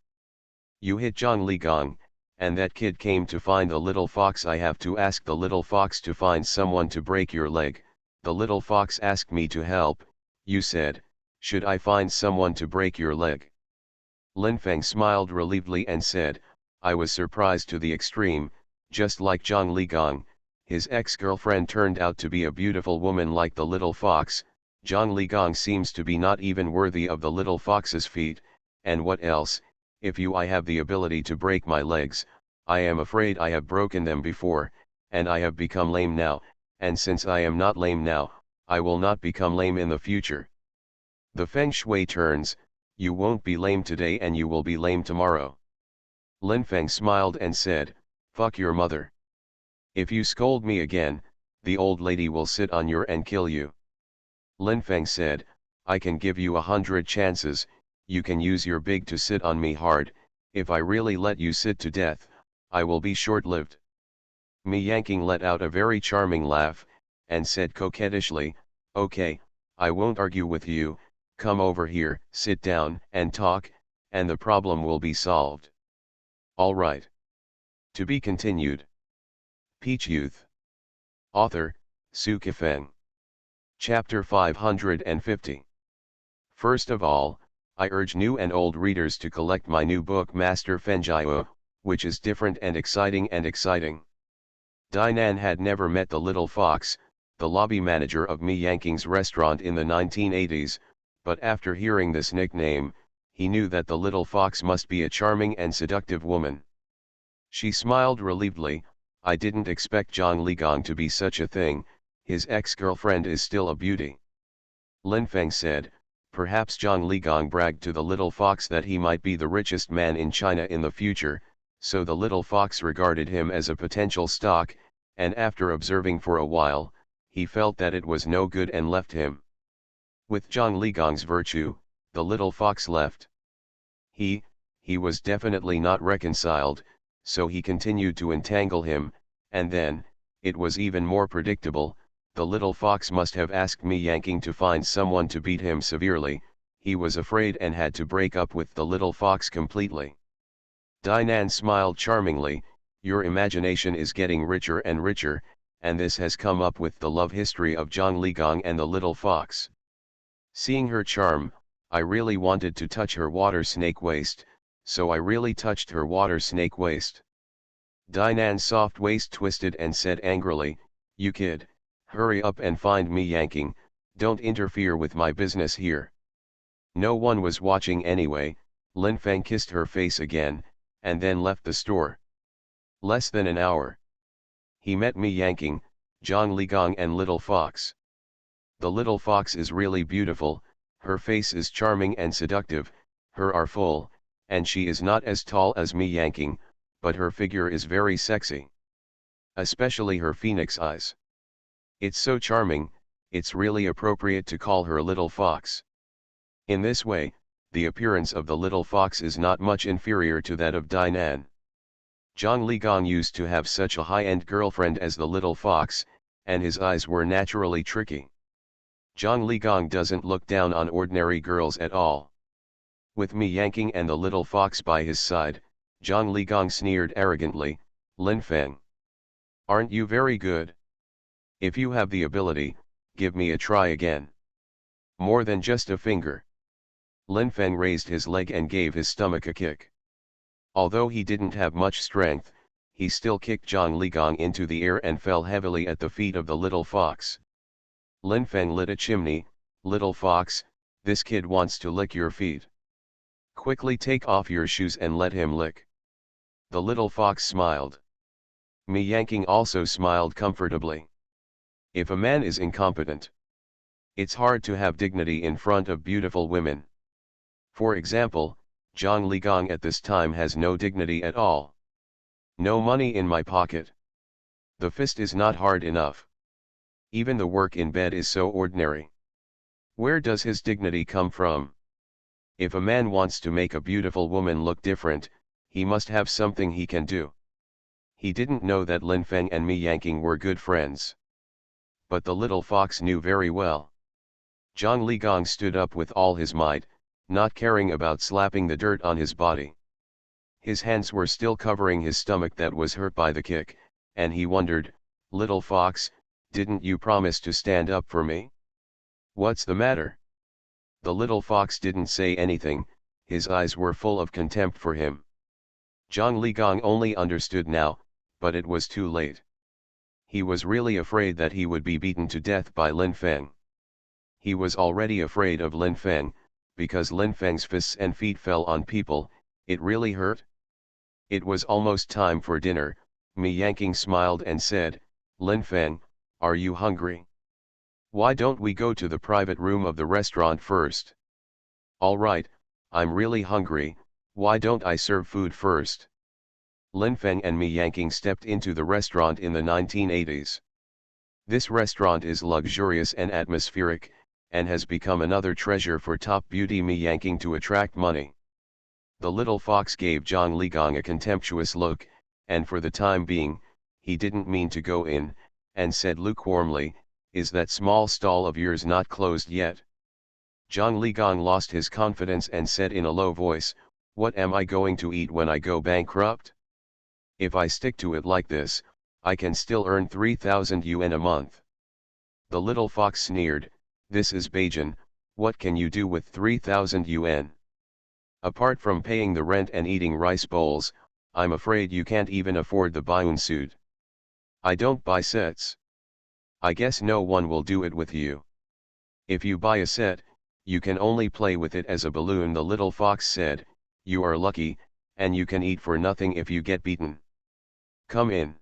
You hit Zhang Ligong, and that kid came to find the little fox. I have to ask the little fox to find someone to break your leg. The little fox asked me to help. You said, should I find someone to break your leg? Lin Feng smiled relievedly and said, I was surprised to the extreme. Just like Zhang Ligong, his ex-girlfriend turned out to be a beautiful woman like the little fox. Zhang Ligong seems to be not even worthy of the little fox's feet, and what else? If I have the ability to break my legs, I am afraid I have broken them before, and I have become lame now, and since I am not lame now, I will not become lame in the future. The feng shui turns, you won't be lame today and you will be lame tomorrow. Lin Feng smiled and said, fuck your mother. If you scold me again, the old lady will sit on you and kill you. Lin Feng said, I can give you 100 chances. You can use your big to sit on me hard. If I really let you sit to death, I will be short-lived. Mi Yanqing let out a very charming laugh, and said coquettishly, okay, I won't argue with you, come over here, sit down, and talk, and the problem will be solved. All right. To be continued. Peach Youth. Author, Sci-fi Feng. Chapter 550. First of all, I urge new and old readers to collect my new book Master Fenjiao, which is different and exciting. Dainan had never met the little fox, the lobby manager of Mi Yanqing's restaurant in the 1980s, but after hearing this nickname, he knew that the little fox must be a charming and seductive woman. She smiled relievedly. I didn't expect Zhang Ligong to be such a thing. His ex-girlfriend is still a beauty. Lin Feng said, perhaps Zhang Ligong bragged to the little fox that he might be the richest man in China in the future, so the little fox regarded him as a potential stock, and after observing for a while, he felt that it was no good and left him. With Zhang Ligong's virtue, the little fox left. He was definitely not reconciled, so he continued to entangle him, and then, it was even more predictable, the little fox must have asked Mi Yanqing to find someone to beat him severely. He was afraid and had to break up with the little fox completely. Dainan smiled charmingly, your imagination is getting richer and richer, and this has come up with the love history of Zhang Ligong and the little fox. Seeing her charm, I really wanted to touch her water snake waist, so I really touched her water snake waist. Dainan's soft waist twisted and said angrily, you kid, hurry up and find Mi Yanqing, don't interfere with my business here. No one was watching anyway. Lin Feng kissed her face again, and then left the store. Less than an hour. He met Mi Yanqing, Zhang Ligong and Little Fox. The little fox is really beautiful, her face is charming and seductive, Her are full, and she is not as tall as me Yanking, but her figure is very sexy. Especially her phoenix eyes. It's so charming, it's really appropriate to call her Little Fox. In this way, the appearance of the little fox is not much inferior to that of Dinan. Zhang Ligong used to have such a high-end girlfriend as the little fox, and his eyes were naturally tricky. Zhang Ligong doesn't look down on ordinary girls at all. With me Yanking and the little fox by his side, Zhang Ligong sneered arrogantly, "Lin Feng, aren't you very good? If you have the ability, give me a try again. More than just a finger." Lin Feng raised his leg and gave his stomach a kick. Although he didn't have much strength, he still kicked Zhang Ligong into the air and fell heavily at the feet of the little fox. Lin Feng lit a chimney. "Little fox, this kid wants to lick your feet. Quickly take off your shoes and let him lick." The little fox smiled. Me Yanking also smiled comfortably. If a man is incompetent, it's hard to have dignity in front of beautiful women. For example, Zhang Ligong at this time has no dignity at all. "No money in my pocket. The fist is not hard enough. Even the work in bed is so ordinary. Where does his dignity come from?" If a man wants to make a beautiful woman look different, he must have something he can do. He didn't know that Lin Feng and Me Yanking were good friends. But the little fox knew very well. Zhang Ligong stood up with all his might, not caring about slapping the dirt on his body. His hands were still covering his stomach that was hurt by the kick, and he wondered, "Little fox, didn't you promise to stand up for me? What's the matter?" The little fox didn't say anything, his eyes were full of contempt for him. Zhang Ligong only understood now, but it was too late. He was really afraid that he would be beaten to death by Lin Feng. He was already afraid of Lin Feng, because Lin Feng's fists and feet fell on people. It really hurt. It was almost time for dinner. Me Yanking smiled and said, "Lin Feng, are you hungry? Why don't we go to the private room of the restaurant first?" "All right, I'm really hungry, why don't I serve food first?" Lin Feng and Me Yanking stepped into the restaurant in the 1980s. This restaurant is luxurious and atmospheric, and has become another treasure for top beauty Me Yanking to attract money. The little fox gave Zhang Ligong a contemptuous look, and for the time being, he didn't mean to go in, and said lukewarmly, "Is that small stall of yours not closed yet?" Zhang Ligong lost his confidence and said in a low voice, "What am I going to eat when I go bankrupt? If I stick to it like this, I can still earn 3,000 yuan a month." The little fox sneered, "This is Beijing, what can you do with 3,000 yuan? Apart from paying the rent and eating rice bowls, I'm afraid you can't even afford the Baiun suit. I don't buy sets. I guess no one will do it with you. If you buy a set, you can only play with it as a balloon." The little fox said, "You are lucky, and you can eat for nothing if you get beaten. Come in.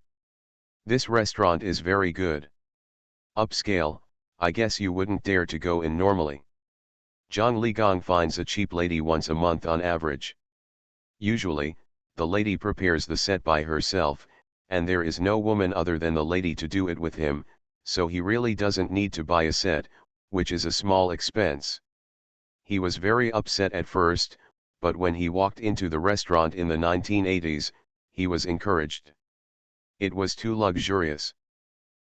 This restaurant is very good. Upscale, I guess you wouldn't dare to go in normally. Zhang Ligong finds a cheap lady once a month on average. Usually, the lady prepares the set by herself, and there is no woman other than the lady to do it with him, so he really doesn't need to buy a set, which is a small expense." He was very upset at first, but when he walked into the restaurant in the 1980s, he was encouraged. It was too luxurious.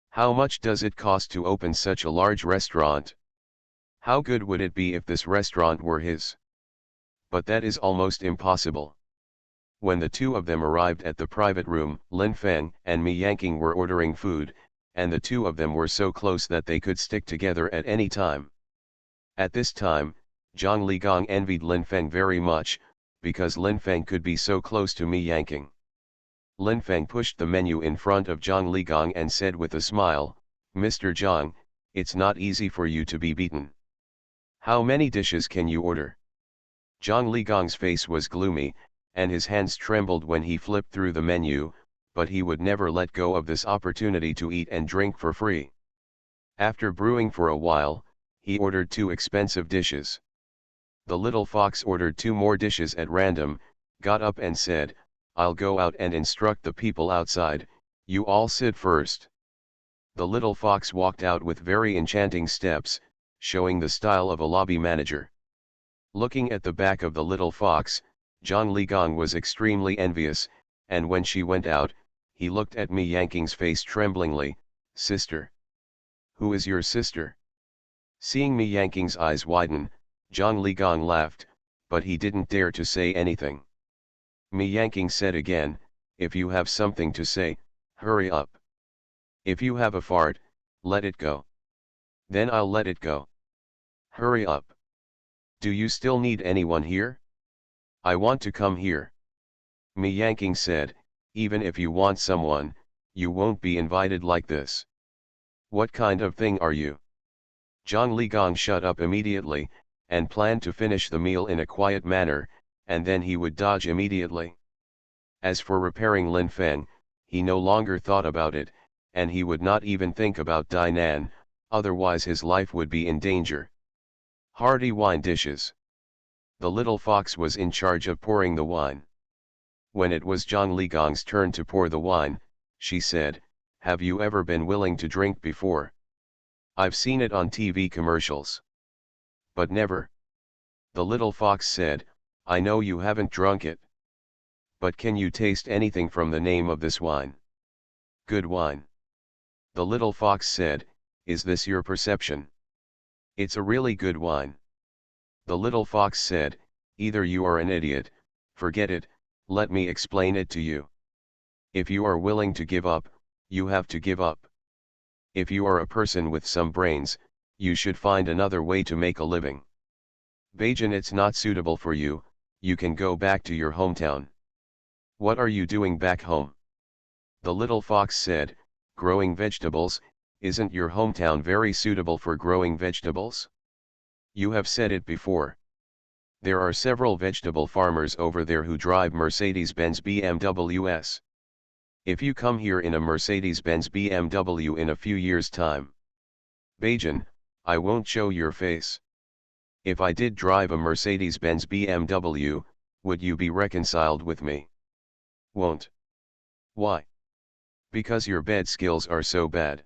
How much does it cost to open such a large restaurant? How good would it be if this restaurant were his? But that is almost impossible. When the two of them arrived at the private room, Lin Feng and Me Yanking were ordering food, and the two of them were so close that they could stick together at any time. At this time, Zhang Ligong envied Lin Feng very much, because Lin Feng could be so close to Me Yanking. Lin Feng pushed the menu in front of Zhang Ligong and said with a smile, "Mr. Zhang, it's not easy for you to be beaten. How many dishes can you order?" Zhang Ligong's face was gloomy, and his hands trembled when he flipped through the menu, but he would never let go of this opportunity to eat and drink for free. After brewing for a while, he ordered 2 expensive dishes. The little fox ordered 2 more dishes at random, got up and said, "I'll go out and instruct the people outside, you all sit first." The little fox walked out with very enchanting steps, showing the style of a lobby manager. Looking at the back of the little fox, John Ligong was extremely envious, and when she went out, he looked at Mi Yanking's face tremblingly. "Sister? Who is your sister?" Seeing Mi Yanking's eyes widen, John Ligong laughed, but he didn't dare to say anything. Mi Yanking said again, "If you have something to say, hurry up. If you have a fart, let it go. Then I'll let it go. Hurry up. Do you still need anyone here? I want to come here." Mi Yanking said, "Even if you want someone, you won't be invited like this. What kind of thing are you?" John Ligong shut up immediately, and planned to finish the meal in a quiet manner, and then he would dodge immediately. As for repairing Lin Feng, he no longer thought about it, and he would not even think about Dainan, otherwise his life would be in danger. Hearty wine dishes. The little fox was in charge of pouring the wine. When it was John Ligong's turn to pour the wine, she said, "Have you ever been willing to drink before? I've seen it on TV commercials. But never." The little fox said, "I know you haven't drunk it. But can you taste anything from the name of this wine? Good wine." The little fox said, "Is this your perception? It's a really good wine." The little fox said, "Either you are an idiot, forget it, let me explain it to you. If you are willing to give up, you have to give up. If you are a person with some brains, you should find another way to make a living. Bajan, it's not suitable for you, you can go back to your hometown." "What are you doing back home?" The little fox said, "Growing vegetables. Isn't your hometown very suitable for growing vegetables? You have said it before. There are several vegetable farmers over there who drive Mercedes-Benz BMWs. If you come here in a Mercedes-Benz BMW in a few years' time, Bajan, I won't show your face. If I did drive a Mercedes-Benz BMW, would you be reconciled with me? Won't. Why? Because your bed skills are so bad."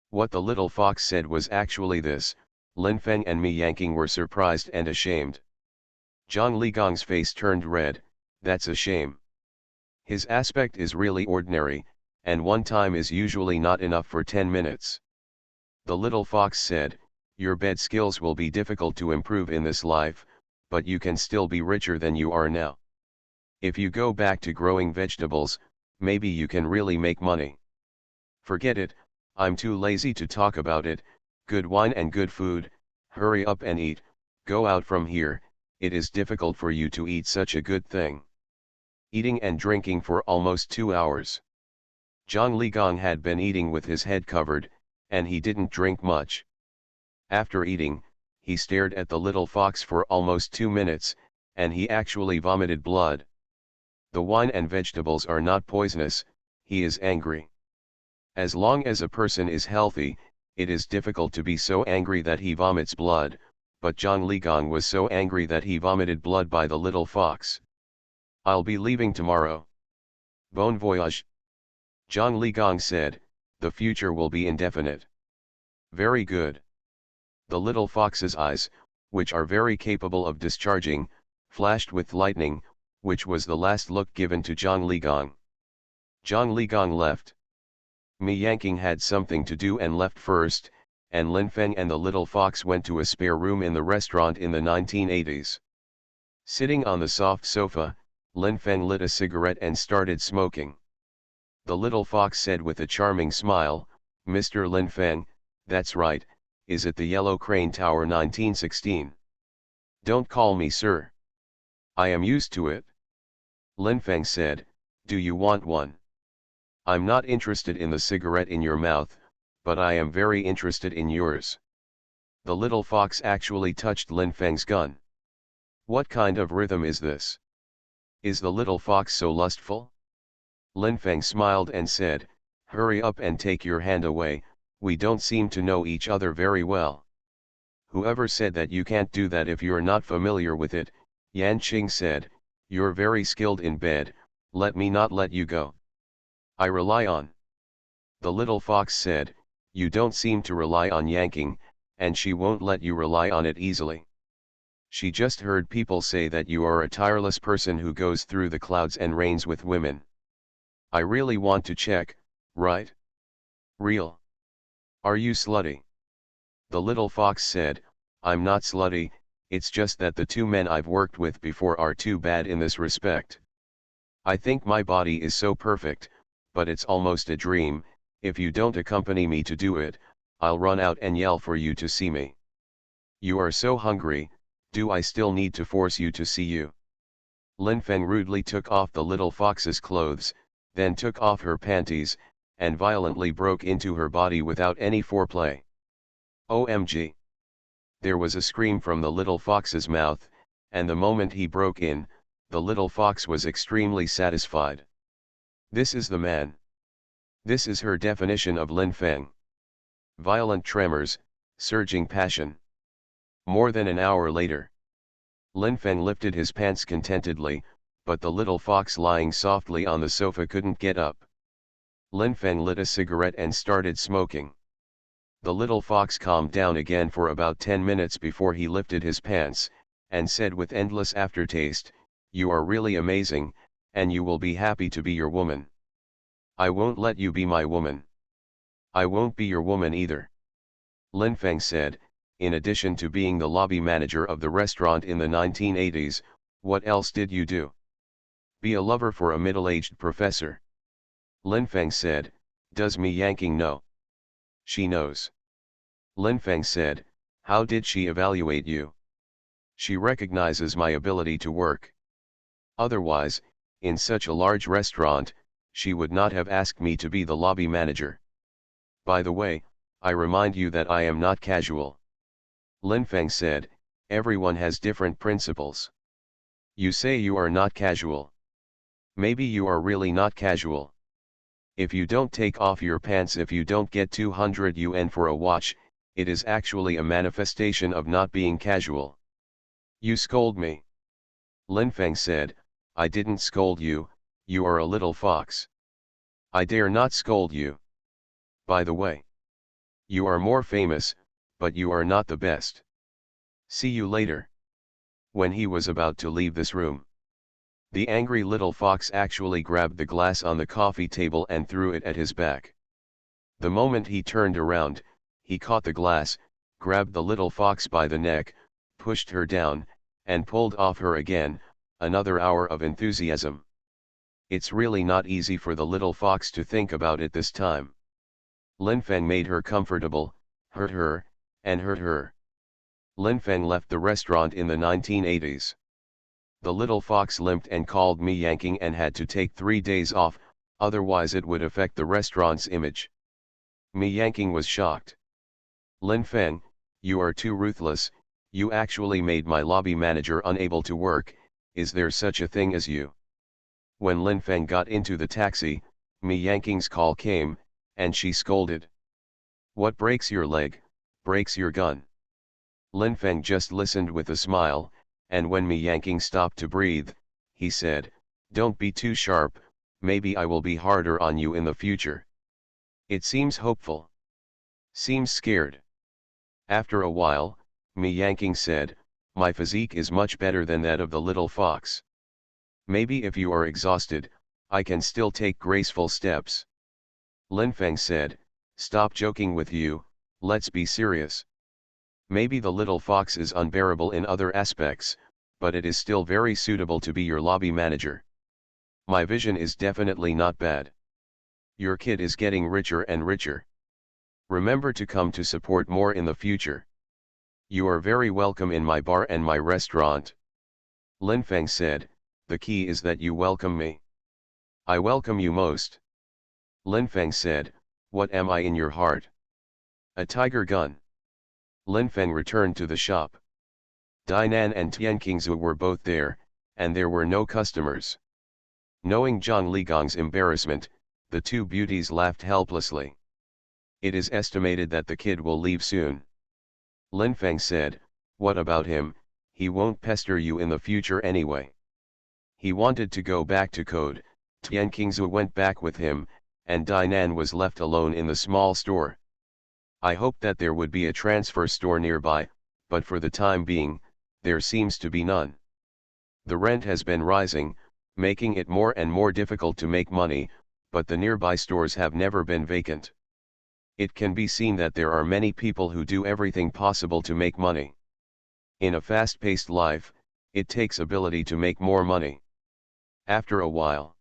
What the little fox said was actually this: Lin Feng and Mi Yanking were surprised and ashamed. John Ligong's face turned red. "That's a shame. His aspect is really ordinary, and one time is usually not enough for 10 minutes. The little fox said, "Your bed skills will be difficult to improve in this life, but you can still be richer than you are now. If you go back to growing vegetables, maybe you can really make money. Forget it, I'm too lazy to talk about it. Good wine and good food, hurry up and eat, go out from here, it is difficult for you to eat such a good thing." Eating and drinking for almost 2 hours. John Ligong had been eating with his head covered, and he didn't drink much. After eating, he stared at the little fox for almost 2 minutes, and he actually vomited blood. The wine and vegetables are not poisonous, he is angry. As long as a person is healthy, it is difficult to be so angry that he vomits blood, but John Ligong was so angry that he vomited blood by the little fox. "I'll be leaving tomorrow. Bon voyage." John Ligong said, "The future will be indefinite." "Very good." The little fox's eyes, which are very capable of discharging, flashed with lightning, which was the last look given to John Ligong. John Ligong left. Mi Yanking had something to do and left first, and Lin Feng and the little fox went to a spare room in the restaurant in the 1980s. Sitting on the soft sofa, Lin Feng lit a cigarette and started smoking. The little fox said with a charming smile, "Mr. Lin Feng, that's right, is it the Yellow Crane Tower 1916? Don't call me sir. I am used to it." Lin Feng said, "Do you want one? I'm not interested in the cigarette in your mouth, but I am very interested in yours." The little fox actually touched Lin Feng's gun. "What kind of rhythm is this? Is the little fox so lustful?" Lin Feng smiled and said, "Hurry up and take your hand away, we don't seem to know each other very well." Whoever said that you can't do that if you're not familiar with it? Yan Qing said, you're very skilled in bed, let me not let you go. I rely on. The little fox said, you don't seem to rely on yanking, and she won't let you rely on it easily. She just heard people say that you are a tireless person who goes through the clouds and rains with women. I really want to check, right? Real. Are you slutty? The little fox said, I'm not slutty, it's just that the two men I've worked with before are too bad in this respect. I think my body is so perfect, but it's almost a dream. If you don't accompany me to do it, I'll run out and yell for you to see me. You are so hungry, do I still need to force you to see you? Lin Feng rudely took off the little fox's clothes, then took off her panties, and violently broke into her body without any foreplay. OMG! There was a scream from the little fox's mouth, and the moment he broke in, the little fox was extremely satisfied. This is the man. This is her definition of Lin Feng. Violent tremors, surging passion. More than an hour later, Lin Feng lifted his pants contentedly, but the little fox lying softly on the sofa couldn't get up. Lin Feng lit a cigarette and started smoking. The little fox calmed down again for about 10 minutes before he lifted his pants, and said with endless aftertaste, you are really amazing, and you will be happy to be your woman. I won't let you be my woman. I won't be your woman either. Lin Feng said, in addition to being the lobby manager of the restaurant in the 1980s, what else did you do? Be a lover for a middle-aged professor. Lin Feng said, does me yanking know? She knows. Lin Feng said, how did she evaluate you? She recognizes my ability to work. Otherwise, in such a large restaurant, she would not have asked me to be the lobby manager. By the way, I remind you that I am not casual. Lin Feng said, everyone has different principles. You say you are not casual. Maybe you are really not casual. If you don't take off your pants, if you don't get 200 yuan for a watch, it is actually a manifestation of not being casual. You scold me. Lin Feng said, I didn't scold you, you are a little fox. I dare not scold you. By the way, you are more famous, but you are not the best. See you later. When he was about to leave this room, the angry little fox actually grabbed the glass on the coffee table and threw it at his back. The moment he turned around, he caught the glass, grabbed the little fox by the neck, pushed her down, and pulled off her again. Another hour of enthusiasm. It's really not easy for the little fox to think about it this time. Lin Feng made her comfortable, hurt her, and hurt her. Lin Feng left the restaurant in the 1980s. The little fox limped and called me yanking and had to take 3 days off, otherwise it would affect the restaurant's image. Me yanking was shocked. Lin Feng, you are too ruthless, you actually made my lobby manager unable to work, is there such a thing as you? When Lin Feng got into the taxi, Me Yanking's call came, and she scolded. What breaks your leg, breaks your gun. Lin Feng just listened with a smile, and when Me Yanking stopped to breathe, he said, don't be too sharp, maybe I will be harder on you in the future. It seems hopeful. Seems scared. After a while, Me Yanking said, my physique is much better than that of the little fox. Maybe if you are exhausted, I can still take graceful steps. Lin Feng said, stop joking with you, let's be serious. Maybe the little fox is unbearable in other aspects, but it is still very suitable to be your lobby manager. My vision is definitely not bad. Your kid is getting richer and richer. Remember to come to support more in the future. You are very welcome in my bar and my restaurant. Lin Feng said, the key is that you welcome me. I welcome you most. Lin Feng said, what am I in your heart? A tiger gun. Lin Feng returned to the shop. Dainan and Tian Qingzu were both there, and there were no customers. Knowing Zhang Ligong's embarrassment, the two beauties laughed helplessly. It is estimated that the kid will leave soon. Lin Feng said, "What about him? He won't pester you in the future anyway." He wanted to go back to Code. Tian Qingzu went back with him, and Dinan was left alone in the small store. I hoped that there would be a transfer store nearby, but for the time being, there seems to be none. The rent has been rising, making it more and more difficult to make money, but the nearby stores have never been vacant. It can be seen that there are many people who do everything possible to make money. In a fast-paced life, it takes ability to make more money. After a while,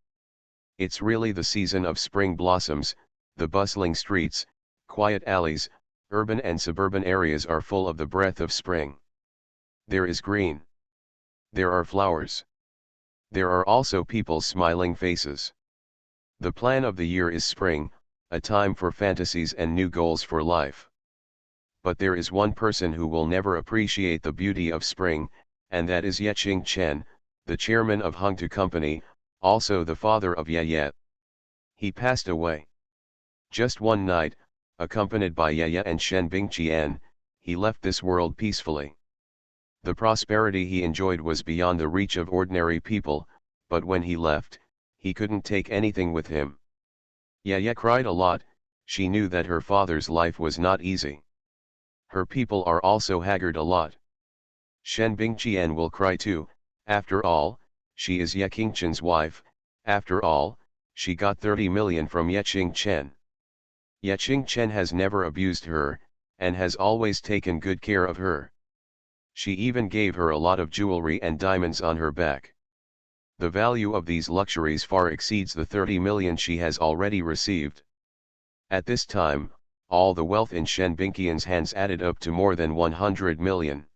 it's really the season of spring blossoms. The bustling streets, quiet alleys, urban and suburban areas are full of the breath of spring. There is green. There are flowers. There are also people's smiling faces. The plan of the year is spring, a time for fantasies and new goals for life. But there is one person who will never appreciate the beauty of spring, and that is Ye Chen, the chairman of Hungtu Company, also the father of Ye. He passed away. Just one night, accompanied by Ye and Shen Bingqian, he left this world peacefully. The prosperity he enjoyed was beyond the reach of ordinary people, but when he left, he couldn't take anything with him. Ye cried a lot. She knew that her father's life was not easy. Her people are also haggard a lot. Shen Bingqian will cry too. After all, she is Ye Qingchen's wife. After all, she got 30 million from Ye Qingchen. Ye Qingchen has never abused her, and has always taken good care of her. She even gave her a lot of jewelry and diamonds on her back. The value of these luxuries far exceeds the 30 million she has already received. At this time, all the wealth in Shen Bingqian's hands added up to more than 100 million.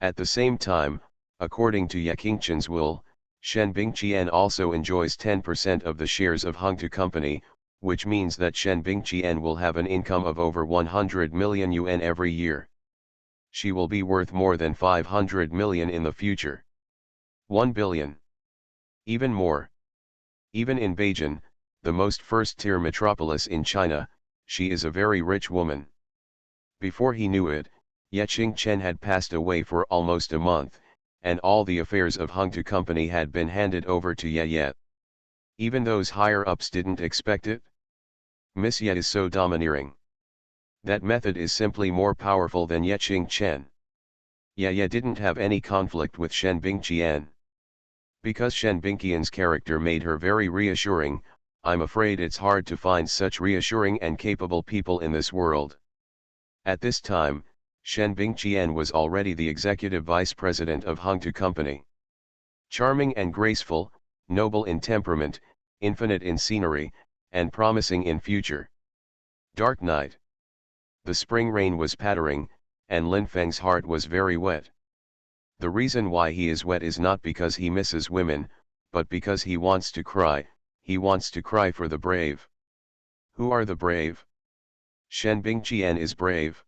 At the same time, according to Ye Qingchen's will, Shen Bingqian also enjoys 10% of the shares of Hungtu Company, which means that Shen Bingqian will have an income of over 100 million yuan every year. She will be worth more than 500 million in the future. 1 billion. Even more. Even in Beijing, the most first-tier metropolis in China, she is a very rich woman. Before he knew it, Ye Qingchen had passed away for almost a month, and all the affairs of Hungtu Company had been handed over to Ye. Even those higher-ups didn't expect it. Miss Ye is so domineering. That method is simply more powerful than Ye Qingchen. Ye didn't have any conflict with Shen Bingqian. Because Shen Bingqian's character made her very reassuring, I'm afraid it's hard to find such reassuring and capable people in this world. At this time, Shen Bingqian was already the executive vice president of Hungtu Company. Charming and graceful, noble in temperament, infinite in scenery, and promising in future. Dark night. The spring rain was pattering, and Lin Feng's heart was very wet. The reason why he is wet is not because he misses women, but because he wants to cry. He wants to cry for the brave. Who are the brave? Shen Bingqian is brave.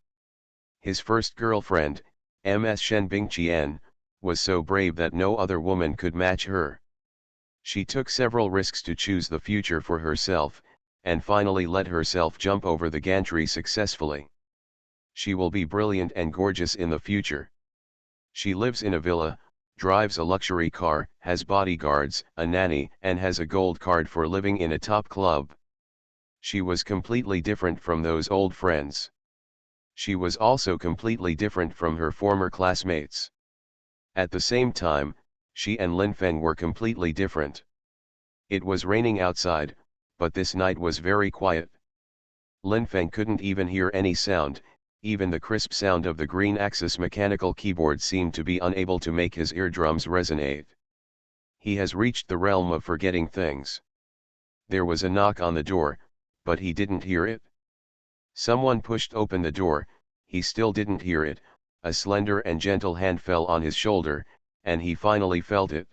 His first girlfriend, Ms. Shen Bingqian, was so brave that no other woman could match her. She took several risks to choose the future for herself, and finally let herself jump over the gantry successfully. She will be brilliant and gorgeous in the future. She lives in a villa, drives a luxury car, has bodyguards, a nanny, and has a gold card for living in a top club. She was completely different from those old friends. She was also completely different from her former classmates. At the same time, she and Lin Feng were completely different. It was raining outside, but this night was very quiet. Lin Feng couldn't even hear any sound. Even the crisp sound of the green axis mechanical keyboard seemed to be unable to make his eardrums resonate. He has reached the realm of forgetting things. There was a knock on the door, but he didn't hear it. Someone pushed open the door, he still didn't hear it. A slender and gentle hand fell on his shoulder, and he finally felt it.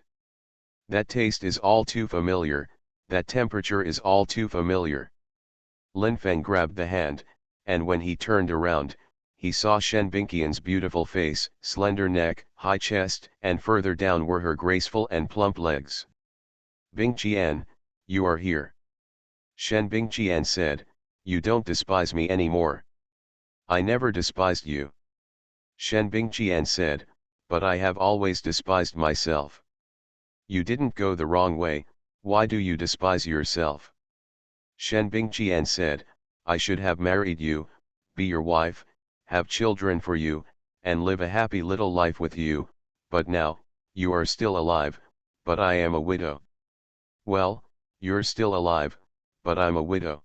That taste is all too familiar, that temperature is all too familiar. Lin Feng grabbed the hand, and when he turned around, he saw Shen Bingqian's beautiful face, slender neck, high chest, and further down were her graceful and plump legs. "Bingqian, you are here." Shen Bingqian said, "You don't despise me anymore." "I never despised you." Shen Bingqian said, but I have always despised myself. You didn't go the wrong way, why do you despise yourself? Shen Bingqian said, I should have married you, be your wife, have children for you, and live a happy little life with you, but now, you are still alive, but I am a widow. Well, you're still alive, but I'm a widow.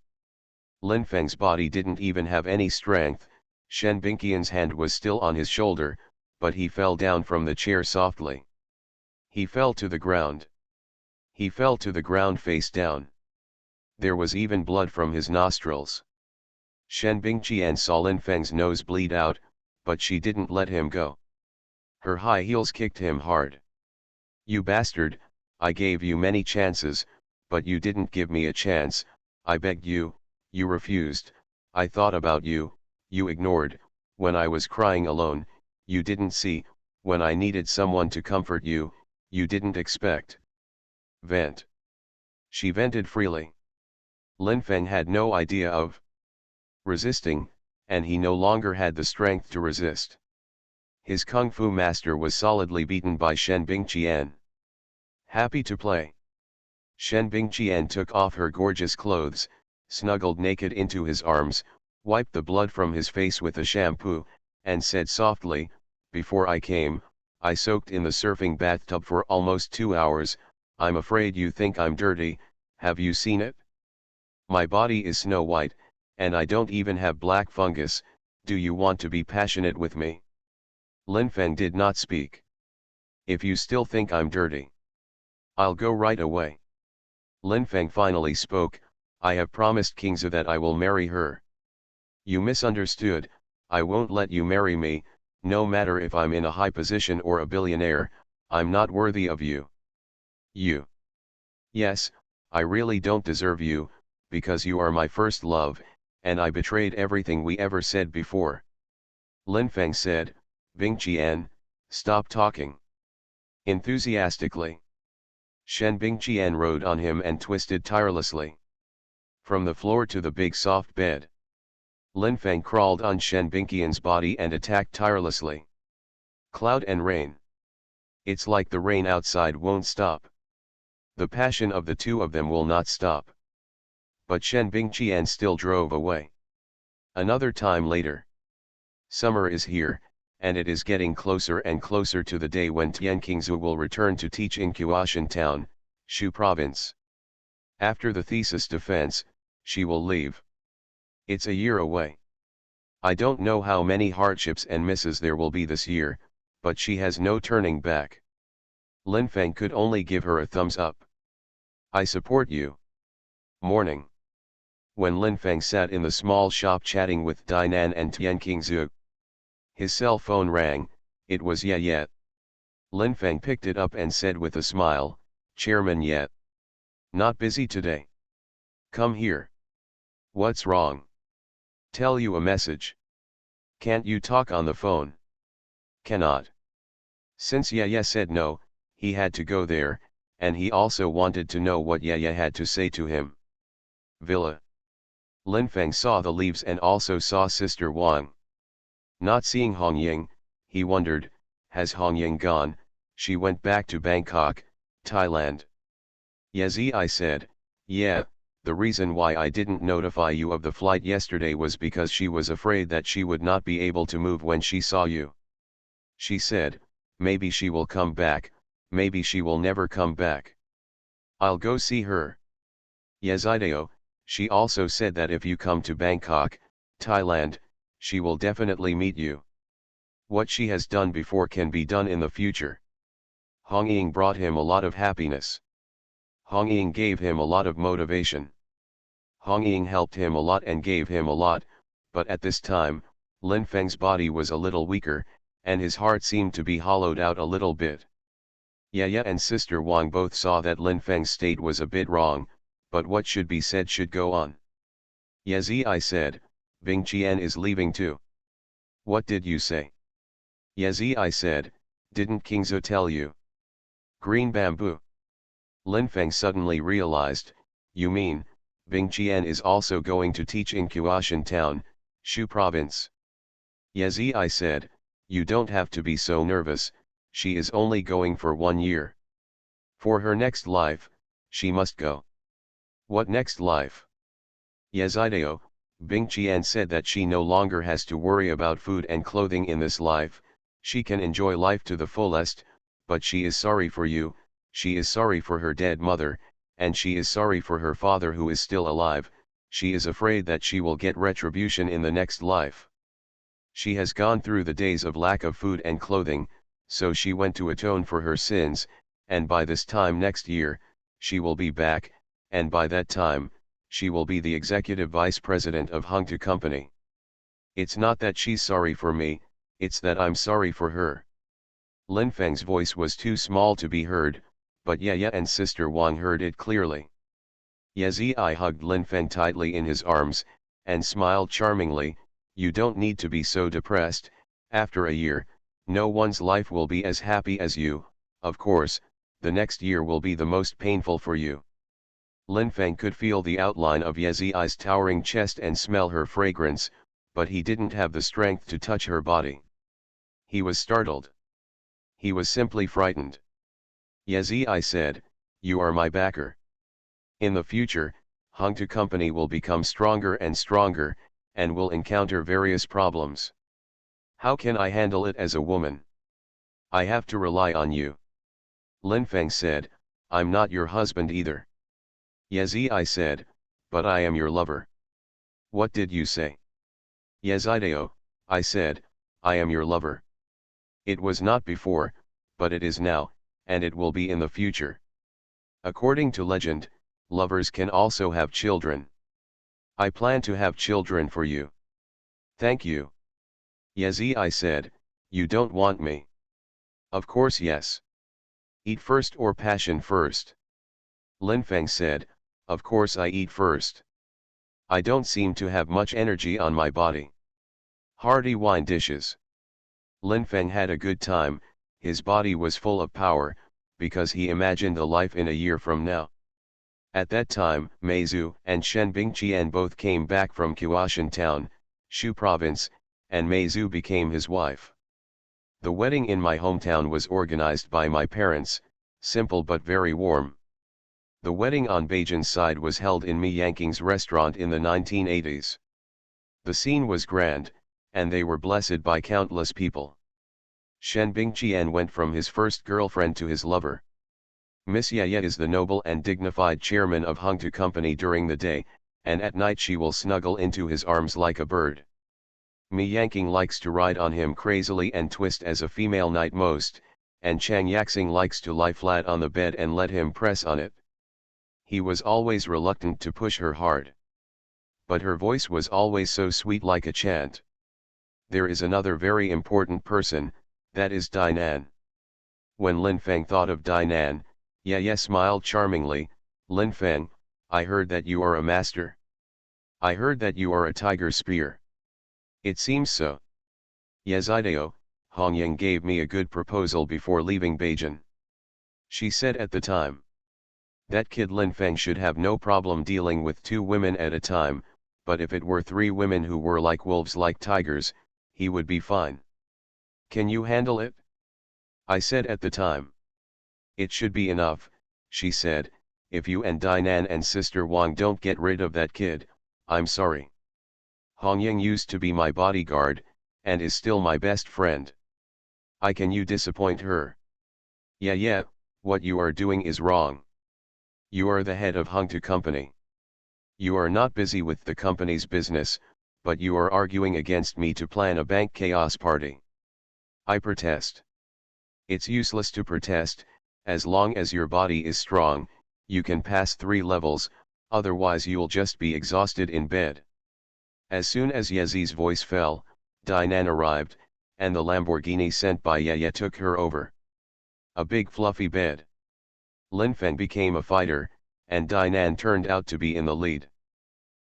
Lin Feng's body didn't even have any strength. Shen Bingqian's hand was still on his shoulder, but he fell down from the chair softly. He fell to the ground. He fell to the ground face down. There was even blood from his nostrils. Shen Bingqian saw Lin Feng's nose bleed out, but she didn't let him go. Her high heels kicked him hard. You bastard, I gave you many chances, but you didn't give me a chance. I begged you, you refused. I thought about you, you ignored. When I was crying alone, you didn't see. When I needed someone to comfort you, you didn't expect. Vent. She vented freely. Lin Feng had no idea of resisting, and he no longer had the strength to resist. His kung fu master was solidly beaten by Shen Bingqian. Happy to play. Shen Bingqian took off her gorgeous clothes, snuggled naked into his arms, wiped the blood from his face with a shampoo, and said softly, before I came, I soaked in the surfing bathtub for almost 2 hours. I'm afraid you think I'm dirty. Have you seen it? My body is snow white, and I don't even have black fungus. Do you want to be passionate with me? Lin Feng did not speak. If you still think I'm dirty, I'll go right away. Lin Feng finally spoke, I have promised King Zhu that I will marry her. You misunderstood, I won't let you marry me, no matter if I'm in a high position or a billionaire, I'm not worthy of you. You. Yes, I really don't deserve you, because you are my first love, and I betrayed everything we ever said before. Lin Feng said, Bingqian, stop talking. Enthusiastically. Shen Bingqian rode on him and twisted tirelessly. From the floor to the big soft bed. Lin Feng crawled on Shen Bingqian's body and attacked tirelessly. Cloud and rain. It's like the rain outside won't stop. The passion of the two of them will not stop. But Shen Bingqian still drove away. Another time later. Summer is here, and it is getting closer and closer to the day when Tian Qingzu will return to teach in Qiushan Town, Shu Province. After the thesis defense, she will leave. It's a year away. I don't know how many hardships and misses there will be this year, but she has no turning back. Lin Feng could only give her a thumbs up. I support you. Morning. When Lin Feng sat in the small shop chatting with Dainan and Tian Qingzu, his cell phone rang. It was Ye. Lin Feng picked it up and said with a smile, Chairman Ye. Not busy today. Come here. What's wrong? Tell you a message. Can't you talk on the phone? Cannot. Since Ye said no, he had to go there, and he also wanted to know what Ye had to say to him. Villa. Lin Feng saw the leaves and also saw Sister Wang. Not seeing Hong Ying, he wondered, has Hong Ying gone? She went back to Bangkok, Thailand. Yezi, I said, yeah, the reason why I didn't notify you of the flight yesterday was because she was afraid that she would not be able to move when she saw you. She said, maybe she will come back, maybe she will never come back. I'll go see her. Yezideo, she also said that if you come to Bangkok, Thailand, she will definitely meet you. What she has done before can be done in the future. Hong Ying brought him a lot of happiness. Hong Ying gave him a lot of motivation. Hong Ying helped him a lot and gave him a lot, but at this time, Lin Feng's body was a little weaker, and his heart seemed to be hollowed out a little bit. Ye and Sister Wang both saw that Lin Feng's state was a bit wrong, but what should be said should go on. Yezi, I said, Bingqian is leaving too. What did you say? Yezi, I said, didn't Qingzu tell you? Green bamboo. Lin Feng suddenly realized, you mean, Bingqian is also going to teach in Qiushan Town, Shu Province. Yezi, I said, you don't have to be so nervous, she is only going for 1 year. For her next life, she must go. What next life? Yezideo, Bing Qian said that she no longer has to worry about food and clothing in this life, she can enjoy life to the fullest, but she is sorry for you, she is sorry for her dead mother, and she is sorry for her father who is still alive, she is afraid that she will get retribution in the next life. She has gone through the days of lack of food and clothing, so she went to atone for her sins, and by this time next year, she will be back, and by that time, she will be the executive vice president of Hungta Company. It's not that she's sorry for me, it's that I'm sorry for her. Lin Feng's voice was too small to be heard, but Ye and Sister Wang heard it clearly. Ye Zi hugged Lin Feng tightly in his arms, and smiled charmingly, you don't need to be so depressed, after a year, no one's life will be as happy as you, of course, the next year will be the most painful for you. Lin Feng could feel the outline of Ye Zi's towering chest and smell her fragrance, but he didn't have the strength to touch her body. He was startled. He was simply frightened. Ye Zi said, you are my backer. In the future, Hungta Company will become stronger and stronger, and will encounter various problems. How can I handle it as a woman? I have to rely on you. Lin Feng said, I'm not your husband either. Ye Zi said, but I am your lover. What did you say? Yezideo, I said, I am your lover. It was not before, but it is now, and it will be in the future. According to legend, lovers can also have children. I plan to have children for you. Thank you. Ye Zi said, you don't want me. Of course yes. Eat first or passion first? Lin Feng said, of course I eat first. I don't seem to have much energy on my body. Hearty wine dishes. Lin Feng had a good time, his body was full of power, because he imagined a life in a year from now. At that time, Mei Zhu and Shen Bingqian both came back from Qiushan town, Shu province, and Mei Zhu became his wife. The wedding in my hometown was organized by my parents, simple but very warm. The wedding on Beijing's side was held in Mi Yanking's restaurant in the 1980s. The scene was grand, and they were blessed by countless people. Shen Bingqian went from his first girlfriend to his lover. Miss Ye is the noble and dignified chairman of Hungta Company during the day, and at night she will snuggle into his arms like a bird. Mi Yanking likes to ride on him crazily and twist as a female knight most, and Chang Yaxing likes to lie flat on the bed and let him press on it. He was always reluctant to push her hard. But her voice was always so sweet like a chant. There is another very important person, that is Dainan. When Lin Feng thought of Dainan, Ye smiled charmingly, Lin Feng, I heard that you are a master. I heard that you are a tiger spear. It seems so. Yezideo, Hongyang gave me a good proposal before leaving Beijing. She said at the time. That kid Lin Feng should have no problem dealing with 2 women at a time, but if it were 3 women who were like wolves like tigers, he would be fine. Can you handle it? I said at the time. It should be enough, she said, if you and Dainan and Sister Wang don't get rid of that kid, I'm sorry. Hongyang used to be my bodyguard, and is still my best friend. Can you disappoint her? Yeah, what you are doing is wrong. You are the head of Hungta Company. You are not busy with the company's business, but you are arguing against me to plan a bank chaos party. I protest. It's useless to protest, as long as your body is strong, you can pass 3 levels, otherwise you'll just be exhausted in bed. As soon as Ye Zi's voice fell, Dainan arrived, and the Lamborghini sent by Ye took her over. A big fluffy bed. Lin Feng became a fighter, and Dainan turned out to be in the lead.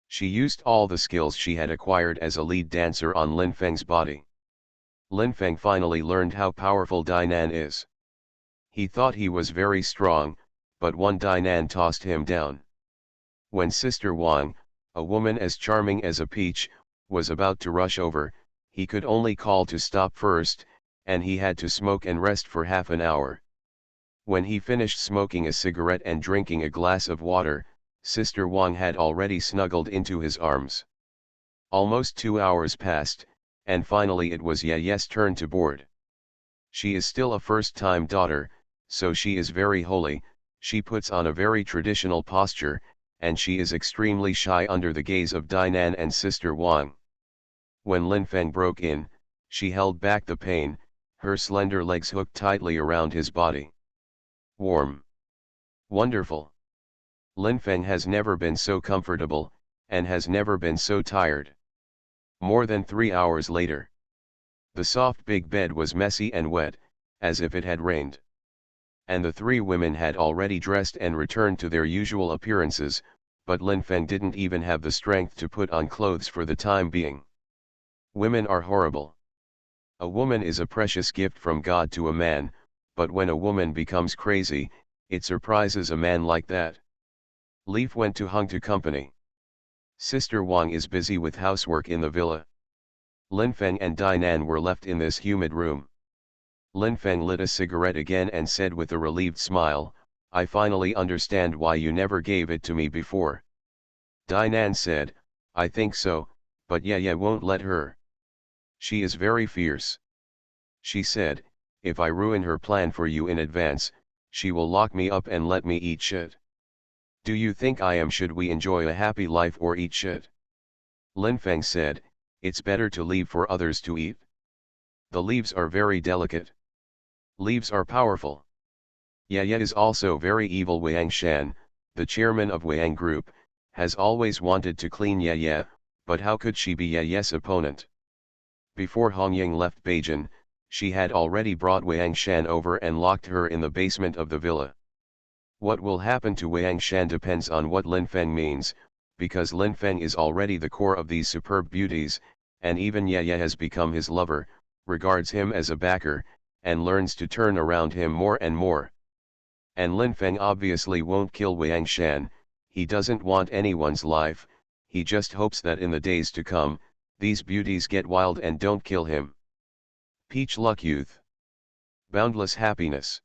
She used all the skills she had acquired as a lead dancer on Lin Feng's body. Lin Feng finally learned how powerful Dainan is. He thought he was very strong, but one Dainan tossed him down. When Sister Wang, a woman as charming as a peach, was about to rush over, he could only call to stop first, and he had to smoke and rest for half an hour. When he finished smoking a cigarette and drinking a glass of water, Sister Wang had already snuggled into his arms. Almost 2 hours passed, and finally it was Ye's turn to board. She is still a first-time daughter, so she is very holy, she puts on a very traditional posture, and she is extremely shy under the gaze of Dinan and Sister Wang. When Linfeng broke in, she held back the pain, her slender legs hooked tightly around his body. Warm. Wonderful. Linfeng has never been so comfortable, and has never been so tired. More than 3 hours later. The soft big bed was messy and wet, as if it had rained. And the 3 women had already dressed and returned to their usual appearances, but Linfeng didn't even have the strength to put on clothes for the time being. Women are horrible. A woman is a precious gift from God to a man, but when a woman becomes crazy, it surprises a man like that. Leaf went to Hung to company. Sister Wang is busy with housework in the villa. Linfeng and Dinan were left in this humid room. Linfeng lit a cigarette again and said with a relieved smile, "I finally understand why you never gave it to me before." Dinan said, "I think so, but Ye won't let her. She is very fierce. She said, if I ruin her plan for you in advance, she will lock me up and let me eat shit. Do you think should we enjoy a happy life or eat shit?" Linfeng said, "It's better to leave for others to eat. The leaves are very delicate. Leaves are powerful." Ye is also very evil. Wang Shan, the chairman of Wang Group, has always wanted to clean Ye, but how could she be Ye's opponent? Before Hongying left Beijing, she had already brought Wang Shan over and locked her in the basement of the villa. What will happen to Wang Shan depends on what Linfeng means, because Linfeng is already the core of these superb beauties, and even Ye has become his lover, regards him as a backer, and learns to turn around him more and more. And Linfeng obviously won't kill Wang Shan, he doesn't want anyone's life, he just hopes that in the days to come, these beauties get wild and don't kill him. Peach luck youth. Boundless happiness.